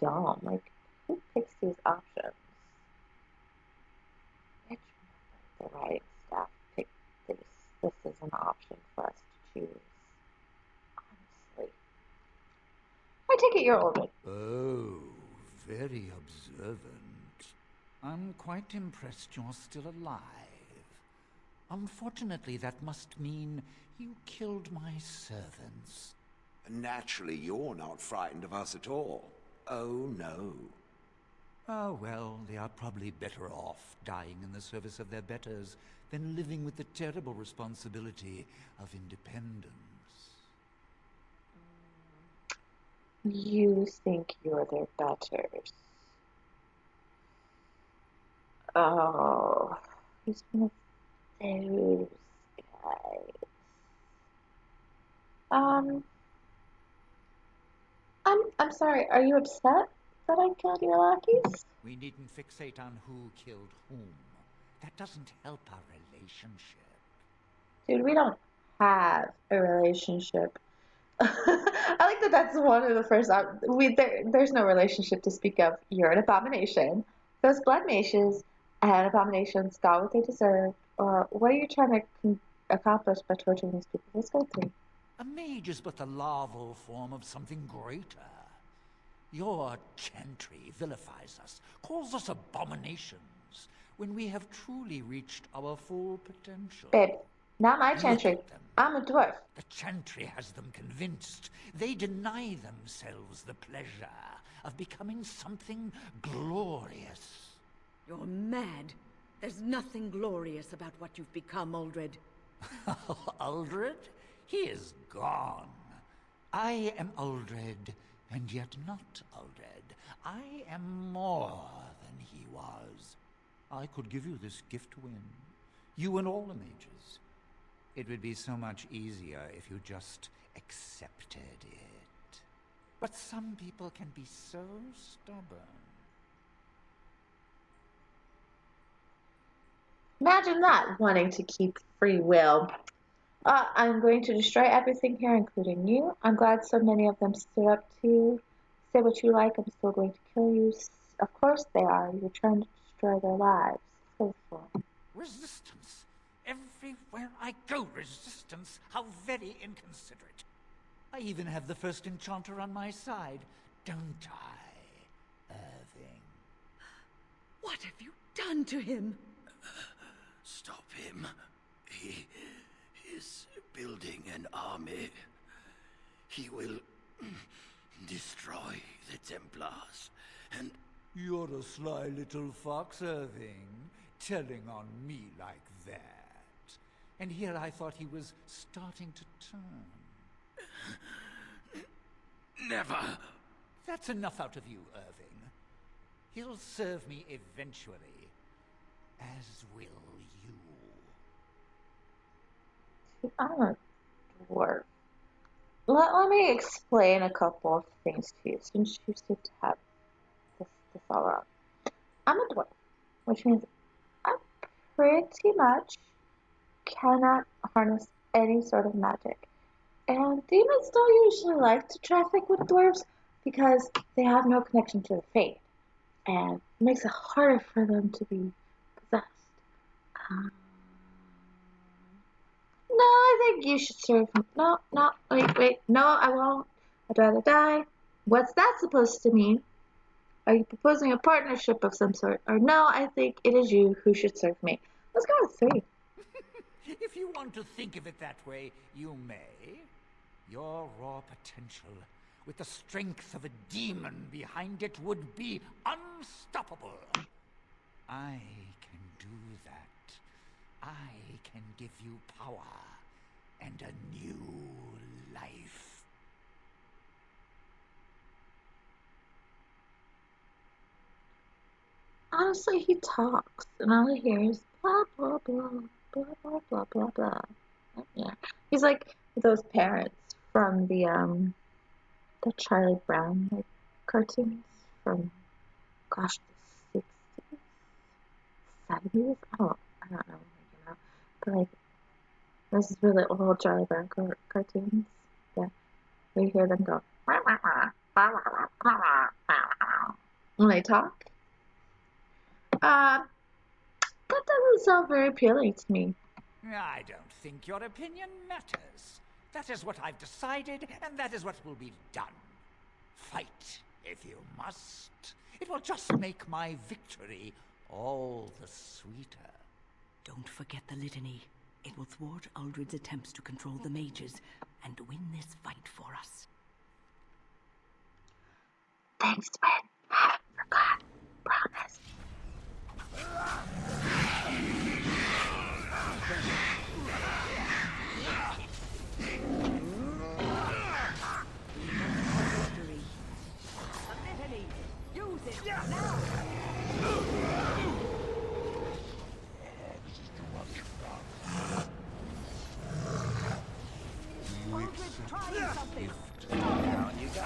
dumb. Like, who picks these options? Which member of the writing staff picked this? This is an option for us to choose. Honestly. I take it you're older. Oh, very observant. I'm quite impressed you're still alive. Unfortunately, that must mean you killed my servants. Naturally, you're not frightened of us at all. Oh, no. Oh, well, they are probably better off dying in the service of their betters than living with the terrible responsibility of independence. You think you're their betters. Oh, he's one of those guys. I'm sorry, are you upset that I killed your lackeys? We needn't fixate on who killed whom. That doesn't help our relationship. Dude, we don't have a relationship. I like that that's one of the first... there's no relationship to speak of. You're an abomination. Those blood mages and abominations got what they deserved. Or what are you trying to accomplish by torturing these people? Let's go through. A mage is but the larval form of something greater. Your chantry vilifies us, calls us abominations, when we have truly reached our full potential. Babe, not my chantry. I'm a dwarf. The chantry has them convinced. They deny themselves the pleasure of becoming something glorious. You're mad. There's nothing glorious about what you've become, Aldred. Aldred? He is gone. I am Aldred, and yet not Aldred. I am more than he was. I could give you this gift to win. You and all the mages. It would be so much easier if you just accepted it. But some people can be so stubborn. Imagine that, wanting to keep free will. I'm going to destroy everything here, including you. I'm glad so many of them stood up to you. Say what you like, I'm still going to kill you. Of course they are. You're trying to destroy their lives. Faithful. Resistance. Everywhere I go, resistance. How very inconsiderate. I even have the first enchanter on my side, don't I, Irving? What have you done to him? Stop him. He is building an army. He will destroy the Templars, and... You're a sly little fox, Irving, telling on me like that. And here I thought he was starting to turn. Never! That's enough out of you, Irving. He'll serve me eventually, as will you. I'm a dwarf. Let me explain a couple of things to you, since you seem to have this all wrong. I'm a dwarf, which means I pretty much cannot harness any sort of magic. And demons don't usually like to traffic with dwarves because they have no connection to the faith. and makes it harder for them to be possessed. Um, no, I think you should serve him. No, wait, no, I won't. I'd rather die. What's that supposed to mean? Are you proposing a partnership of some sort? Or no, I think it is you who should serve me. Let's go with 3. If you want to think of it that way, you may. Your raw potential, with the strength of a demon behind it, would be unstoppable. I can do that. I can give you power and a new life. Honestly, he talks, and all I hear is blah, blah, blah, blah, blah, blah, blah, blah. Yeah. He's like those parents from the Charlie Brown like cartoons from, gosh, the 60s, 70s? I don't know, but like, this is really old Charlie Brown cartoons. Yeah. We hear them go, when they talk. That doesn't sound very appealing to me. I don't think your opinion matters. That is what I've decided, and that is what will be done. Fight, if you must. It will just make my victory all the sweeter. Don't forget the litany. It will thwart Uldred's attempts to control the mages and win this fight for us. Thanks, Ben. I forgot. Promise. Use it now! Uldred's trying something! Down you go.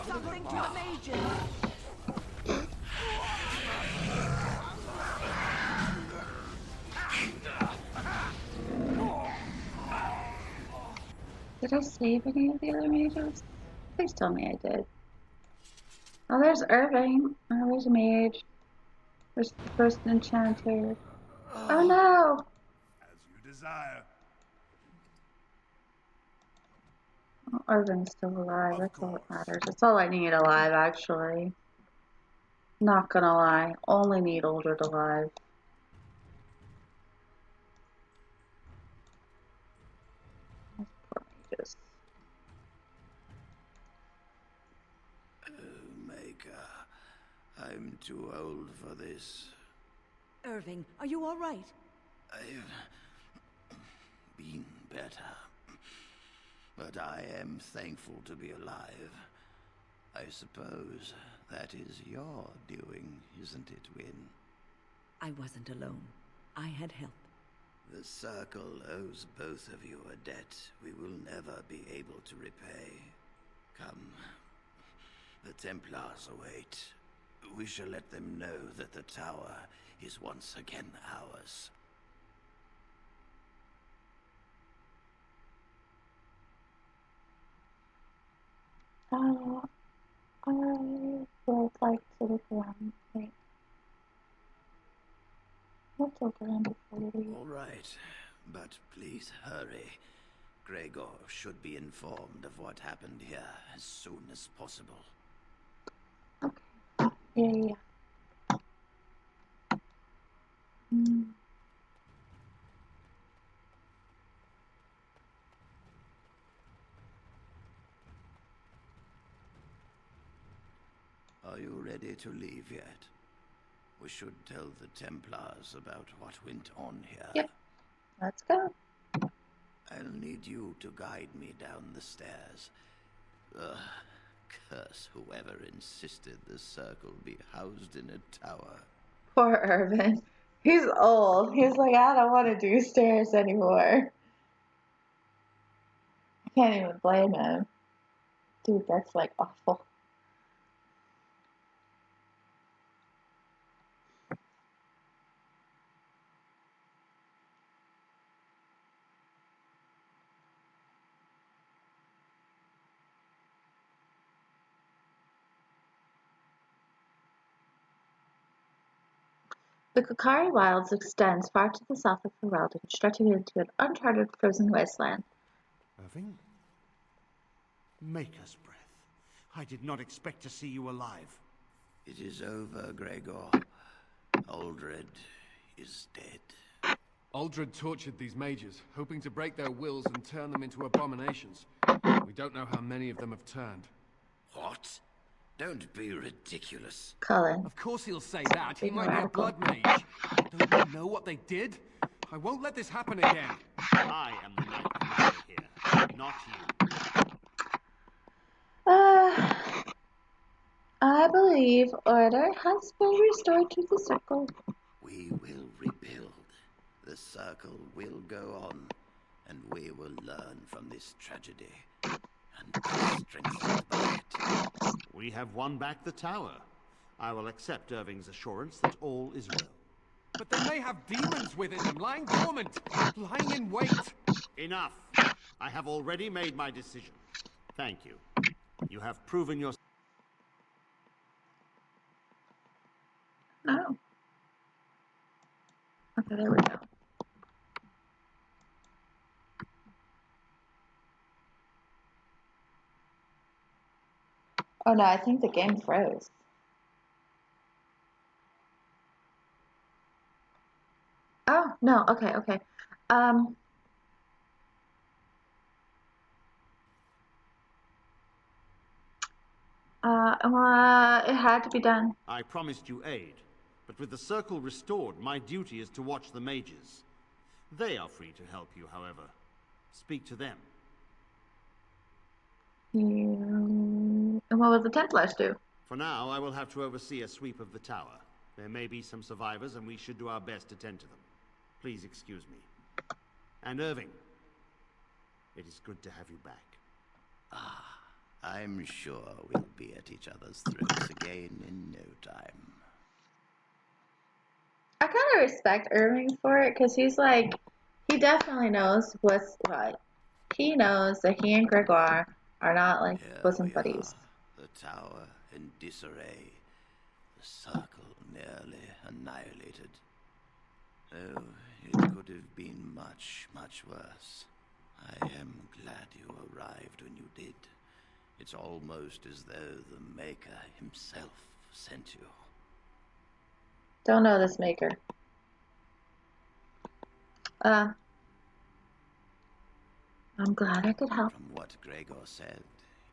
Something to the mages! Did I save any of the other mages? Please tell me I did. Oh, there's Irving. Oh, there's a mage. There's the first enchanter. Oh no! As you desire. Oh, Irving's still alive. That's all that matters. That's all I need alive, actually. Not gonna lie. Only need Uldred alive. Those poor mages. Oh, Maker. I'm too old for this. Irving, are you all right? I've been better. But I am thankful to be alive. I suppose that is your doing, isn't it, Wynne? I wasn't alone. I had help. The Circle owes both of you a debt we will never be able to repay. Come. The Templars await. We shall let them know that the tower is once again ours. I would like to look around. Wait. Let's look around before we leave. All right, but please hurry. Gregor should be informed of what happened here as soon as possible. Yeah. Are you ready to leave yet? We should tell the Templars about what went on here. Yep. Let's go. I'll need you to guide me down the stairs. Curse whoever insisted the Circle be housed in a tower. Poor Irvin. He's old. He's like, I don't want to do stairs anymore. I can't even blame him. Dude, that's like awful. The Kokari Wilds extends far to the south of Ferelden, stretching into an uncharted frozen wasteland. Irving? Maker's breath. I did not expect to see you alive. It is over, Gregor. Uldred is dead. Uldred tortured these mages, hoping to break their wills and turn them into abominations. We don't know how many of them have turned. What? Don't be ridiculous. Cullen. Of course he'll say that. He might be a blood mage. Don't you know what they did? I won't let this happen again. I am the Knight Commander here, not you. I believe order has been restored to the circle. We will rebuild. The circle will go on, and we will learn from this tragedy and be strengthened by it. We have won back the tower. I will accept Irving's assurance that all is well. But they may have demons within them, lying dormant, lying in wait. Enough. I have already made my decision. Thank you. You have proven yourself. Oh. Okay, there we go. Oh no, I think the game froze. Oh, no, okay. It had to be done. I promised you aid, but with the circle restored, my duty is to watch the mages. They are free to help you, however. Speak to them. And what will the Templars do? For now, I will have to oversee a sweep of the tower. There may be some survivors, and we should do our best to tend to them. Please excuse me. And Irving, it is good to have you back. I'm sure we'll be at each other's throats again in no time. I kind of respect Irving for it, because he's like, he definitely knows what's what. He knows that he and Gregoire are not like bosom buddies. The tower in disarray. The circle nearly annihilated. Oh, it could have been much, much worse. I am glad you arrived when you did. It's almost as though the Maker himself sent you. Don't know this Maker. I'm glad I could help. From what Gregor said,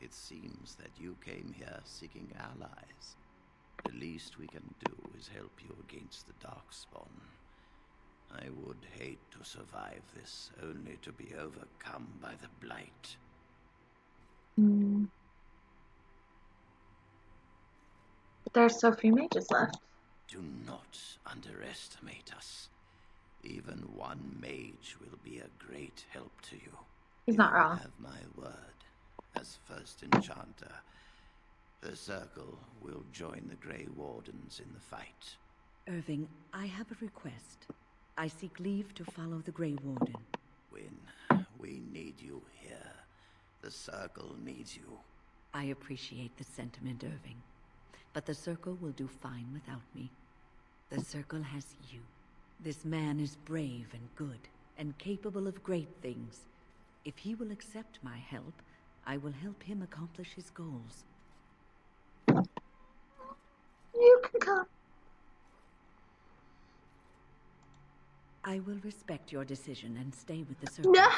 it seems that you came here seeking allies. The least we can do is help you against the Darkspawn. I would hate to survive this, only to be overcome by the Blight. But there's so few mages left. Do not underestimate us. Even one mage will be a great help to you. He's not wrong. You have my word. As first enchanter, the circle will join the Grey Wardens in the fight. Irving, I have a request. I seek leave to follow the Grey Warden. When we need you here, the circle needs you. I appreciate the sentiment, Irving. But the circle will do fine without me. The circle has you. This man is brave and good, and capable of great things. If he will accept my help, I will help him accomplish his goals. You can come. I will respect your decision and stay with the circle. No!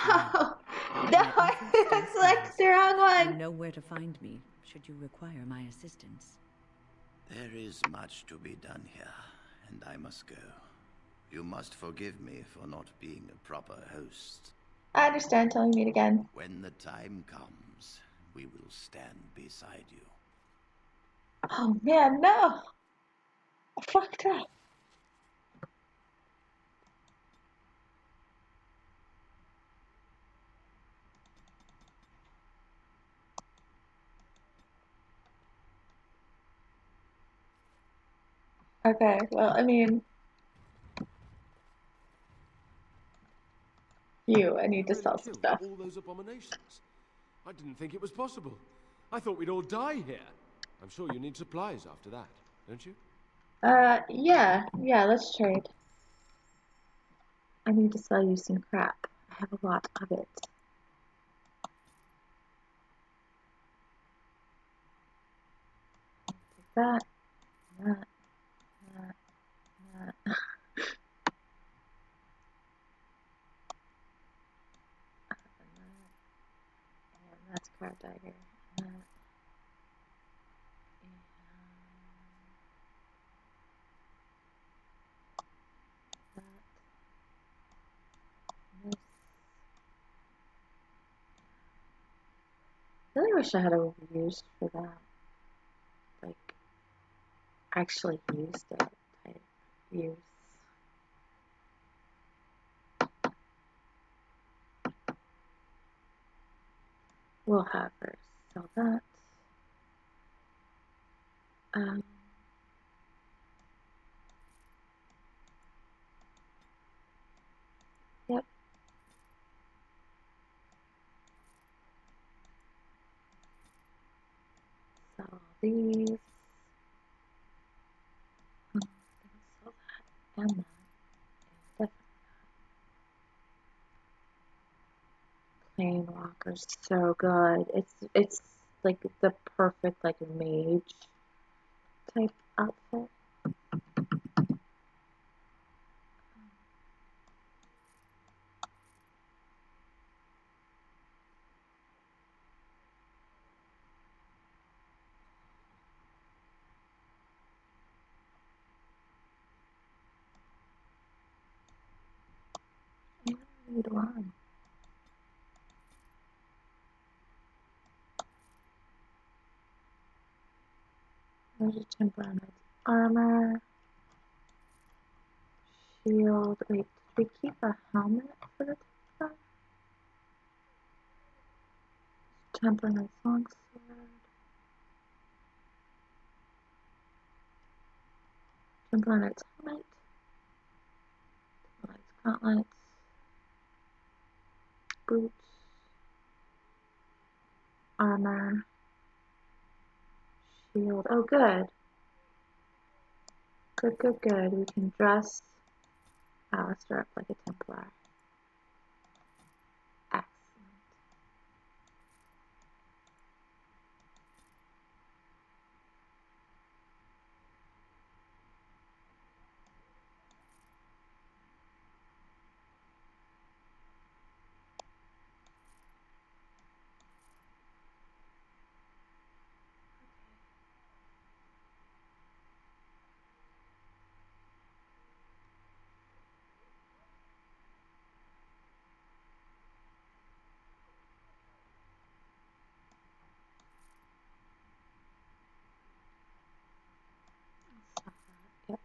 No, it's like the wrong one. You know where to find me, should you require my assistance. There is much to be done here, and I must go. You must forgive me for not being a proper host. I understand till we meet again. When the time comes, we will stand beside you. Oh man, no! I fucked up. Okay, well, I mean... I need to sell some stuff. All those abominations. I didn't think it was possible. I thought we'd all die here. I'm sure you need supplies after that, don't you? Yeah, let's trade. I need to sell you some crap. I have a lot of it. Take that, that, that. And that's crab dagger. And that. I really wish I had a use for that. Like, actually used it type use. We'll have her sell that. Yep. Sell these. Sell that and that. And definitely that. Planewalker's so good. It's like the perfect like mage type outfit. I need one. There's a Templar Knight's armor. Shield. Wait, did we keep a helmet for the Templar? Templar Knight's longsword. Templar Knight's helmet. Templar Knight's gauntlets. Boots. Armor. Shield. Oh, good. Good. We can dress Alistair up like a Templar. Excellent. Yep.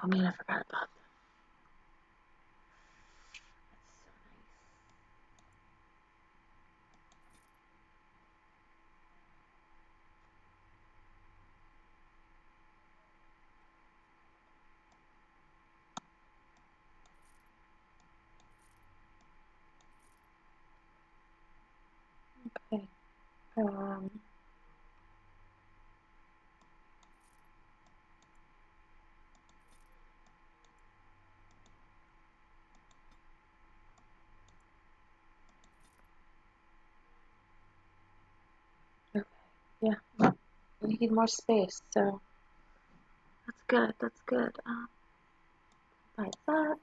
Oh man, I forgot about them. Okay. Okay. Yeah. We need more space, so that's good. That's good. Buy that.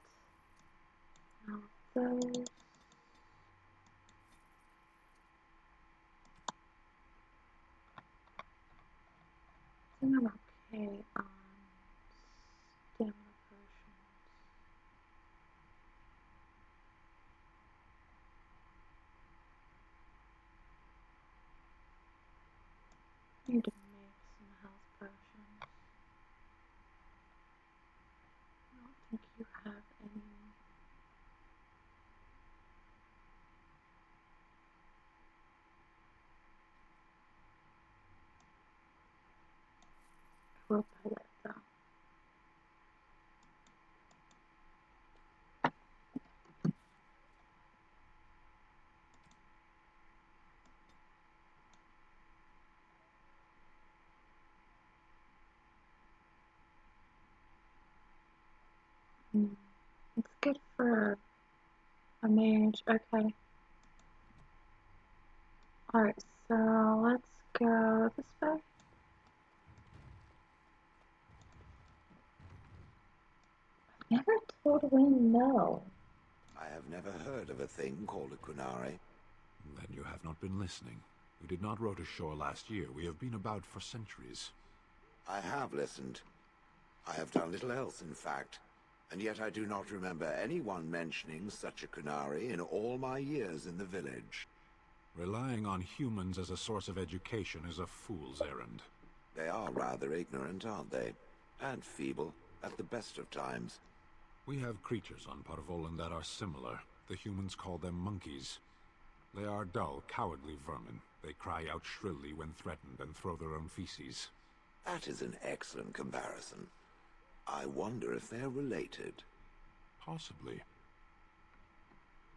Now those. I think I'm okay on stamina potions. Need to make some health potions. I don't think you have any. We'll buy that though. It's good for a mage. Okay. Alright, so let's go this way. I've never told Wayne no. I have never heard of a thing called a Kunari. Then you have not been listening. We did not row to shore last year. We have been about for centuries. I have listened. I have done little else, in fact. And yet I do not remember anyone mentioning such a Kunari in all my years in the village. Relying on humans as a source of education is a fool's errand. They are rather ignorant, aren't they? And feeble, at the best of times. We have creatures on Parvolan that are similar. The humans call them monkeys. They are dull, cowardly vermin. They cry out shrilly when threatened and throw their own feces. That is an excellent comparison. I wonder if they're related. Possibly.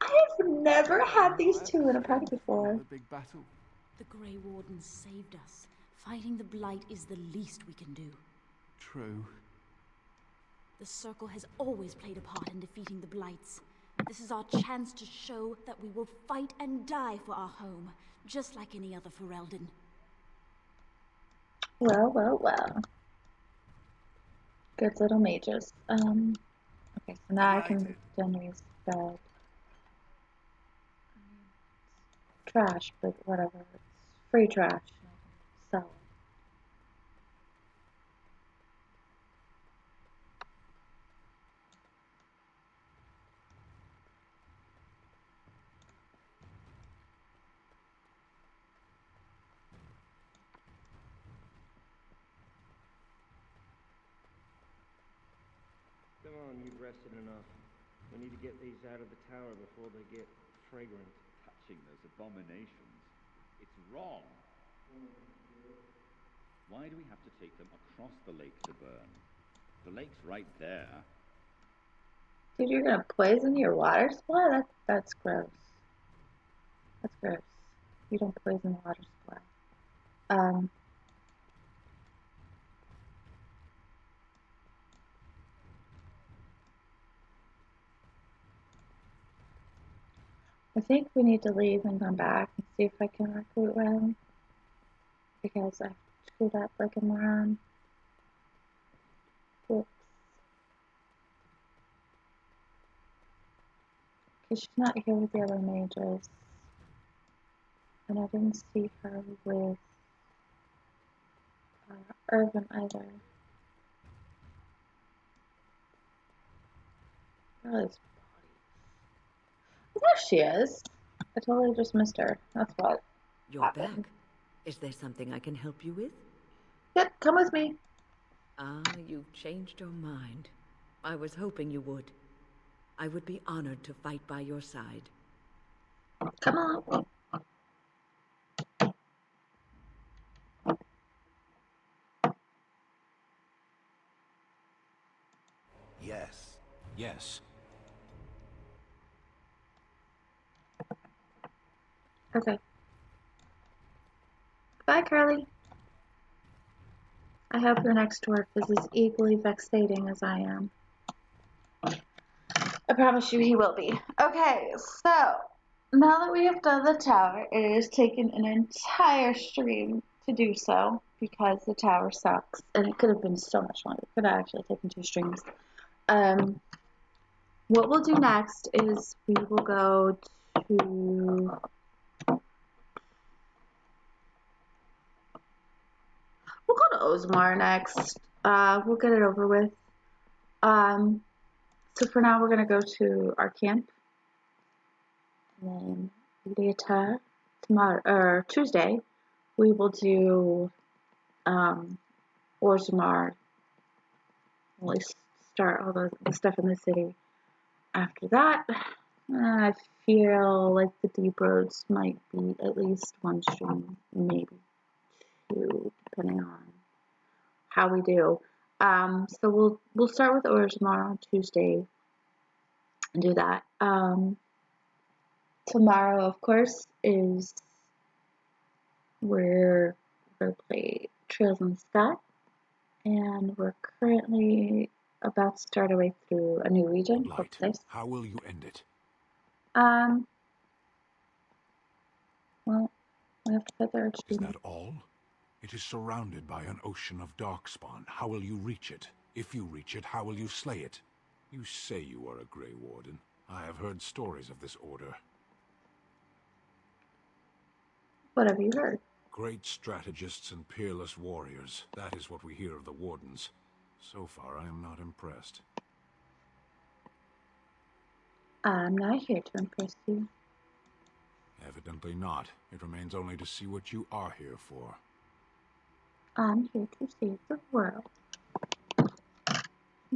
I've never had these two in a party before. Big battle. The Grey Wardens saved us. Fighting the Blight is the least we can do. True. The Circle has always played a part in defeating the Blights. This is our chance to show that we will fight and die for our home, just like any other Ferelden. Well, well, well. Good little mages. Okay, so now I can Jenny's bed. Trash, but whatever. It's free trash. Sell it. Come on, you've rested enough. We need to get these out of the tower before they get fragrant. Touching those abominations. It's wrong. Why do we have to take them across the lake to burn? The lake's right there. Dude, you're gonna poison your water supply? That's gross. That's gross. You don't poison the water supply. I think we need to leave and come back and see if I can recruit Ren. Because I screwed up like a moron. Whoops. Because she's not here with the other mages. And I didn't see her with Irvin either. Where are these bodies? Oh, there she is. I totally just missed her. That's what You're happened. back. Is there something I can help you with? Yep, come with me. Ah, you've changed your mind. I was hoping you would. I would be honored to fight by your side. Come on. Yes. Yes. Okay. Bye, Carly. I hope your next dwarf is as equally vexating as I am. I promise you he will be. Okay, so now that we have done the tower, it has taken an entire stream to do so because the tower sucks and it could have been so much longer. It could have actually taken 2 streams. What we'll do next is we will go to we'll go to Ozmar next. We'll get it over with. So for now, we're going to go to our camp. And then later, tomorrow, or Tuesday, we will do Ozmar. We'll start all the stuff in the city. After that, I feel like the Deep Roads might be at least 1 stream, maybe 2, depending on how we do. So we'll start with orders tomorrow, Tuesday, and do that. Tomorrow, of course, is we're going to play Trails in the Sky, and we're currently about to start our way through a new region called Thedas. How will you end it? Well, we have to fight the Is that all? It is surrounded by an ocean of Darkspawn. How will you reach it? If you reach it, how will you slay it? You say you are a Grey Warden. I have heard stories of this order. What have you heard? Great strategists and peerless warriors. That is what we hear of the Wardens. So far, I am not impressed. I'm not here to impress you. Evidently not. It remains only to see what you are here for. I'm here to save the world.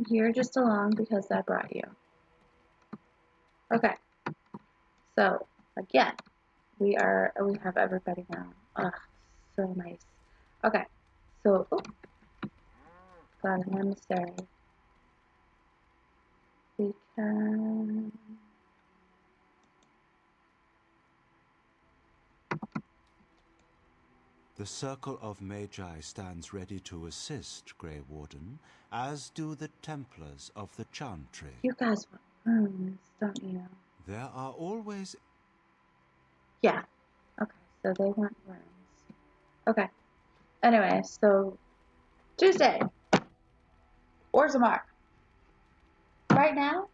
You're just along because I brought you. Okay. So, again, we have everybody now. Ugh, so nice. Okay. So, got an emissary. We can... The Circle of Magi stands ready to assist, Grey Warden, as do the Templars of the Chantry. You guys want rooms, don't you? There are always... Yeah. Okay, so they want rooms. Okay. Anyway, so Tuesday. Orzammar. Right now,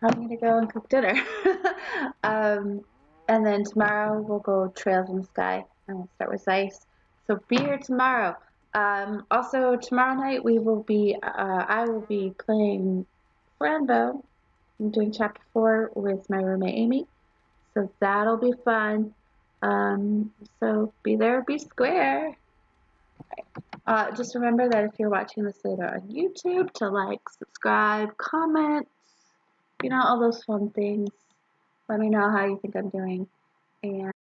I'm going to go and cook dinner. And then tomorrow we'll go Trails in the Sky. And we'll start with Zeiss. So be here tomorrow. Also, tomorrow night I will be playing Franbo. I'm doing chapter 4 with my roommate Amy. So that'll be fun. So be there, be square. Okay. Just remember that if you're watching this later on YouTube, to like, subscribe, comment, all those fun things. Let me know how you think I'm doing. And